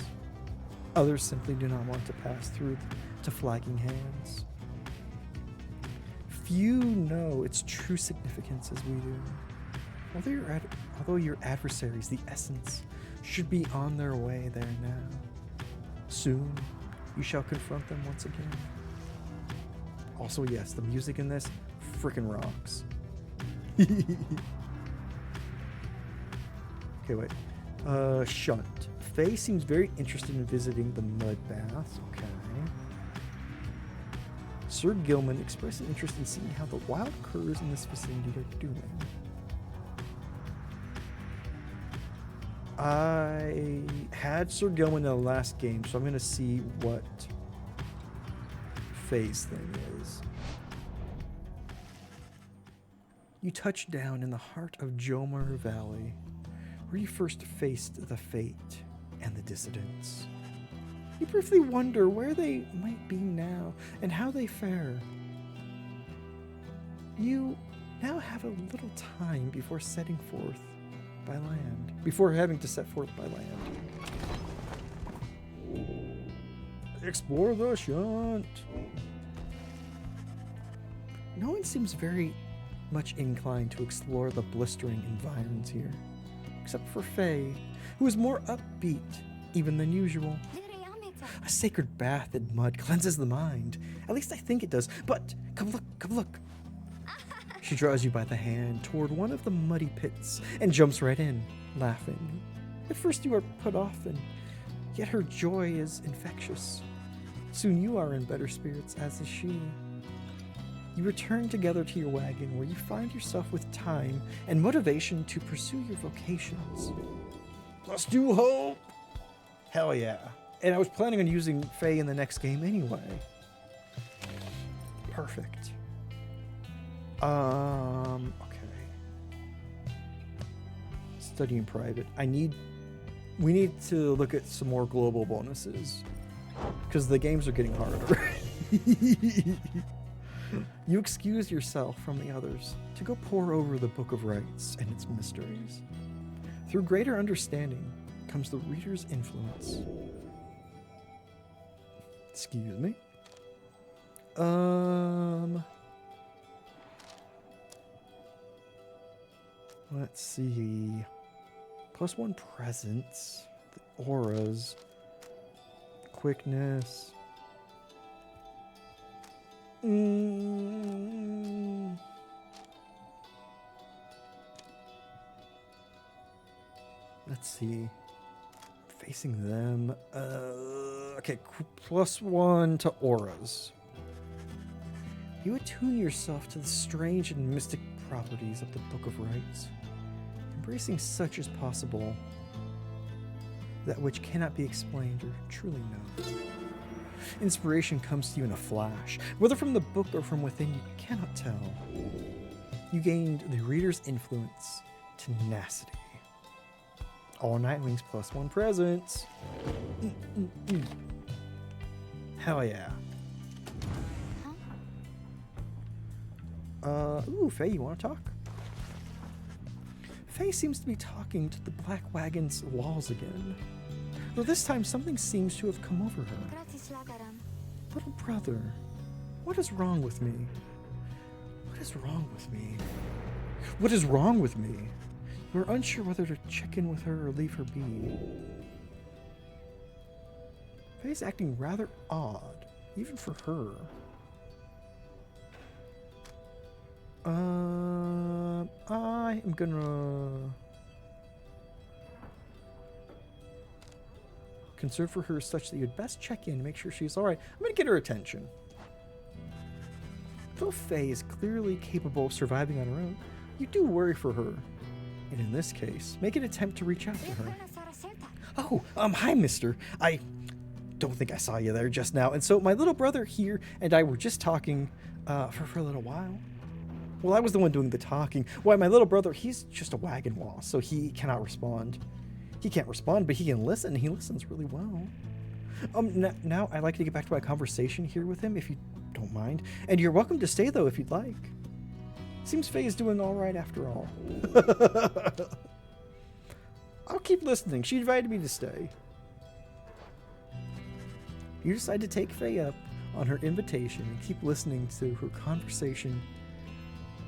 Others simply do not want to pass through to flagging hands. Few know its true significance as we do. Although your adversaries, the Essence, should be on their way there now. Soon, you shall confront them once again. Also, yes, the music in this freaking rocks. Okay, wait. Shunt. Faye seems very interested in visiting the mud baths. Okay. Sir Gilman expressed an interest in seeing how the wild curs in this vicinity are doing. I had Sir Gilman in the last game, so I'm going to see what Faye's thing is. You touched down in the heart of Jomar Valley, where you first faced the Fate and the Dissidents. You briefly wonder where they might be now and how they fare. You now have a little time before setting forth by land, before having to set forth by land. Explore the Shunt. No one seems very much inclined to explore the blistering environs here, except for Faye, who is more upbeat even than usual. A sacred bath in mud cleanses the mind. At least I think it does. But come look. She draws you by the hand toward one of the muddy pits and jumps right in, laughing. At first you are put off, and yet her joy is infectious. Soon you are in better spirits, as is she. You return together to your wagon, where you find yourself with time and motivation to pursue your vocations. Let's do hope! Hell yeah. And I was planning on using Faye in the next game anyway. Perfect. Okay. Study in private. We need to look at some more global bonuses, because the games are getting harder. You excuse yourself from the others to go pore over the Book of Rites and its mysteries. Through greater understanding comes the reader's influence. Excuse me. Let's see. +1 presence, the auras, quickness. Let's see. Facing them. Okay, +1 to auras. You attune yourself to the strange and mystic properties of the Book of Rites, embracing such as possible, that which cannot be explained or truly known. Inspiration comes to you in a flash, whether from the book or from within, you cannot tell. You gained the reader's influence, tenacity. All Nightwings +1 presents. Hell yeah. Ooh, Faye, you want to talk? Faye seems to be talking to the Black Wagon's walls again. Though this time something seems to have come over her. Little brother, what is wrong with me? What is wrong with me? What is wrong with me? We're unsure whether to check in with her or leave her be. Faye's acting rather odd, even for her. I am gonna concern for her such that you'd best check in to make sure she's alright. I'm gonna get her attention. Though Faye is clearly capable of surviving on her own, you do worry for her. And in this case, make an attempt to reach out to her. Oh, hi, mister. I don't think I saw you there just now. And so my little brother here and I were just talking for a little while. Well, I was the one doing the talking. Why, my little brother, he's just a wagon wall, so he cannot respond. He can't respond, but he can listen. He listens really well. Now I'd like to get back to my conversation here with him, if you don't mind. And you're welcome to stay, though, if you'd like. Seems Faye is doing all right after all. I'll keep listening. She invited me to stay. You decide to take Faye up on her invitation and keep listening to her conversation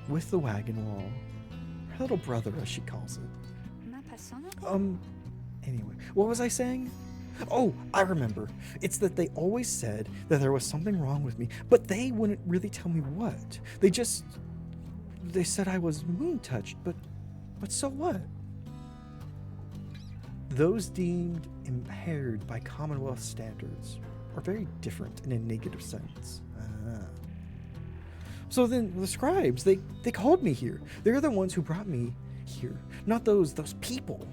with the wagon wall. Her little brother, as she calls it. Anyway, what was I saying? Oh, I remember. It's that they always said that there was something wrong with me, but they wouldn't really tell me what. They said I was moon-touched, but so what? Those deemed impaired by Commonwealth standards are very different in a negative sense. So then the scribes, they called me here. They're the ones who brought me here, not those people.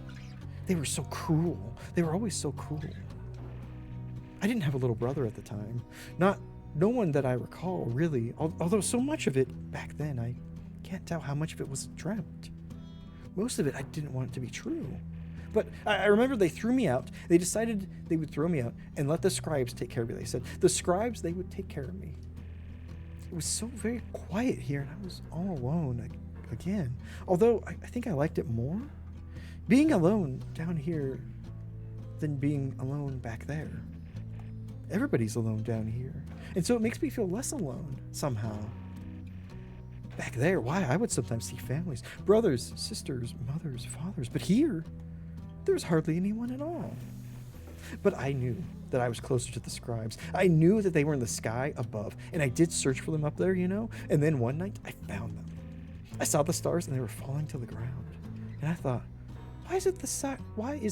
They were so cruel. They were always so cruel. I didn't have a little brother at the time. No one that I recall, really. Although so much of it back then, I can't tell how much of it was dreamt. Most of it, I didn't want it to be true. But I remember they threw me out. They decided they would throw me out and let the scribes take care of me. They said the scribes, they would take care of me. It was so very quiet here, and I was all alone again. Although I think I liked it more being alone down here than being alone back there. Everybody's alone down here, and so it makes me feel less alone somehow. Back there, why, I would sometimes see families, brothers, sisters, mothers, fathers, but here, there's hardly anyone at all. But I knew that I was closer to the scribes. I knew that they were in the sky above, and I did search for them up there, and then one night I found them. I saw the stars and they were falling to the ground, and I thought, why is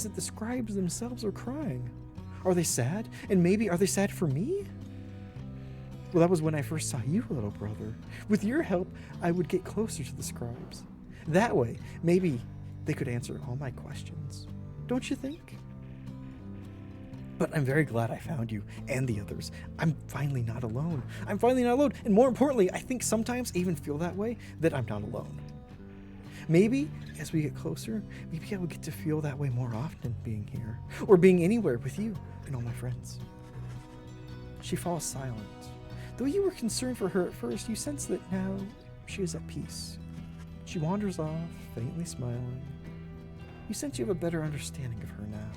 it the scribes themselves are crying? Are they sad? And maybe are they sad for me? Well, that was when I first saw you, little brother. With your help, I would get closer to the scribes. That way, maybe they could answer all my questions. Don't you think? But I'm very glad I found you and the others. I'm finally not alone. And more importantly, I think sometimes I even feel that way, that I'm not alone. Maybe as we get closer, maybe I will get to feel that way more often being here, or being anywhere with you and all my friends. She falls silent. Though you were concerned for her at first, you sense that now she is at peace. She wanders off, faintly smiling. You sense you have a better understanding of her now.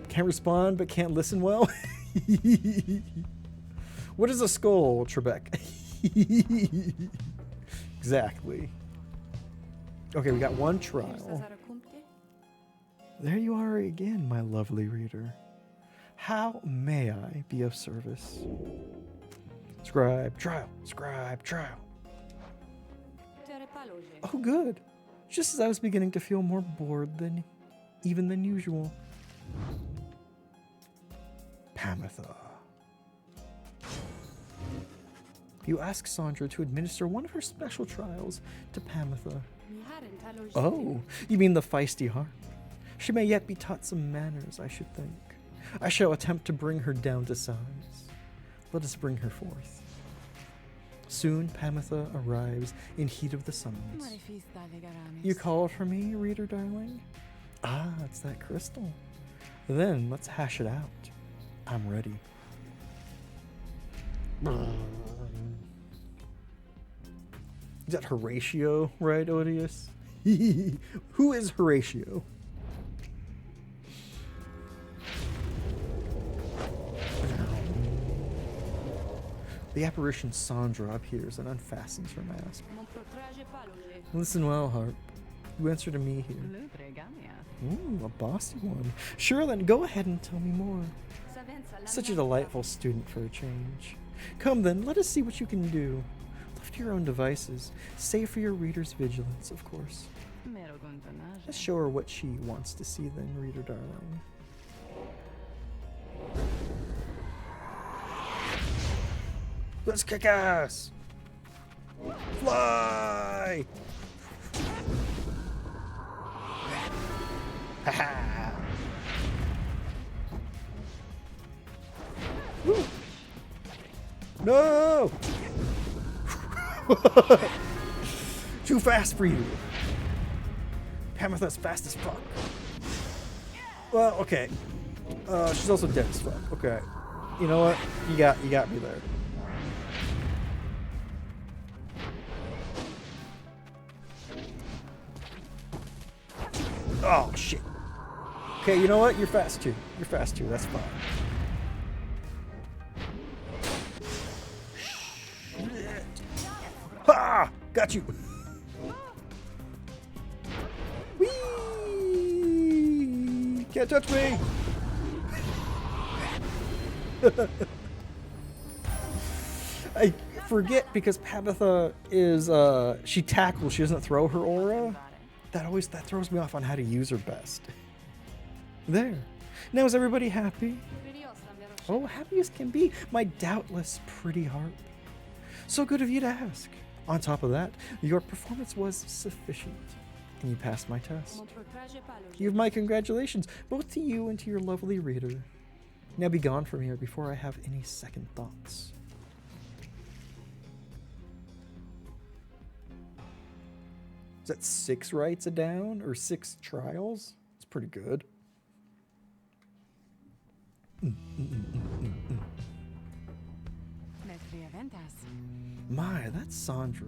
Can't respond, but can't listen well? What is a skull, Trebek? Exactly. Okay, we got one trial. There you are again, my lovely reader. How may I be of service? Scribe, trial, scribe, trial. Oh, good. Just as I was beginning to feel more bored than even than usual. Pamitha. You ask Sandra to administer one of her special trials to Pamitha. Oh, you mean the feisty harp? She may yet be taught some manners, I should think. I shall attempt to bring her down to size. Let us bring her forth. Soon Pamitha arrives in heat of the summons. You called for me, reader darling? Ah, it's that crystal. Then let's hash it out. I'm ready. Is that Horatio, right, Odious? Who is Horatio? The apparition Sandra appears and unfastens her mask. Listen well, Harp. You answer to me here. Ooh, a bossy one. Sure, then go ahead and tell me more. Such a delightful student for a change. Come then, let us see what you can do. Left to your own devices, save for your reader's vigilance, of course. Let's show her what she wants to see then, reader darling. Let's kick ass! Fly! Haha! Woo! No! Too fast for you. Pamitha's fast as fuck. Well, okay. She's also dead as fuck. Okay. You know what? You got me there. Oh shit. Okay, you know what? You're fast too. You're fast too. That's fine. Ha! Got you. Whee! Can't touch me. I forget because Pamitha is she tackles, she doesn't throw her aura. That throws me off on how to use her best. There. Now is everybody happy? Oh, happy as can be, my doubtless pretty harp. So good of you to ask. On top of that, your performance was sufficient, and you passed my test. You have my congratulations, both to you and to your lovely reader. Now be gone from here before I have any second thoughts. Is that 6 rights a down or 6 trials? It's pretty good. My, that's Sandra.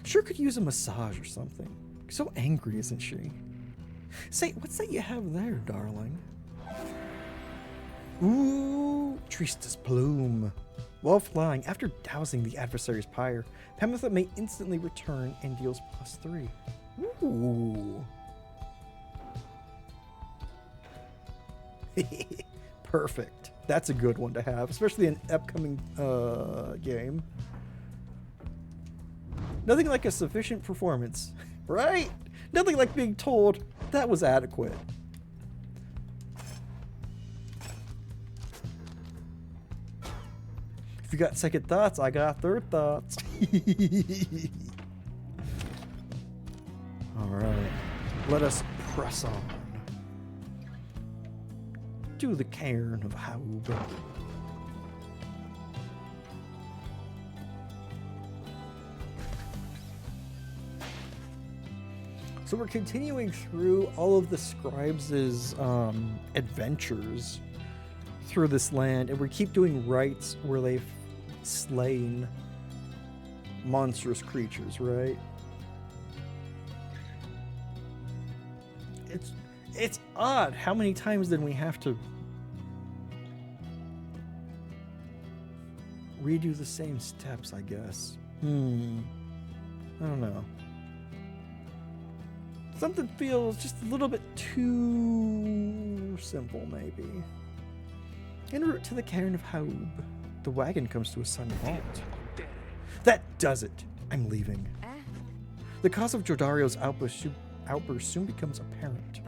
Sure could use a massage or something. So angry, isn't she? Say, what's that you have there, darling? Ooh, Tristis Plume. While flying, after dousing the adversary's pyre, Pamitha may instantly return and deals +3. Ooh. Perfect. That's a good one to have, especially in upcoming game. Nothing like a sufficient performance, right? Nothing like being told that was adequate. If you got second thoughts, I got third thoughts. All right, let us press on to the cairn of Haub. So we're continuing through all of the scribes' adventures through this land, and we keep doing rites where they've slain monstrous creatures, right? It's odd. How many times did we have to redo the same steps, I guess? I don't know. Something feels just a little bit too simple, maybe. En route to the cairn of Haub, the wagon comes to a sudden halt. That does it. I'm leaving. The cause of Jordario's outburst outburst soon becomes apparent.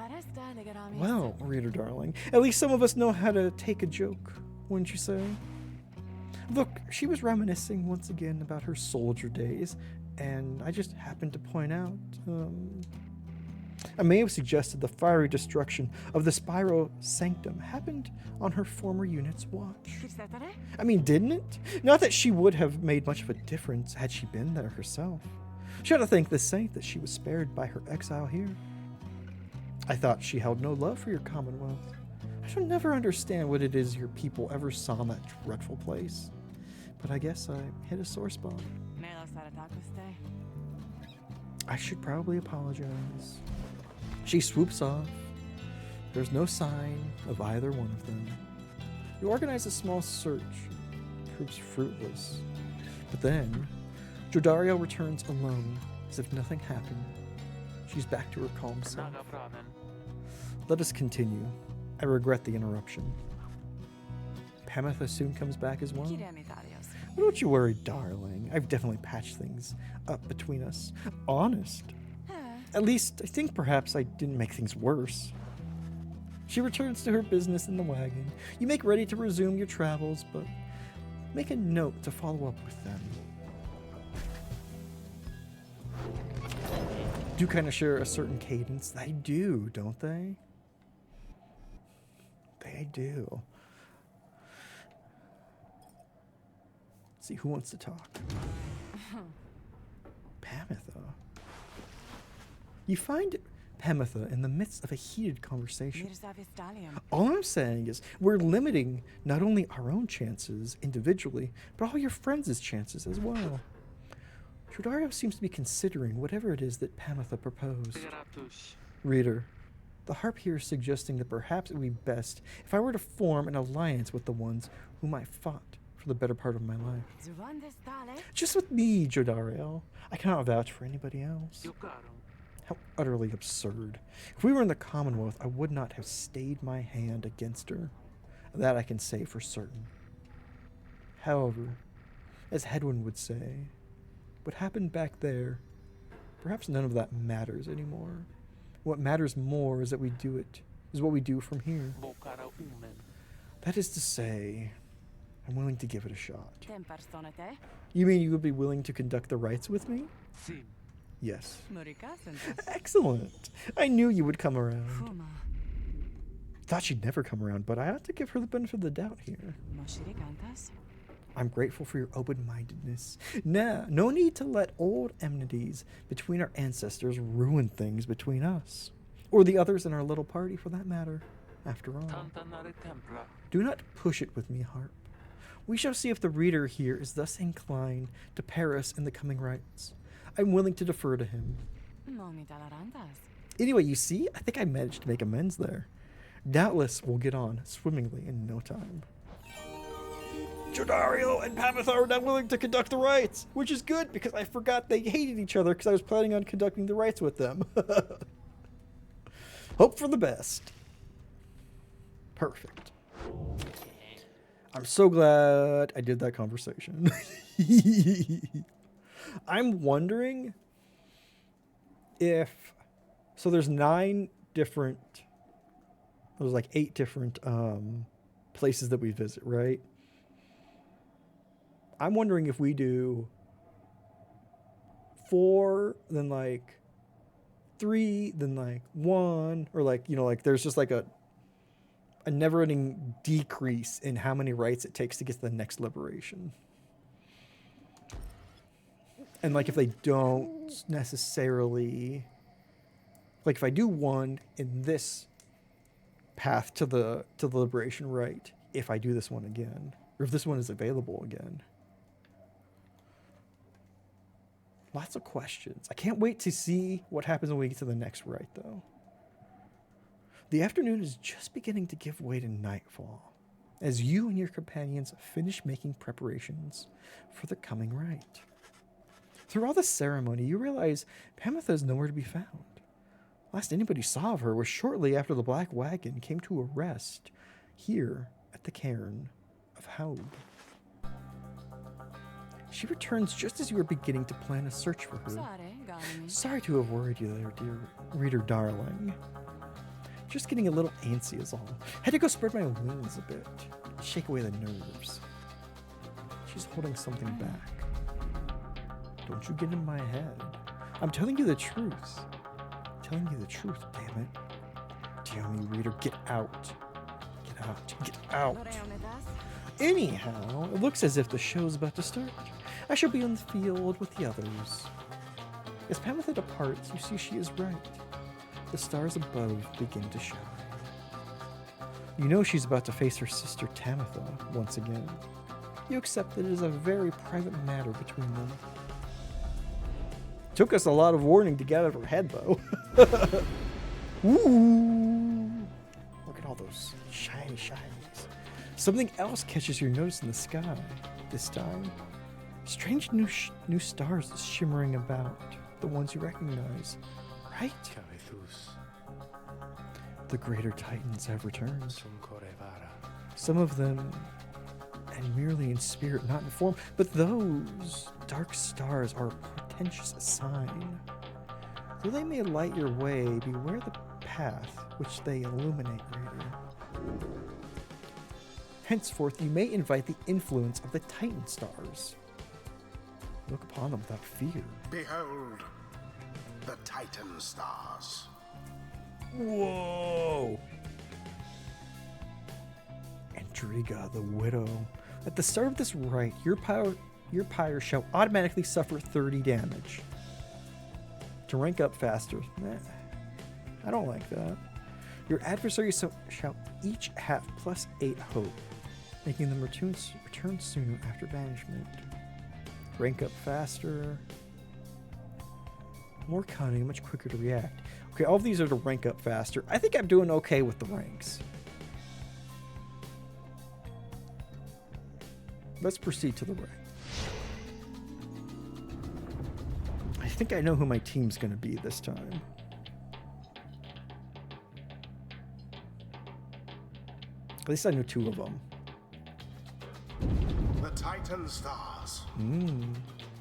Well, reader darling, at least some of us know how to take a joke, wouldn't you say? Look, she was reminiscing once again about her soldier days, and I just happened to point out, I may have suggested the fiery destruction of the Spyro Sanctum happened on her former unit's watch. I mean, didn't it? Not that she would have made much of a difference had she been there herself. She ought to thank the saint that she was spared by her exile here. I thought she held no love for your commonwealth. I shall never understand what it is your people ever saw in that dreadful place. But I guess I hit a sore spot. I should probably apologize. She swoops off. There's no sign of either one of them. You organize a small search. Proves fruitless. But then, Jodario returns alone, as if nothing happened. She's back to her calm self. Let us continue. I regret the interruption. Pamitha soon comes back as well. But don't you worry, darling. I've definitely patched things up between us. Honest. At least, I think perhaps I didn't make things worse. She returns to her business in the wagon. You make ready to resume your travels, but make a note to follow up with them. Do kind of share a certain cadence. They do, don't they? They do. Let's see, who wants to talk? Pamitha. You find Pamitha in the midst of a heated conversation. All I'm saying is we're limiting not only our own chances individually, but all your friends' chances as well. Jodario seems to be considering whatever it is that Pamitha proposed. Reader, the harp here is suggesting that perhaps it would be best if I were to form an alliance with the ones whom I fought for the better part of my life. Just with me, Jodario. I cannot vouch for anybody else. How utterly absurd. If we were in the Commonwealth, I would not have stayed my hand against her. That I can say for certain. However, as Hedwyn would say, what happened back there, perhaps none of that matters anymore. What matters more is that we do it, is what we do from here. That is to say, I'm willing to give it a shot. You mean you would be willing to conduct the rites with me? Yes. Excellent. I knew you would come around. Thought she'd never come around, but I ought to give her the benefit of the doubt here. I'm grateful for your open-mindedness. Nah, no need to let old enmities between our ancestors ruin things between us. Or the others in our little party, for that matter, after all. Do not push it with me, Harp. We shall see if the reader here is thus inclined to pair us in the coming rites. I'm willing to defer to him. Anyway, you see, I think I managed to make amends there. Doubtless we'll get on swimmingly in no time. Jodario and Pamitha are not willing to conduct the rites, which is good because I forgot they hated each other because I was planning on conducting the rites with them. Hope for the best. Perfect. I'm so glad I did that conversation. I'm wondering if... So there's 8 different places that we visit, right? I'm wondering if we do 4, then 3, then 1, or there's just a never-ending decrease in how many rights it takes to get to the next liberation. And if they don't necessarily, if I do 1 in this path to the liberation right, if I do this one again, or if this one is available again. Lots of questions. I can't wait to see what happens when we get to the next rite, though. The afternoon is just beginning to give way to nightfall, as you and your companions finish making preparations for the coming rite. Through all the ceremony, you realize Pamitha is nowhere to be found. Last anybody saw of her was shortly after the black wagon came to a rest here at the cairn of Haug. She returns just as you are beginning to plan a search for her. Sorry to have worried you there, dear reader darling. Just getting a little antsy is all. Had to go spread my wings a bit. Shake away the nerves. She's holding something back. Don't you get in my head. I'm telling you the truth. Telling you the truth, damn it. Dear me, reader, get out. Get out. Get out. Anyhow, it looks as if the show's about to start. I shall be on the field with the others. As Pamitha departs, you see she is right. The stars above begin to shine. You know she's about to face her sister Tamitha once again. You accept that it is a very private matter between them. Took us a lot of warning to get out of her head, though. Ooh! Look at all those shiny shinies. Something else catches your notice in the sky this time. Strange new stars shimmering about, the ones you recognize, right? The greater titans have returned. Some of them, and merely in spirit, not in form, but those dark stars are a portentous sign. Though they may light your way, beware the path which they illuminate, reader. Henceforth, you may invite the influence of the Titan stars. Look upon them without fear. Behold, the Titan stars. Whoa! Andriga, the widow. At the start of this rite, your pyre shall automatically suffer 30 damage. To rank up faster. I don't like that. Your adversaries shall each have +8 hope, making them return sooner after banishment. Rank up faster. More cunning, much quicker to react. Okay, all of these are to rank up faster. I think I'm doing okay with the ranks. Let's proceed to the rank. I think I know who my team's going to be this time. At least I know 2 of them. The Titan stars.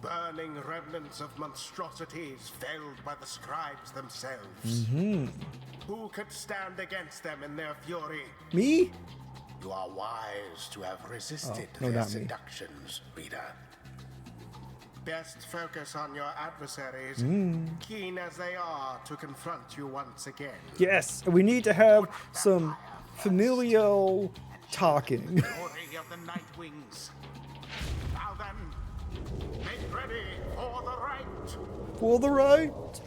Burning remnants of monstrosities felled by the scribes themselves. Who could stand against them in their fury? Me? You are wise to have resisted no, their not me. seductions, reader. Best focus on your adversaries, keen as they are to confront you once again. Yes, we need to have some familial talking. Glory of the Night Wings. Now then, make ready for the rite. For the right.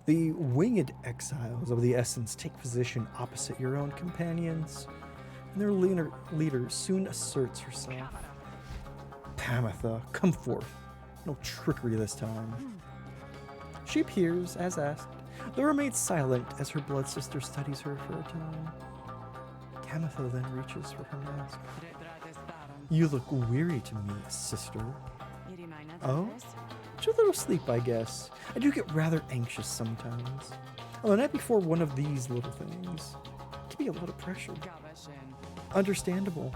The winged exiles of the Essence take position opposite your own companions, and their leader soon asserts herself. Pamitha, come forth. No trickery this time. She appears, as asked, though remains silent as her blood sister studies her for a time. Tamitha then reaches for her mask. You look weary to me, sister. Oh? Just a little sleep, I guess. I do get rather anxious sometimes. On the night before one of these little things, it can be a lot of pressure. Understandable.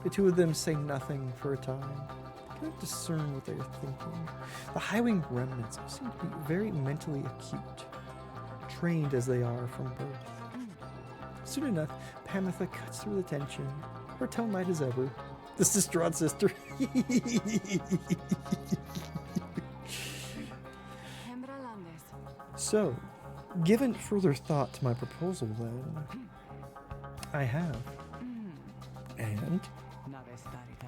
The 2 of them say nothing for a time. I cannot discern what they are thinking. The high-wing remnants seem to be very mentally acute, trained as they are from birth. Soon enough, Pamitha cuts through the tension, her tone light as ever. The sister-on sister. So, given further thought to my proposal then, I have.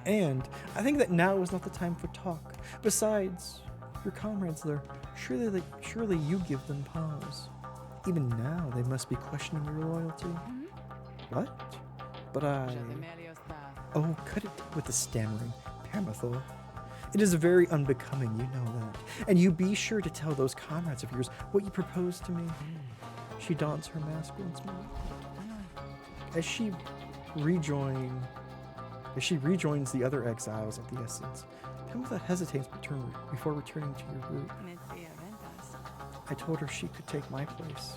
And I think that now is not the time for talk. Besides, your comrades there, surely you give them pause. Even now, they must be questioning your loyalty. What? But Oh, cut it with the stammering, Pamitha. It is very unbecoming, you know that. And you be sure to tell those comrades of yours what you propose to me. She dons her mask once more. As she rejoins the other exiles of the Essence, Pamitha hesitates before returning to your group. I told her she could take my place.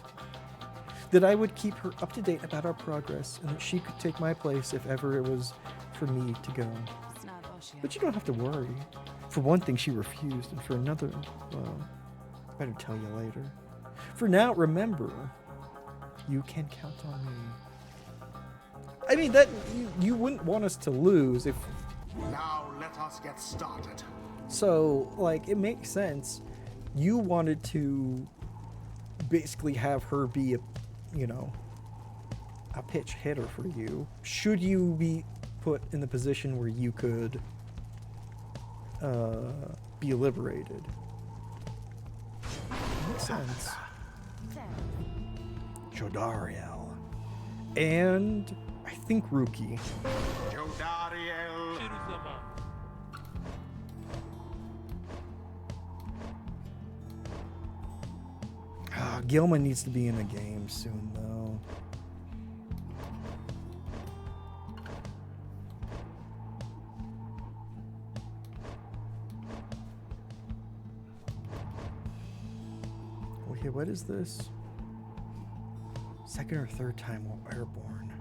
That I would keep her up to date about our progress, and that she could take my place if ever it was for me to go. But you don't have to worry. For one thing, she refused, and for another, well, I better tell you later. For now, remember, you can count on me. I mean, that you wouldn't want us to lose if... Now let us get started. So, like, it makes sense. You wanted to basically have her be a, you know, a pitch hitter for you. Should you be put in the position where you could be liberated? Makes sense. Jodariel. And I think Rookie. Jodariel. Gilman needs to be in a game soon, though. Okay, what is this? Second or third time while airborne.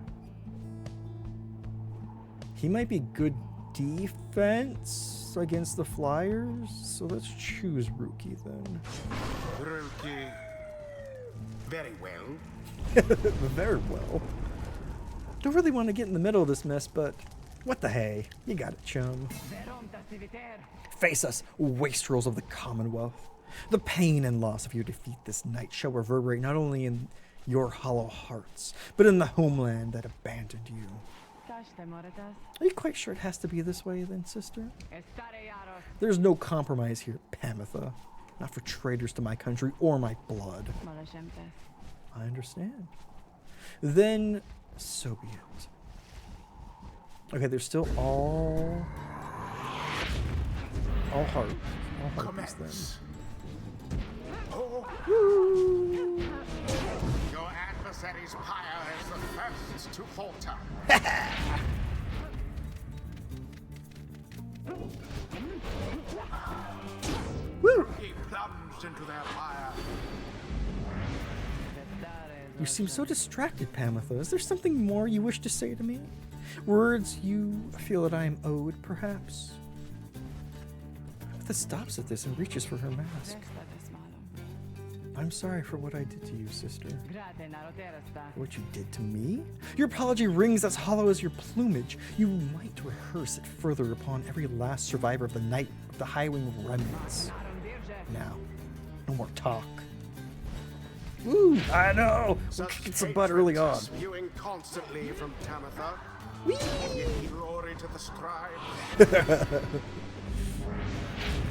He might be good defense against the Flyers, so let's choose Rookie then. Rookie. Very well. Very well. Don't really want to get in the middle of this mess, but what the hey? You got it, chum. Face us, wastrels of the Commonwealth. The pain and loss of your defeat this night shall reverberate not only in your hollow hearts, but in the homeland that abandoned you. Are you quite sure it has to be this way then, sister? There's no compromise here, Pamitha. Not for traitors to my country or my blood. I understand. Then, so be it. Okay, there's still all heart. All hearts then. Woo. Your adversary's Pyre is the first to falter. Woo! He plunged into their fire. You seem so distracted, Pamitha. Is there something more you wish to say to me? Words you feel that I am owed, perhaps? Pamitha stops at this and reaches for her mask. I'm sorry for what I did to you, sister. What you did to me? Your apology rings as hollow as your plumage. You might rehearse it further upon every last survivor of the night of the Highwing remnants. Now, no more talk. Ooh, I know! We'll kick some butt early on. Spewing constantly from Tamitha. Glory to the scribes.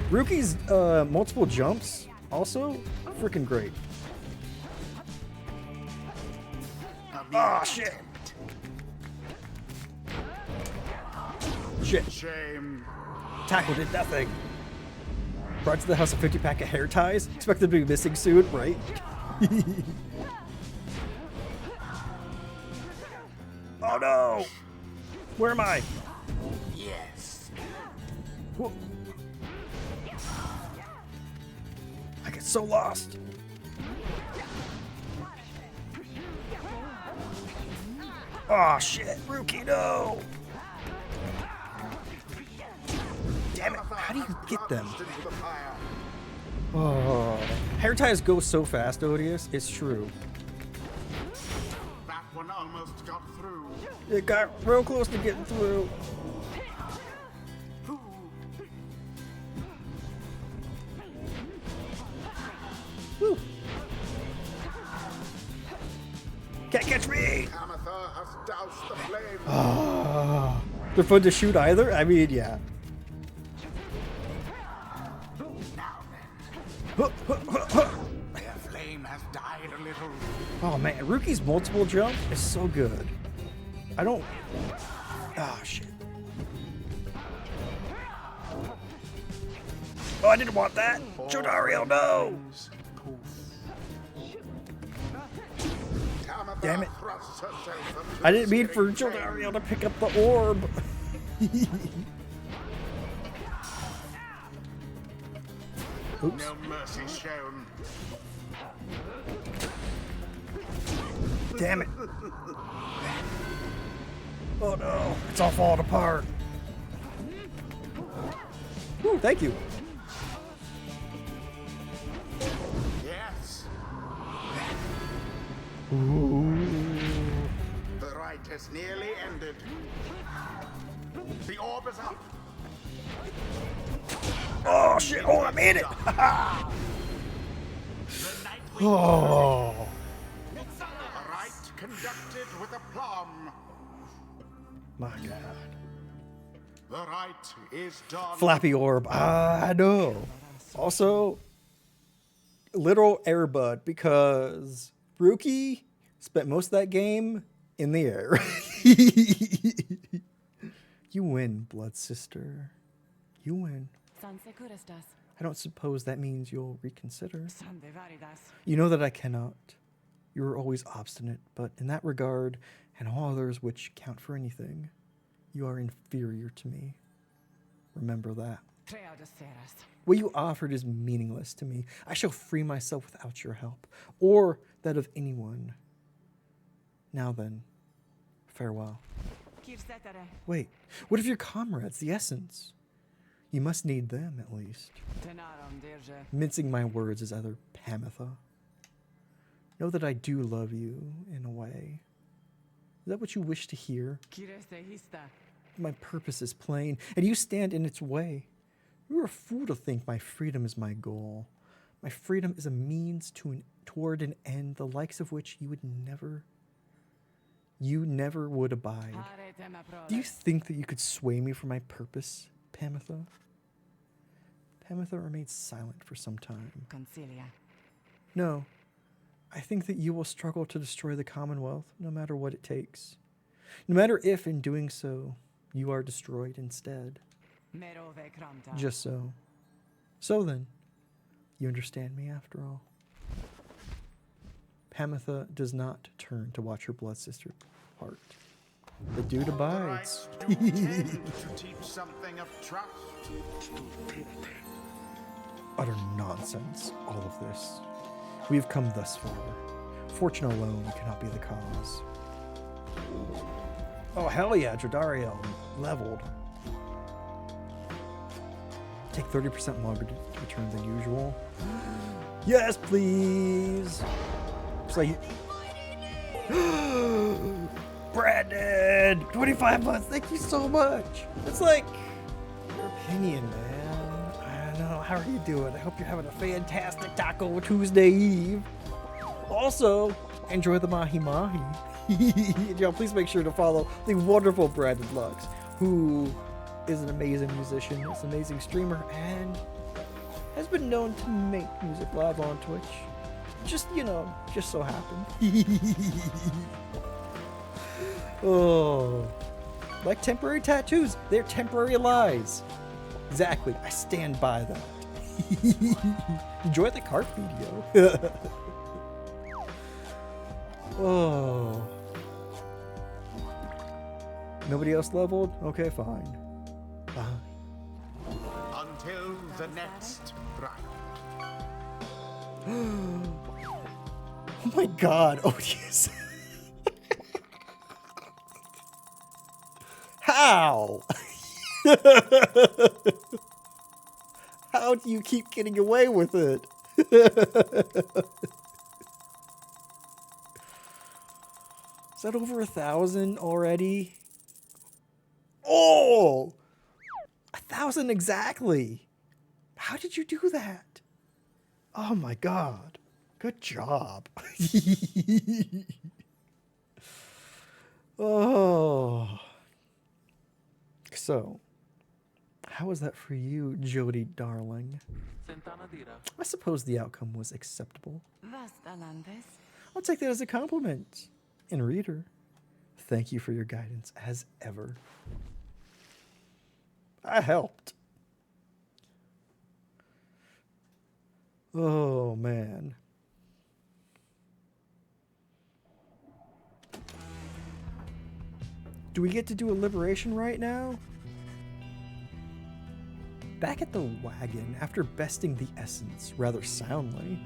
Rookie's multiple jumps, also freaking great. Ah, shit! Shit. Shame. Tackle did nothing. Brought to the house a 50-pack of hair ties. Expected to be missing soon, right? Oh no! Where am I? Yes. Whoa. I get so lost. Oh shit, Rookie, no! Damn it, how do you get them? Into the fire. Oh, hair ties go so fast, Odious. It's true. That one almost got through. It got real close to getting through. Woo. Can't catch me! Tamitha has doused the flame. Oh, they're fun to shoot either? I mean, yeah. Their flame has died a little. Oh man, Rookie's multiple jump is so good. I don't... Oh shit. Oh, I didn't want that. Jodariel, no! Tamitha Damn it. thrusts herself into I the didn't mean for searing flame. Jodariel to pick up the orb. Oops. No mercy shown. Damn it. Oh no, it's all falling apart. Ooh, thank you. Yes. The rite has nearly ended. The orb is up. Oh shit! Oh, I made it! Oh. A rite conducted with aplomb. My God. The rite is done. Flappy orb. I know. Also, literal airbud because Ruki spent most of that game in the air. You win, blood sister. You win. I don't suppose that means you'll reconsider. You know that I cannot. You are always obstinate, but in that regard, and all others which count for anything, you are inferior to me. Remember that. What you offered is meaningless to me. I shall free myself without your help, or that of anyone. Now then, farewell. Wait, what of your comrades, the Essence? You must need them, at least. Mincing my words is other Pamitha. Know that I do love you, in a way. Is that what you wish to hear? My purpose is plain, and you stand in its way. You're a fool to think my freedom is my goal. My freedom is a means toward an end, the likes of which you never would abide. Do you think that you could sway me from my purpose, Pamitha? Pamitha remained silent for some time. No, I think that you will struggle to destroy the Commonwealth, no matter what it takes. No matter if, in doing so, you are destroyed instead. Just so. So then, you understand me after all. Pamitha does not turn to watch her blood sister part. The dude abides. The rites do tend to teach something of trust. Utter nonsense, all of this. We have come thus far. Fortune alone cannot be the cause. Oh, hell yeah, Dradariel leveled. Take 30% longer to return than usual. Yes, please. It's like... Brandon! 25 months, thank you so much. It's like... Your opinion, man. I don't know, how are you doing? I hope you're having a fantastic Taco Tuesday Eve. Also, enjoy the Mahi Mahi. Y'all, please make sure to follow the wonderful Brandon Lux, who is an amazing musician, is an amazing streamer, and has been known to make music live on Twitch. Just, just so happened. Oh. Like temporary tattoos, they're temporary lies. Exactly, I stand by that. Enjoy the cart video. Oh. Nobody else leveled? Okay, fine. Bye. Until the next rite. Oh my god, Odious. How? How do you keep getting away with it? Is that over 1,000 already? Oh! 1,000 exactly. How did you do that? Oh my god. Good job. Oh. So, how was that for you, Jody darling? I suppose the outcome was acceptable. I'll take that as a compliment. And reader, thank you for your guidance as ever. I helped. Oh, man. Do we get to do a liberation right now? Back at the wagon, after besting the Essence rather soundly,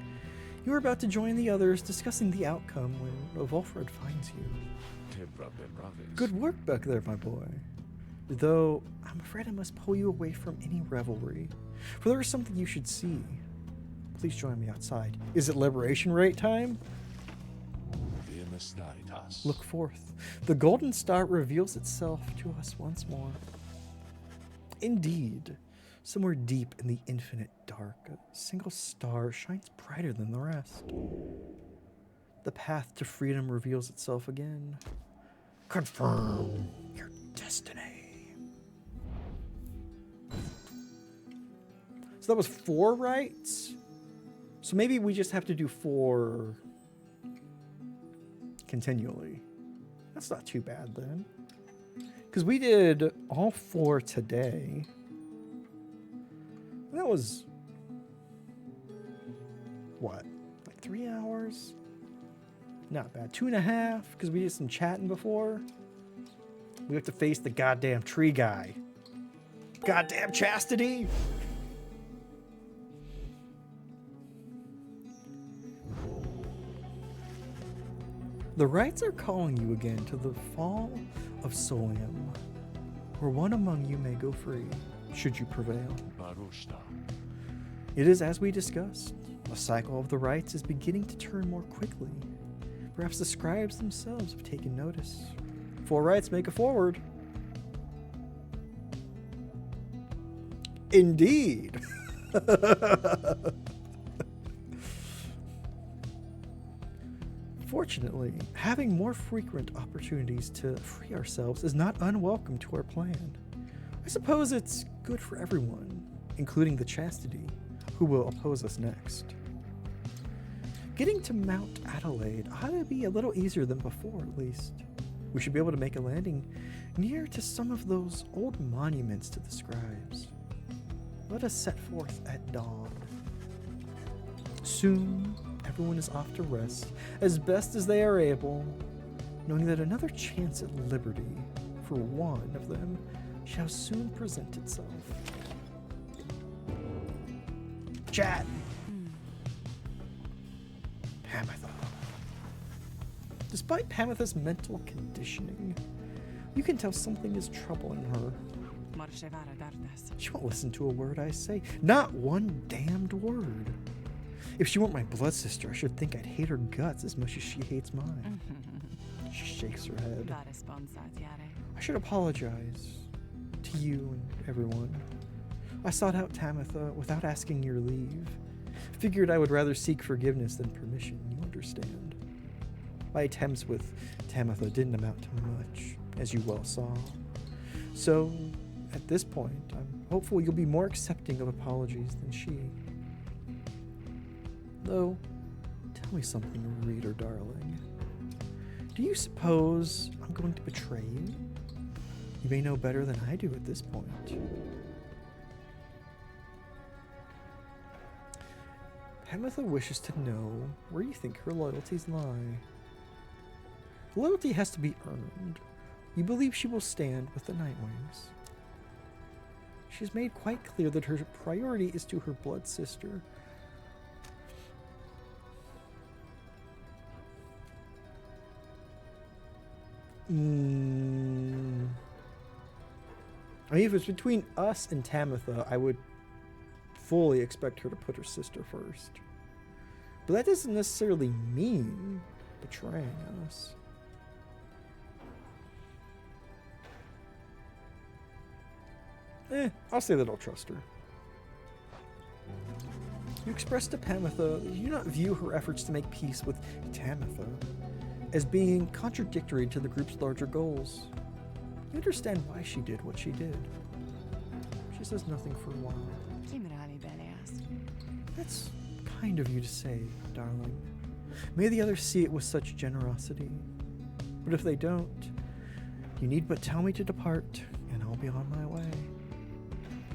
you are about to join the others discussing the outcome when Volfred finds you. Good work back there, my boy. Though, I'm afraid I must pull you away from any revelry, for there is something you should see. Please join me outside. Is it liberation rate time? Look forth. The golden star reveals itself to us once more. Indeed, somewhere deep in the infinite dark, a single star shines brighter than the rest. The path to freedom reveals itself again. Confirm your destiny. So that was 4 rights? So maybe we just have to do 4 continually. That's not too bad then. Because we did all 4 today. That was... what? Like 3 hours? Not bad. 2.5, because we did some chatting before. We have to face the goddamn tree guy. Goddamn chastity! The rites are calling you again to the fall of Solium, where one among you may go free, should you prevail. It is as we discussed. The cycle of the rites is beginning to turn more quickly. Perhaps the scribes themselves have taken notice. 4 rites make a forward. Indeed. Fortunately, having more frequent opportunities to free ourselves is not unwelcome to our plan. I suppose it's good for everyone, including the chastity, who will oppose us next. Getting to Mount Adelaide ought to be a little easier than before, at least. We should be able to make a landing near to some of those old monuments to the scribes. Let us set forth at dawn. Soon, everyone is off to rest as best as they are able, knowing that another chance at liberty for one of them shall soon present itself. Chat! Pamitha. Despite Pamitha's mental conditioning, you can tell something is troubling her. She won't listen to a word I say. Not one damned word. If she weren't my blood sister, I should think I'd hate her guts as much as she hates mine. She shakes her head. I should apologize to you and everyone. I sought out Tamitha without asking your leave. Figured I would rather seek forgiveness than permission, you understand. My attempts with Tamitha didn't amount to much, as you well saw. So, at this point, I'm hopeful you'll be more accepting of apologies than she. Though, tell me something, reader darling. Do you suppose I'm going to betray you? You may know better than I do at this point. Tamitha wishes to know where you think her loyalties lie. Loyalty has to be earned. You believe she will stand with the Nightwings. She's made quite clear that her priority is to her blood sister. I mean, if it's between us and Tamitha, I would fully expect her to put her sister first. But that doesn't necessarily mean betraying us. I'll say that I'll trust her. You expressed to Pamitha that you do not view her efforts to make peace with Tamitha as being contradictory to the group's larger goals. You understand why she did what she did. She says nothing for a while. That's kind of you to say, darling. May the others see it with such generosity. But if they don't, you need but tell me to depart, and I'll be on my way.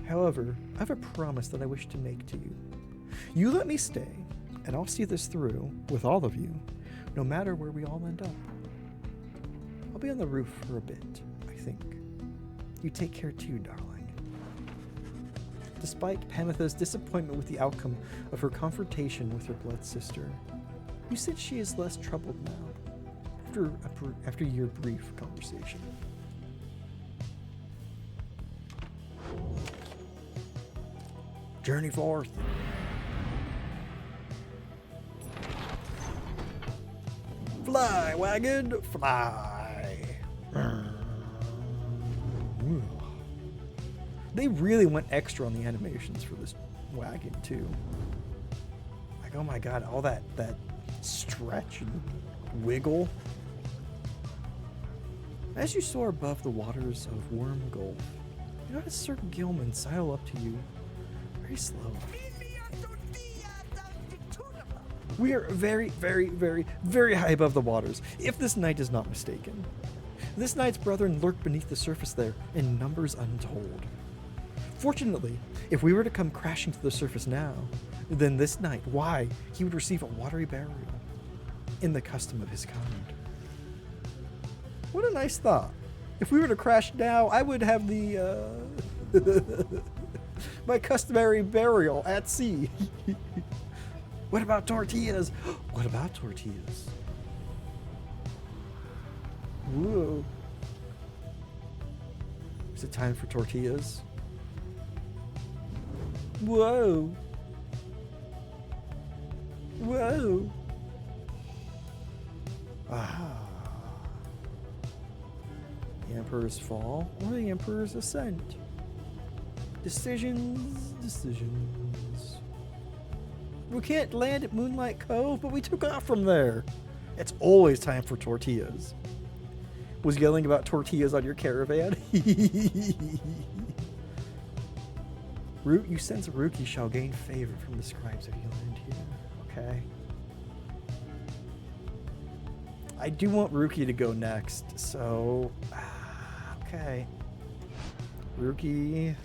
However, I have a promise that I wish to make to you. You let me stay, and I'll see this through, with all of you, no matter where we all end up. I'll be on the roof for a bit, I think. You take care too, darling. Despite Pamitha's disappointment with the outcome of her confrontation with her blood sister, you said she is less troubled now, after your brief conversation. Journey forth. Fly, wagon, fly. They really went extra on the animations for this wagon too. Like, oh my god, all that stretch and wiggle. As you soar above the waters of Worm Gulf, you notice Sir Gilman sidle up to you very slowly. We are very, very, very, very high above the waters, if this knight is not mistaken. This knight's brethren lurk beneath the surface there, in numbers untold. Fortunately, if we were to come crashing to the surface now, then this knight, why, he would receive a watery burial, in the custom of his kind. What a nice thought. If we were to crash now, I would have the, my customary burial at sea. What about tortillas? What about tortillas? Whoa. Is it time for tortillas? Whoa. Whoa. Ah. The Emperor's Fall or the Emperor's Ascent? Decisions. We can't land at Moonlight Cove, but we took off from there. It's always time for tortillas. Was yelling about tortillas on your caravan? Root, you sense Ruki shall gain favor from the scribes if you land here. Okay. I do want Ruki to go next, so... okay. Ruki...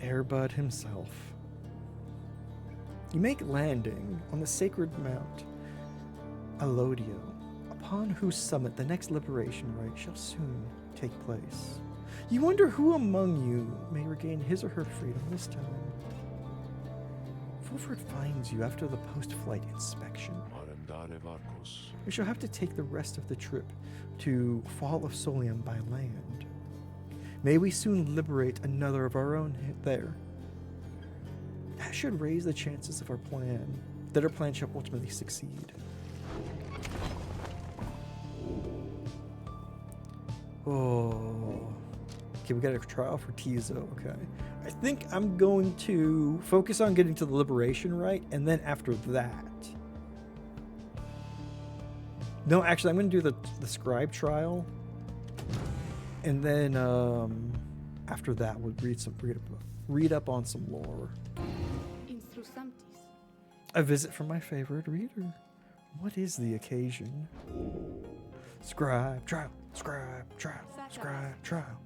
Airbud himself. You make landing on the sacred mount Alodio, upon whose summit the next liberation rite shall soon take place. You wonder who among you may regain his or her freedom this time. Fulford finds you after the post-flight inspection. We shall have to take the rest of the trip to Fall of Solium by land. May we soon liberate another of our own there. That should raise the chances of our plan, that our plan shall ultimately succeed. Oh. Okay, we got a trial for Tizo, okay. I think I'm going to focus on getting to the liberation rite, and then after that... No, actually, I'm going to do the scribe trial. And then after that, we'll read up on some lore. A visit from my favorite reader. What is the occasion? Scribe trial, scribe trial, scribe trial.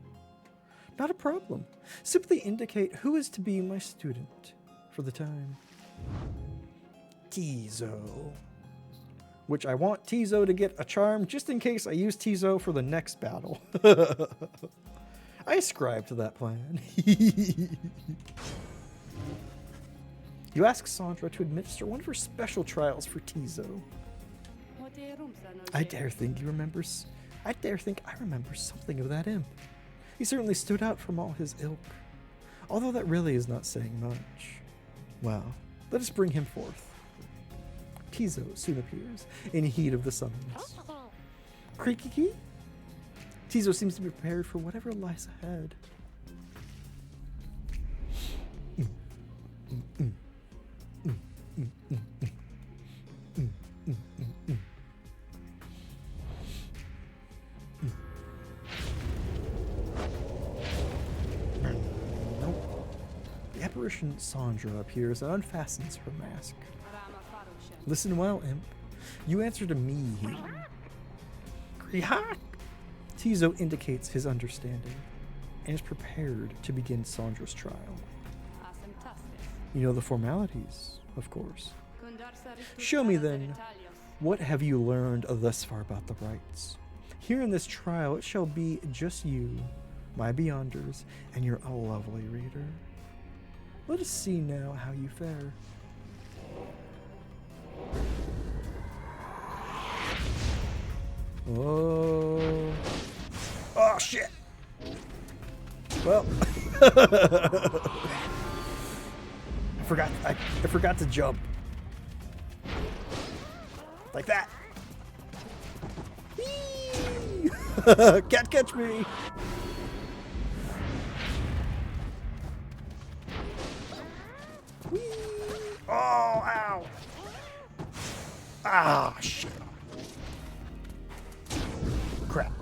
Not a problem. Simply indicate who is to be my student for the time. Tizo. Which I want Tizo to get a charm just in case I use Tizo for the next battle. I ascribe to that plan. You ask Sandra to administer one of her special trials for Tizo. I dare think I remember something of that imp. He certainly stood out from all his ilk. Although that really is not saying much. Well, let us bring him forth. Tizo soon appears, in heat of the summons. Creaky? Tizo seems to be prepared for whatever lies ahead. Nope. The apparition Sandra appears and unfastens her mask. Listen well, imp. You answer to me. Krihak! Tizo indicates his understanding and is prepared to begin Sandra's trial. You know the formalities, of course. Show me then, what have you learned thus far about the rites? Here in this trial, it shall be just you, my Beyonders, and your lovely reader. Let us see now how you fare. Oh. Oh, shit. Well, I forgot to jump. Like that. Whee! Can't catch me. Whee! Oh, ow. Ah, shit. Crap.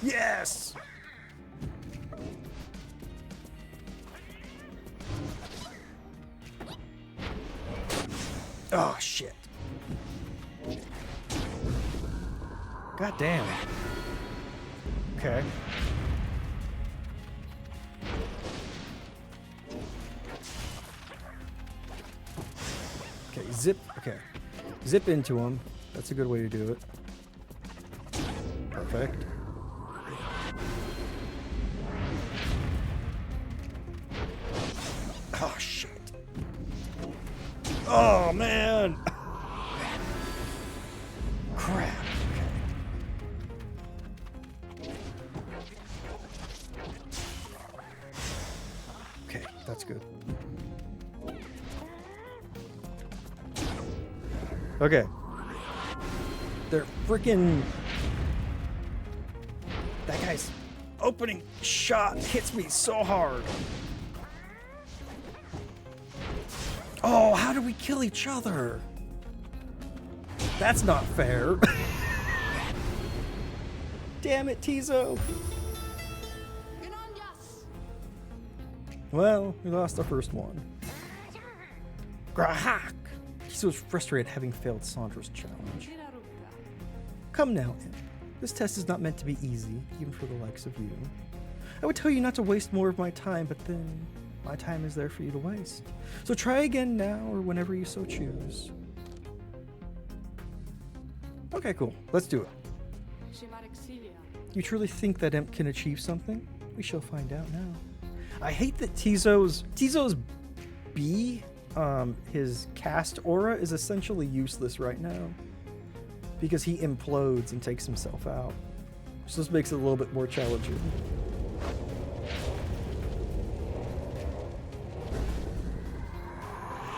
Yes! Oh, shit. God damn. Okay. Okay, zip. Okay. Zip into him. That's a good way to do it. Perfect. Oh, shit. Oh, man. Crap. Okay, that's good. Okay. They're freaking... That guy's opening shot hits me so hard. Oh, how do we kill each other? That's not fair. Damn it, Tizo. Well, we lost the first one. Grahak! Tizo's frustrated having failed Sandra's challenge. Come now, Imp. This test is not meant to be easy, even for the likes of you. I would tell you not to waste more of my time, but then my time is there for you to waste. So try again now or whenever you so choose. Okay, cool. Let's do it. You truly think that Imp can achieve something? We shall find out now. I hate that Tizo's B, his cast aura is essentially useless right now because he implodes and takes himself out. So this makes it a little bit more challenging.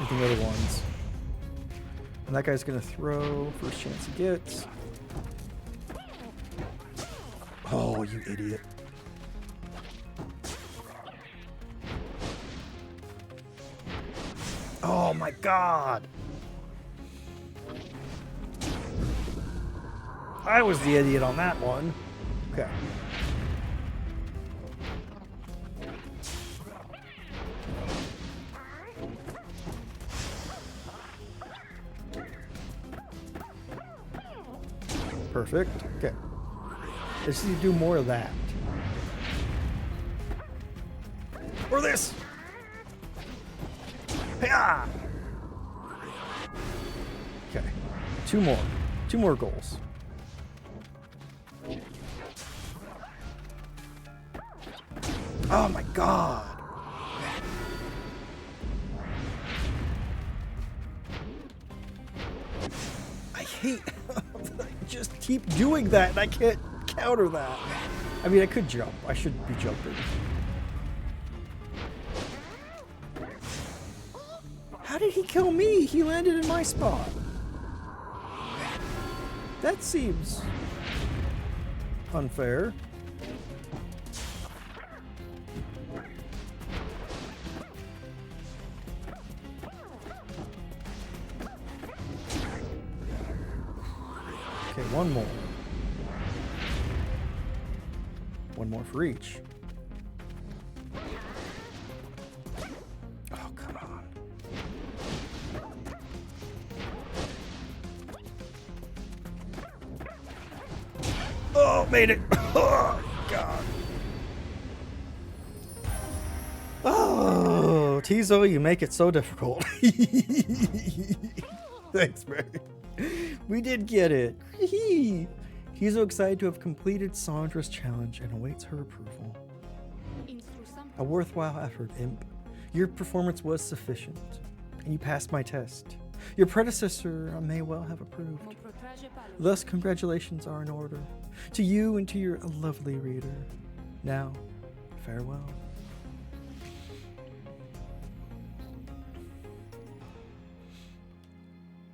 With the other ones. And that guy's gonna throw first chance he gets. Oh, you idiot. Oh my god! I was the idiot on that one. Okay. Perfect. Okay. Let's see you do more of that. Or this! Hey-ah! Okay. Two more. Two more goals. Oh my god! I hate... just keep doing that and I can't counter that. I mean, I could jump. I should be jumping. How did he kill me? He landed in my spot. That seems unfair. Okay, one more. One more for each. Oh, come on. Oh, made it. Oh, God. Oh, Tizo, you make it so difficult. Thanks, man. We did get it. He's so excited to have completed Sandra's challenge and awaits her approval. A worthwhile effort, Imp. Your performance was sufficient, and you passed my test. Your predecessor may well have approved. Thus, congratulations are in order. To you and to your lovely reader. Now, farewell.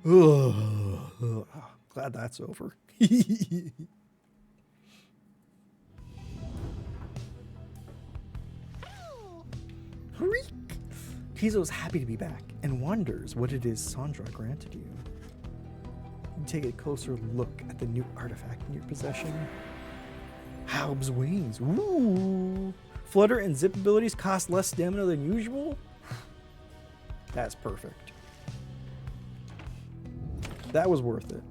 Ugh. Glad that's over. Hreek! Tizo's happy to be back and wonders what it is Sandra granted you. You take a closer look at the new artifact in your possession. Halb's wings. Ooh! Flutter and zip abilities cost less stamina than usual? That's perfect. That was worth it.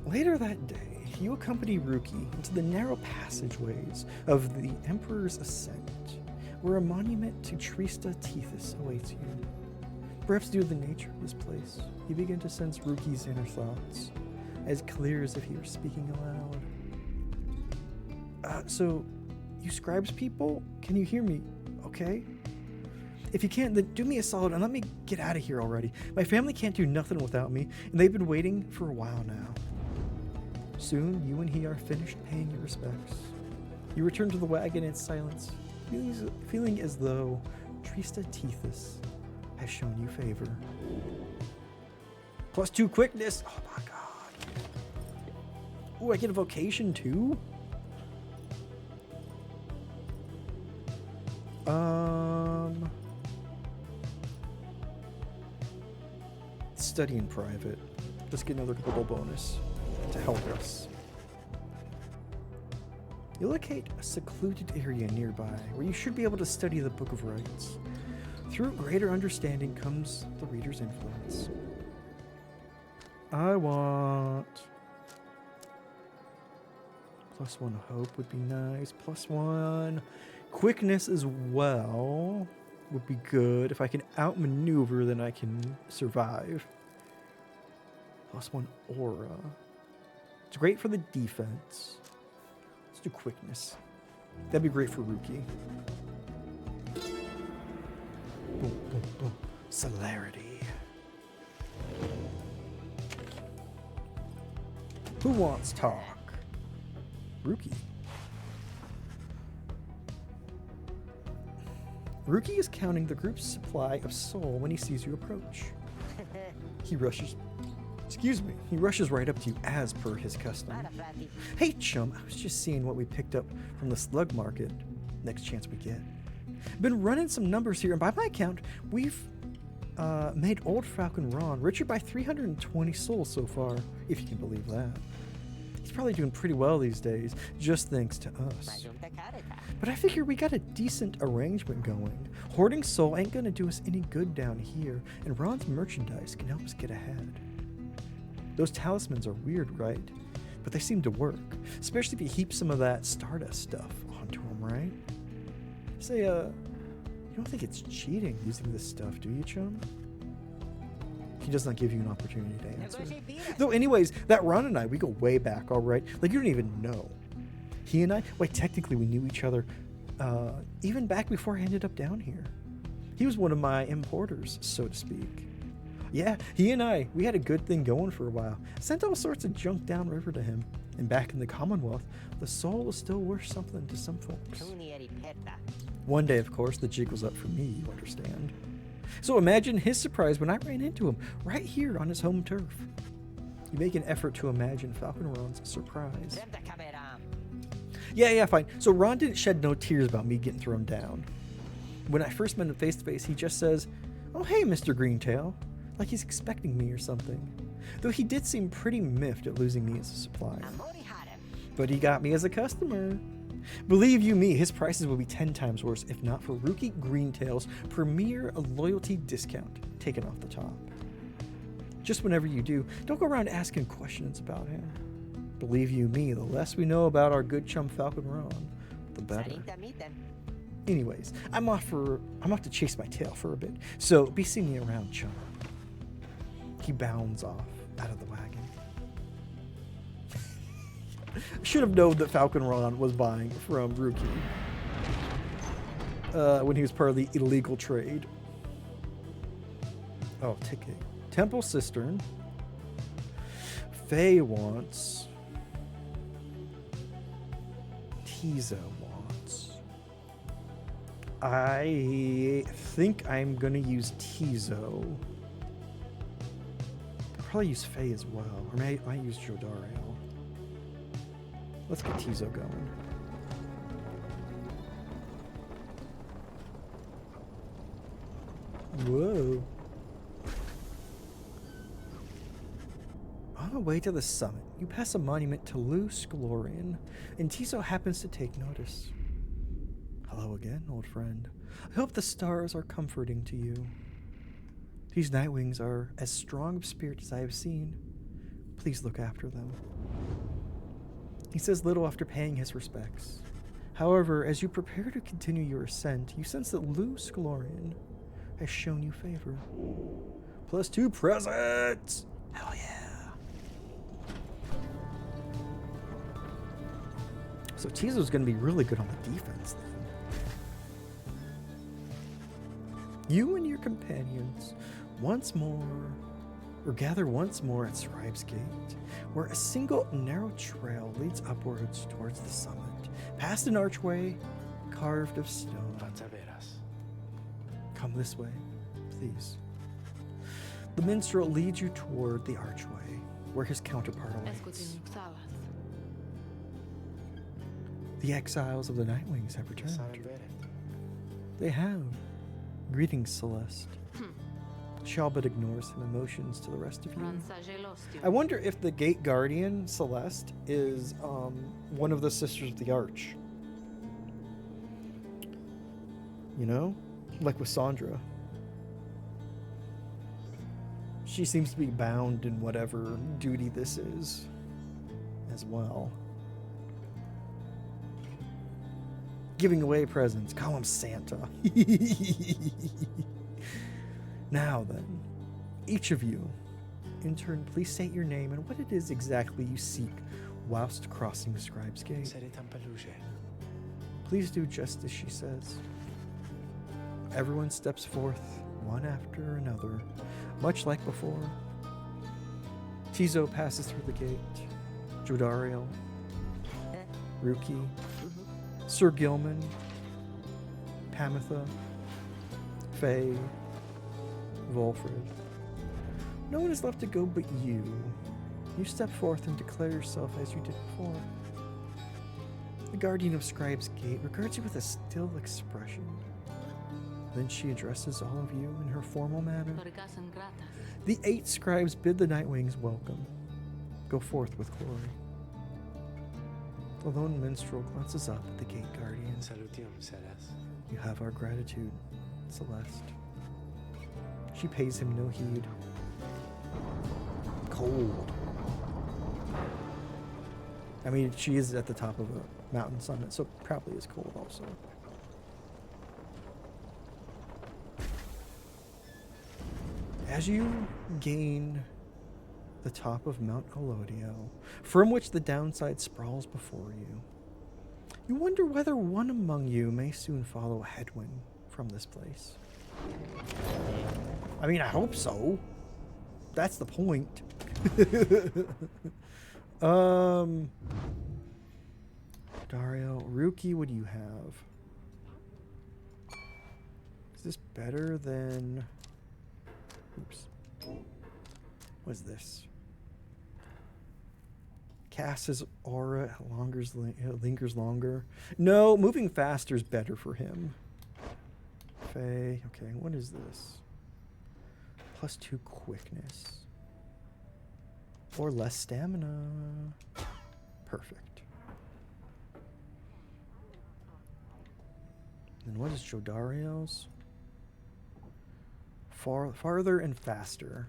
Later that day, you accompany Ruki into the narrow passageways of the Emperor's Ascent, where a monument to Trista Tethys awaits you. Perhaps due to the nature of this place, you begin to sense Ruki's inner thoughts, as clear as if he were speaking aloud. So, you scribes people, can you hear me, okay? If you can't, then do me a solid and let me get out of here already. My family can't do nothing without me, and they've been waiting for a while now. Soon, you and he are finished paying your respects. You return to the wagon in silence, feeling as though Trista Tethys has shown you favor. +2 quickness. Oh my god. Ooh, I get a vocation too? Study in private. Let's get another global bonus to help us. You locate a secluded area nearby where you should be able to study the Book of Rites. Through greater understanding comes the reader's influence. I want +1 hope would be nice. +1 quickness as well would be good. If I can outmaneuver, then I can survive. +1 aura. It's great for the defense. Let's do quickness. That'd be great for Ruki. Boom, boom, boom. Celerity. Who wants talk? Ruki. Ruki is counting the group's supply of soul when he sees you approach. He rushes right up to you as per his custom. Hey chum, I was just seeing what we picked up from the slug market. Next chance we get. Been running some numbers here, and by my count, we've made old Falcon Ron richer by 320 souls so far, if you can believe that. He's probably doing pretty well these days, just thanks to us. But I figure we got a decent arrangement going. Hoarding soul ain't gonna do us any good down here, and Ron's merchandise can help us get ahead. Those talismans are weird, right? But they seem to work, especially if you heap some of that Stardust stuff onto them, right? Say, you don't think it's cheating using this stuff, do you, chum? He does not give you an opportunity to answer. Though anyways, that Ron and I, we go way back, all right? Like, you don't even know. He and I, wait, technically we knew each other even back before I ended up down here. He was one of my importers, so to speak. Yeah, he and I, we had a good thing going for a while. Sent all sorts of junk downriver to him. And back in the Commonwealth, the soul is still worth something to some folks. One day, of course, the jig was up for me, you understand. So imagine his surprise when I ran into him right here on his home turf. You make an effort to imagine Falcon Ron's surprise. Yeah, fine. So Ron didn't shed no tears about me getting thrown down. When I first met him face to face, he just says, "Oh, hey, Mr. Greentail," like he's expecting me or something. Though he did seem pretty miffed at losing me as a supplier. But he got me as a customer. Believe you me, his prices will be 10 times worse if not for Ruki Greentail's premier loyalty discount taken off the top. Just whenever you do, don't go around asking questions about him. Believe you me, the less we know about our good chum Falcon Ron, the better. Anyways, I'm off to chase my tail for a bit, so be seeing me around, chum. He bounds off out of the wagon. Should have known that Falcon Ron was buying from Rookie when he was part of the illegal trade. Oh, ticket. Temple Cistern. Faye wants. Tizo wants. I think I'm gonna use Tizo. I'll probably use Faye as well. Or I might use Jodariel. Let's get Tizo going. Whoa. On the way to the summit, you pass a monument to Lu Sclorian, and Tizo happens to take notice. Hello again, old friend. I hope the stars are comforting to you. These Nightwings are as strong of spirit as I have seen. Please look after them. He says little after paying his respects. However, as you prepare to continue your ascent, you sense that Lu Sclorian has shown you favor. +2 presents! Hell yeah. So Tizo's going to be really good on the defense then. You and your companions gather once more at Scribe's Gate, where a single narrow trail leads upwards towards the summit, past an archway carved of stone. Come this way, please. The minstrel leads you toward the archway, where his counterpart awaits. The exiles of the Nightwings have returned. They have. Greetings, Celeste. Shalbert ignores his emotions to the rest of you. I wonder if the Gate Guardian, Celeste, is one of the Sisters of the Arch. You know? Like with Sandra. She seems to be bound in whatever duty this is as well. Giving away presents. Call him Santa. Now then, each of you, in turn, please state your name and what it is exactly you seek whilst crossing Scribe's Gate. Please do just as she says. Everyone steps forth, one after another, much like before. Tizo passes through the gate. Jodariel, Ruki, Sir Gilman, Pamitha, Faye, Volfred. No one is left to go but you. You step forth and declare yourself as you did before. The guardian of Scribe's Gate regards you with a still expression. Then she addresses all of you in her formal manner. The 8 scribes bid the Nightwings welcome. Go forth with glory. The lone minstrel glances up at the Gate Guardian. You have our gratitude, Celeste. She pays him no heed. Cold. I mean, she is at the top of a mountain summit, so probably is cold also. As you gain the top of Mount Elodio, from which the downside sprawls before you, you wonder whether one among you may soon follow a headwind from this place. I mean, I hope so. That's the point. Dario, Ruki, what do you have? Is this better than... Oops. What is this? Casts his aura lingers longer. No, moving faster is better for him. Faye. Okay, what is this? +2 quickness. Or less stamina. Perfect. And what is Jodariel's? Farther and faster.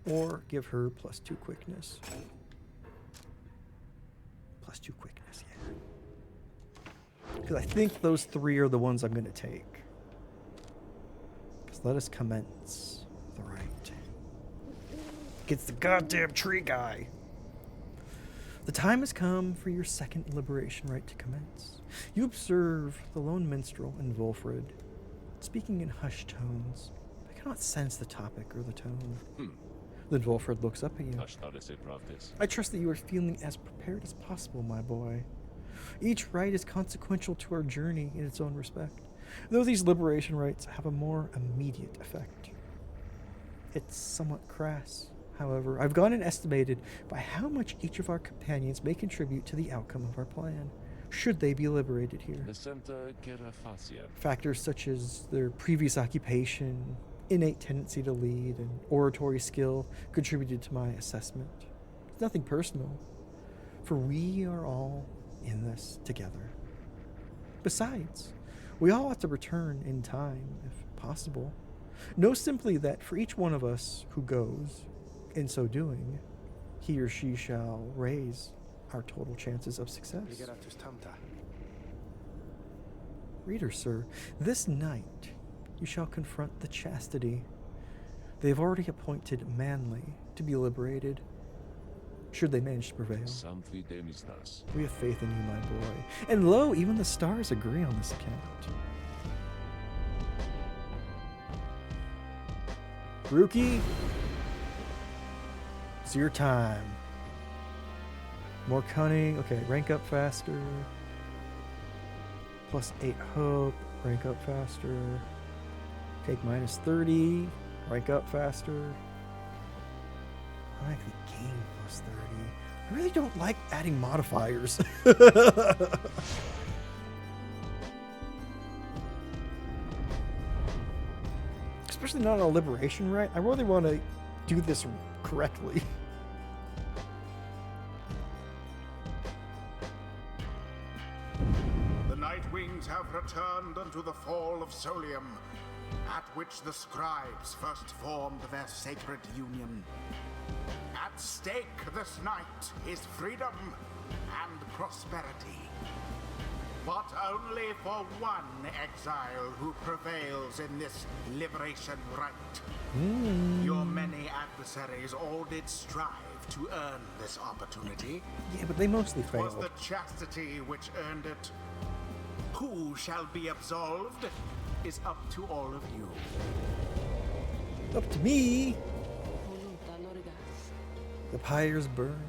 Or give her +2 quickness. +2 quickness, yeah. Because I think those 3 are the ones I'm going to take. Because let us commence the right. Gets the goddamn tree guy. The time has come for your second liberation rite to commence. You observe the lone minstrel and Wolfred, speaking in hushed tones. I cannot sense the topic or the tone. Then Wolfred looks up at you. I trust that you are feeling as prepared as possible, my boy. Each rite is consequential to our journey in its own respect, though these liberation rites have a more immediate effect. It's somewhat crass. However, I've gone and estimated by how much each of our companions may contribute to the outcome of our plan, should they be liberated here. Factors such as their previous occupation, innate tendency to lead, and oratory skill contributed to my assessment. It's nothing personal, for we are all in this together. Besides, we all ought to return in time, if possible. Know simply that for each one of us who goes, in so doing, he or she shall raise our total chances of success. Reader, sir, this night you shall confront the chastity. They have already appointed Manly to be liberated, should they manage to prevail. We have faith in you, my boy. And lo, even the stars agree on this account. Rookie, it's your time. More cunning. Okay, rank up faster. Plus 8 hope. Rank up faster. Take minus 30. Rank up faster. I like the game plus 30. I really don't like adding modifiers. Especially not on a liberation rite. I really want to do this correctly. The Night Wings have returned unto the fall of Solium, at which the scribes first formed their sacred union. At stake this night is freedom and prosperity. But only for one exile who prevails in this liberation rite. Your many adversaries all did strive to earn this opportunity. Yeah, but they mostly It was failed. the chastity which earned it. Who shall be absolved is up to all of you. Up to me. The pyres burn,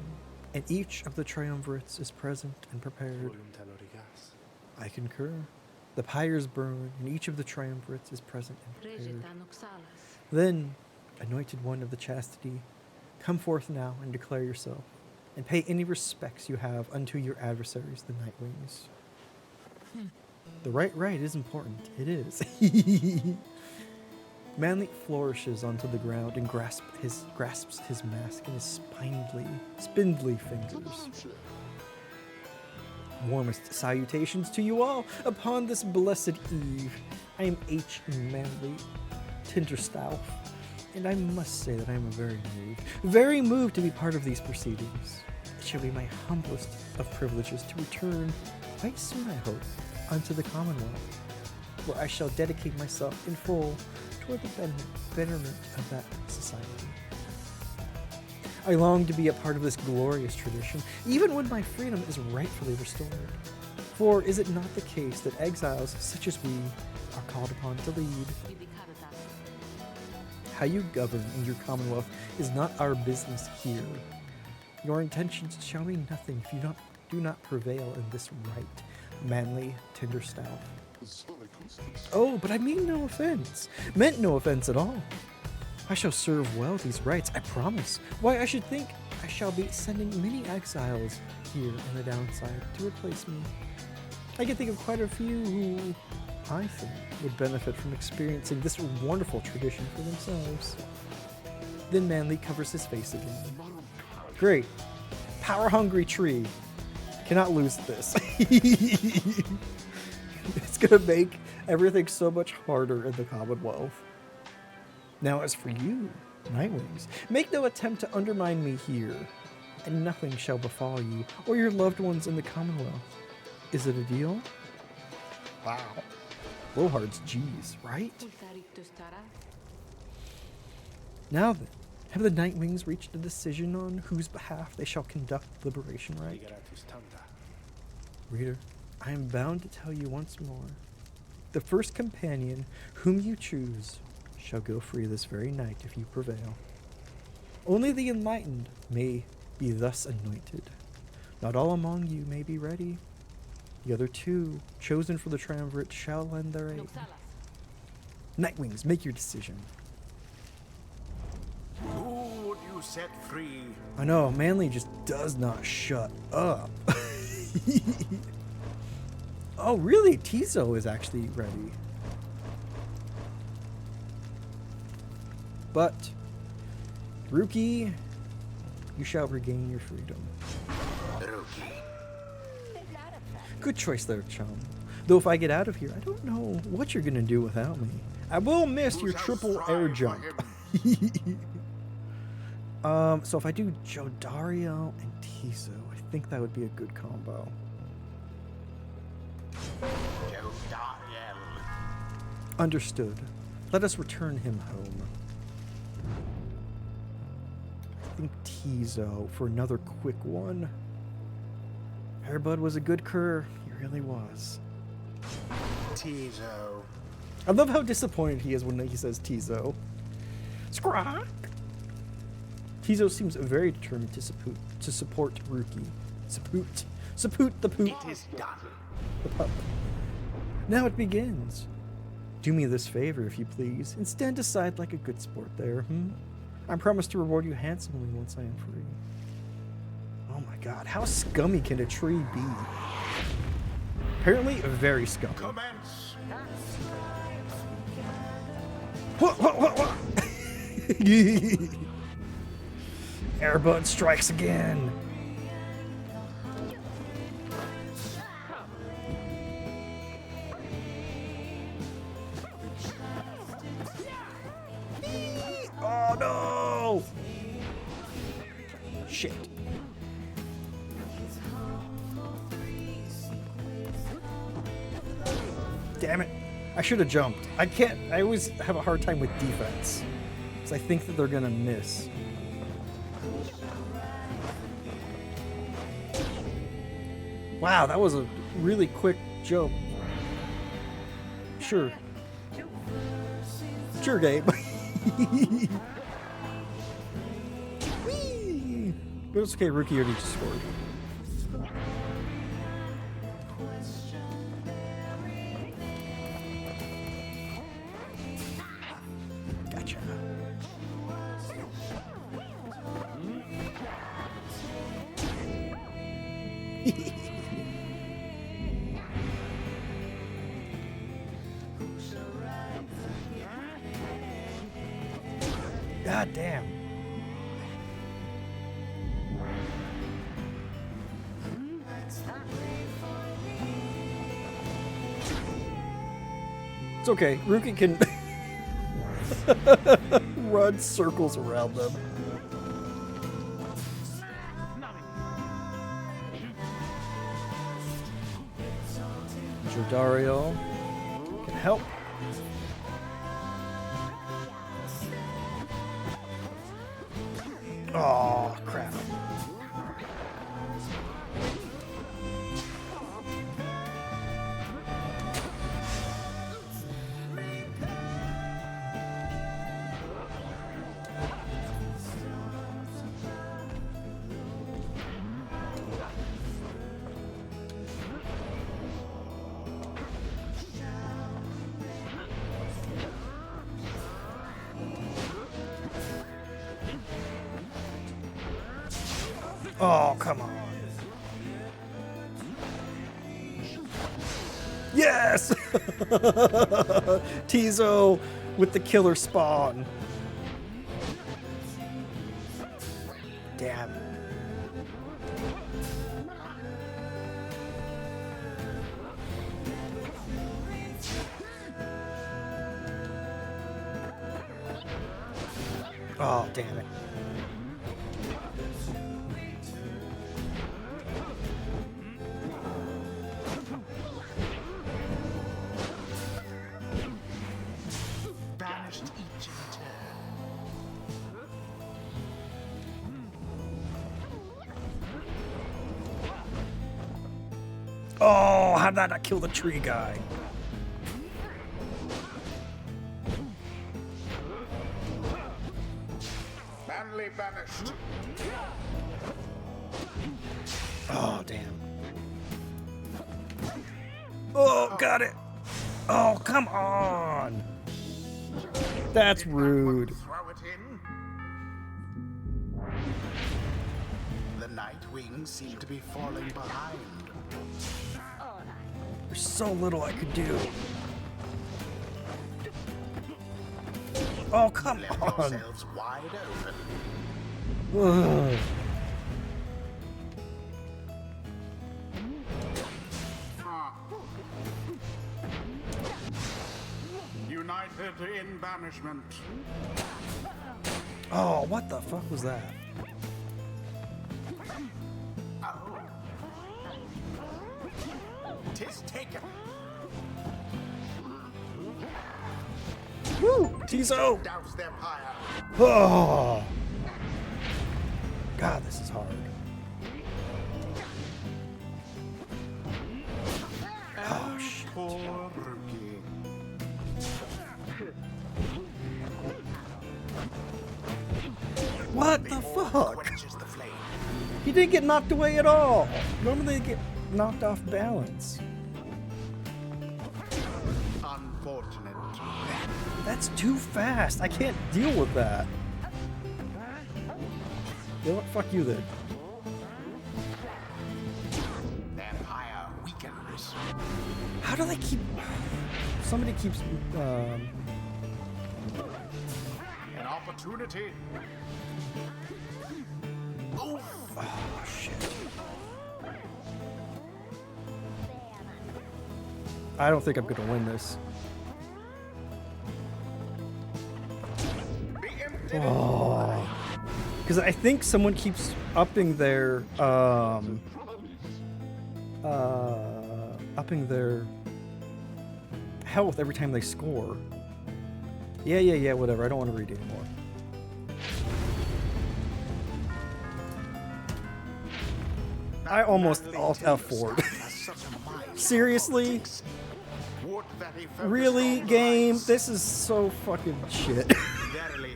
and each of the triumvirates is present and prepared. I concur. The pyres burn, and each of the triumvirates is present and prepared. Then, anointed one of the chastity, come forth now and declare yourself, and pay any respects you have unto your adversaries, the Nightwings. The right is important. It is. Manly flourishes onto the ground and grasps his mask in his spindly fingers. Warmest salutations to you all upon this blessed eve. I am H. Manly Tinterstauf, and I must say that I am very moved to be part of these proceedings. It shall be my humblest of privileges to return quite soon, I hope, unto the Commonwealth, where I shall dedicate myself in full toward the betterment of that society. I long to be a part of this glorious tradition, even when my freedom is rightfully restored. For is it not the case that exiles such as we are called upon to lead? How you govern in your commonwealth is not our business here. Your intentions shall mean nothing if you do not prevail in this right, Manly Tinderstaff. Oh, but I mean no offense. Meant no offense at all. I shall serve well these rites, I promise. Why, I should think I shall be sending many exiles here on the downside to replace me. I can think of quite a few who I think would benefit from experiencing this wonderful tradition for themselves. Then Manly covers his face again. Great. Power-hungry tree. Cannot lose this. It's gonna make everything so much harder in the Commonwealth. Now as for you, Nightwings, make no attempt to undermine me here, and nothing shall befall you or your loved ones in the Commonwealth. Is it a deal? Wow. Blowhard's G's, right? Now then, Have the Nightwings reached a decision on whose behalf they shall conduct liberation right? Reader, I am bound to tell you once more. The first companion whom you choose shall go free this very night if you prevail. Only the enlightened may be thus anointed. Not all among you may be ready. The other two, chosen for the triumvirate, shall lend their aid. Nightwings, make your decision. Who would you set free? I know, Manly just does not shut up. Oh, really? Tizo is actually ready. But, Rookie, you shall regain your freedom. Rookie. Good choice there, chum. Though if I get out of here, I don't know what you're gonna do without me. I will miss your shall triple strive air for jump. him? So if I do Jodario and Tizo, I think that would be a good combo. Jodariel. Understood. Let us return him home. I think Tizo for another quick one. Airbud was a good cur. He really was. Tizo. I love how disappointed he is when he says Tizo. Scrock! Tizo seems very determined to support Rookie. Support the poop. It is done. The pup. Now it begins. Do me this favor, if you please, and stand aside like a good sport there, I promise to reward you handsomely once I am free. Oh my god, how scummy can a tree be? Apparently, very scummy. Commence. What? Airbud strikes again. Oh no! Shit. Damn it. I should have jumped. I always have a hard time with defense. Because I think that they're gonna miss. Wow, that was a really quick jump. Sure. Sure, Gabe. Whee! But it's okay, Rookie already just scored. Gotcha. God damn. It's okay. Rookie can run circles around them. Jodario can help. Oh, crap. Oh, come on. Yes! Tizo with the killer spawn. Damn. Oh, damn it. Banished each in turn. Oh, how did I not kill the tree guy? Manly banished. Oh, damn. Oh, got it. Oh, come on. That's rude. Throw it in. The night wings seem to be falling behind. There's so little I could do. Oh, come Left on. yourselves wide open. Ugh. United in banishment. Oh, what the fuck was that? Oh. 'Tis taken. Woo! Tizo! Douse them higher. Oh! God, this is hard. Oh, shit. Poor rookie. What the fuck? Quenches the flame. He didn't get knocked away at all. Normally they get knocked off balance. Unfortunate. That's too fast. I can't deal with that. You know what? Fuck you then. Vampire weakens. How do they keep... Somebody keeps... An opportunity. Oof. Oh, shit. I don't think I'm gonna win this. The empty. Oh. Because I think someone keeps upping their, upping their health every time they score. Yeah, whatever. I don't want to read anymore. I almost F4'd. Seriously? Would that he focused Really, on the game? lights. This is so fucking shit. Verily.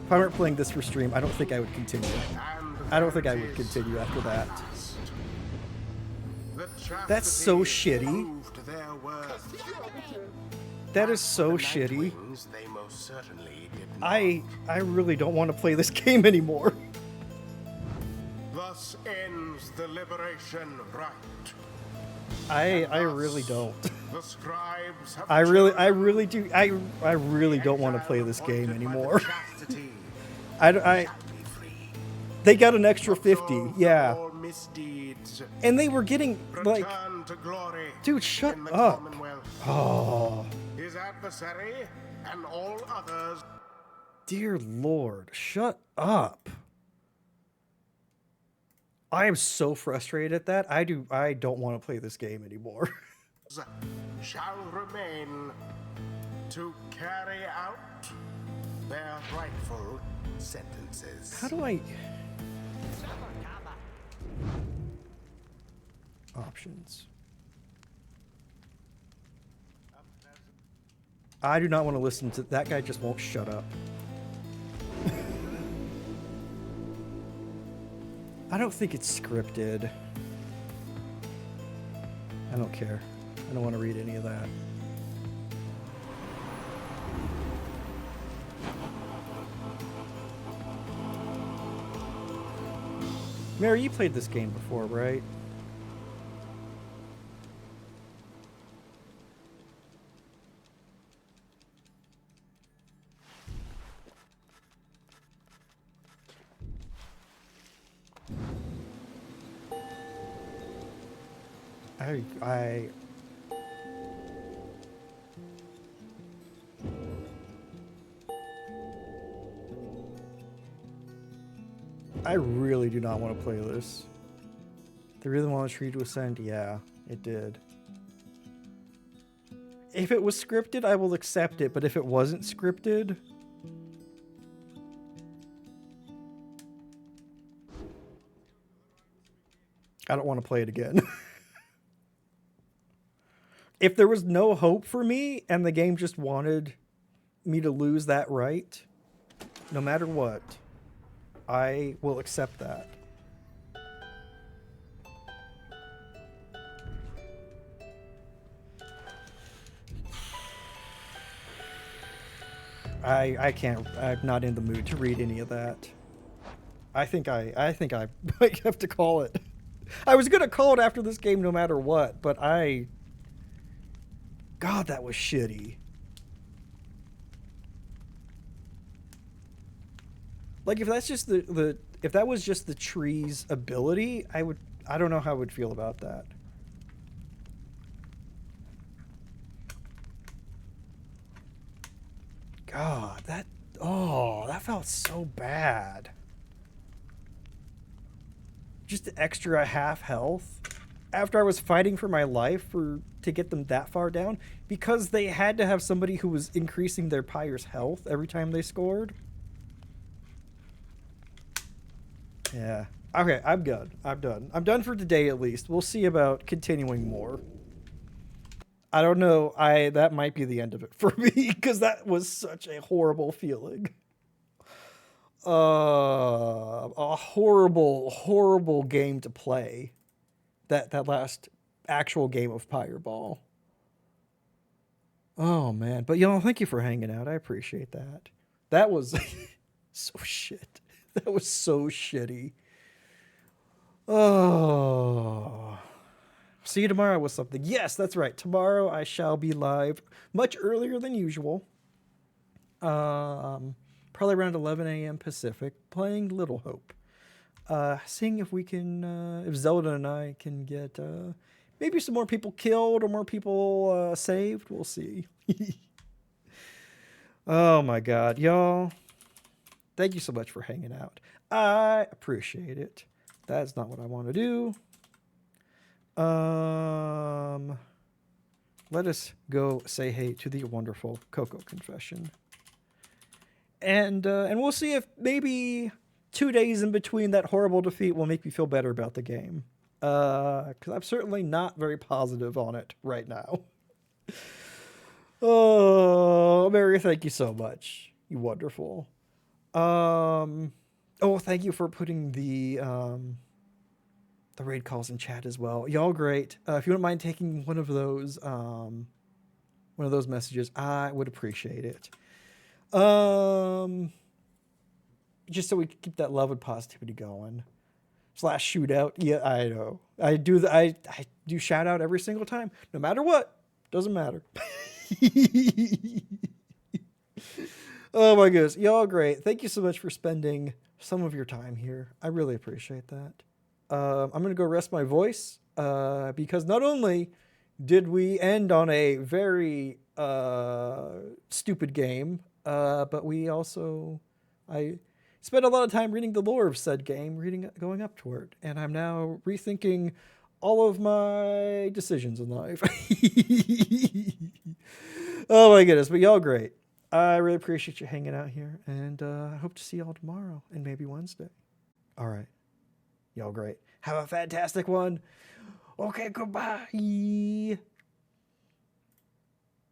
If I weren't playing this for stream, I don't think I would continue. And I don't think I there would it is. continue after that. The That's so chastity shitty. proved their worth. That is so The shitty. Nightwings, they most certainly did not. I really don't want to play this game anymore. Thus ends the liberation rite. I really don't. The scribes have I really chosen do. I really don't want to exile play this game appointed by the anymore. chastity I shall be free. they got an extra 50. Absolve Yeah. all misdeeds. And they were getting like, Return to glory. dude, shut in the up. Commonwealth. Oh, His adversary and all others. dear Lord, shut up. I am so frustrated at that. I don't want to play this game anymore. Shall remain to carry out their rightful sentences. How do I... Options. I do not want to listen to... That guy just won't shut up. I don't think it's scripted. I don't care. I don't want to read any of that. Mary, you played this game before, right? I really do not want to play this. They really want a tree to ascend? Yeah, it did. If it was scripted, I will accept it, but if it wasn't scripted... I don't want to play it again. If there was no hope for me and the game just wanted me to lose that right, no matter what, I will accept that. I can't. I'm not in the mood to read any of that. I think I might have to call it. I was gonna call it after this game no matter what, but God, that was shitty. Like if that's just if that was just the tree's ability, I don't know how I would feel about that. God, that felt so bad. Just the extra half health after I was fighting for my life to get them that far down because they had to have somebody who was increasing their Pyre's health every time they scored. Yeah. Okay, I'm good. I'm done. I'm done for today at least. We'll see about continuing more. I don't know. That might be the end of it for me because that was such a horrible feeling. A horrible, horrible game to play. That last actual game of Pyreball. Oh man, but y'all, thank you for hanging out. I appreciate that. That was so shit. That was so shitty. Oh. See you tomorrow with something. Yes, that's right. Tomorrow I shall be live much earlier than usual. Probably around 11 a.m. Pacific, playing Little Hope. Seeing if we can, if Zelda and I can get maybe some more people killed or more people saved. We'll see. Oh my God, y'all. Thank you so much for hanging out. I appreciate it. That's not what I want to do. Let us go say hey to the wonderful Coco Confession. And we'll see if maybe 2 days in between that horrible defeat will make me feel better about the game. Because I'm certainly not very positive on it right now. Oh, Mary, thank you so much. You wonderful. Oh, thank you for putting the raid calls in chat as well. Y'all great. If you wouldn't mind taking one of those messages, I would appreciate it. Just so we can keep that love and positivity going. / shootout. Yeah, I know. I do shout out every single time, no matter what. Doesn't matter. Oh my goodness, y'all great. Thank you so much for spending some of your time here. I really appreciate that. I'm gonna go rest my voice because not only did we end on a very stupid game, but we also I spent a lot of time reading the lore of said game, going up toward, and I'm now rethinking all of my decisions in life. Oh my goodness, but y'all great. I really appreciate you hanging out here, and I hope to see y'all tomorrow and maybe Wednesday. All right. Y'all great. Have a fantastic one. Okay, goodbye.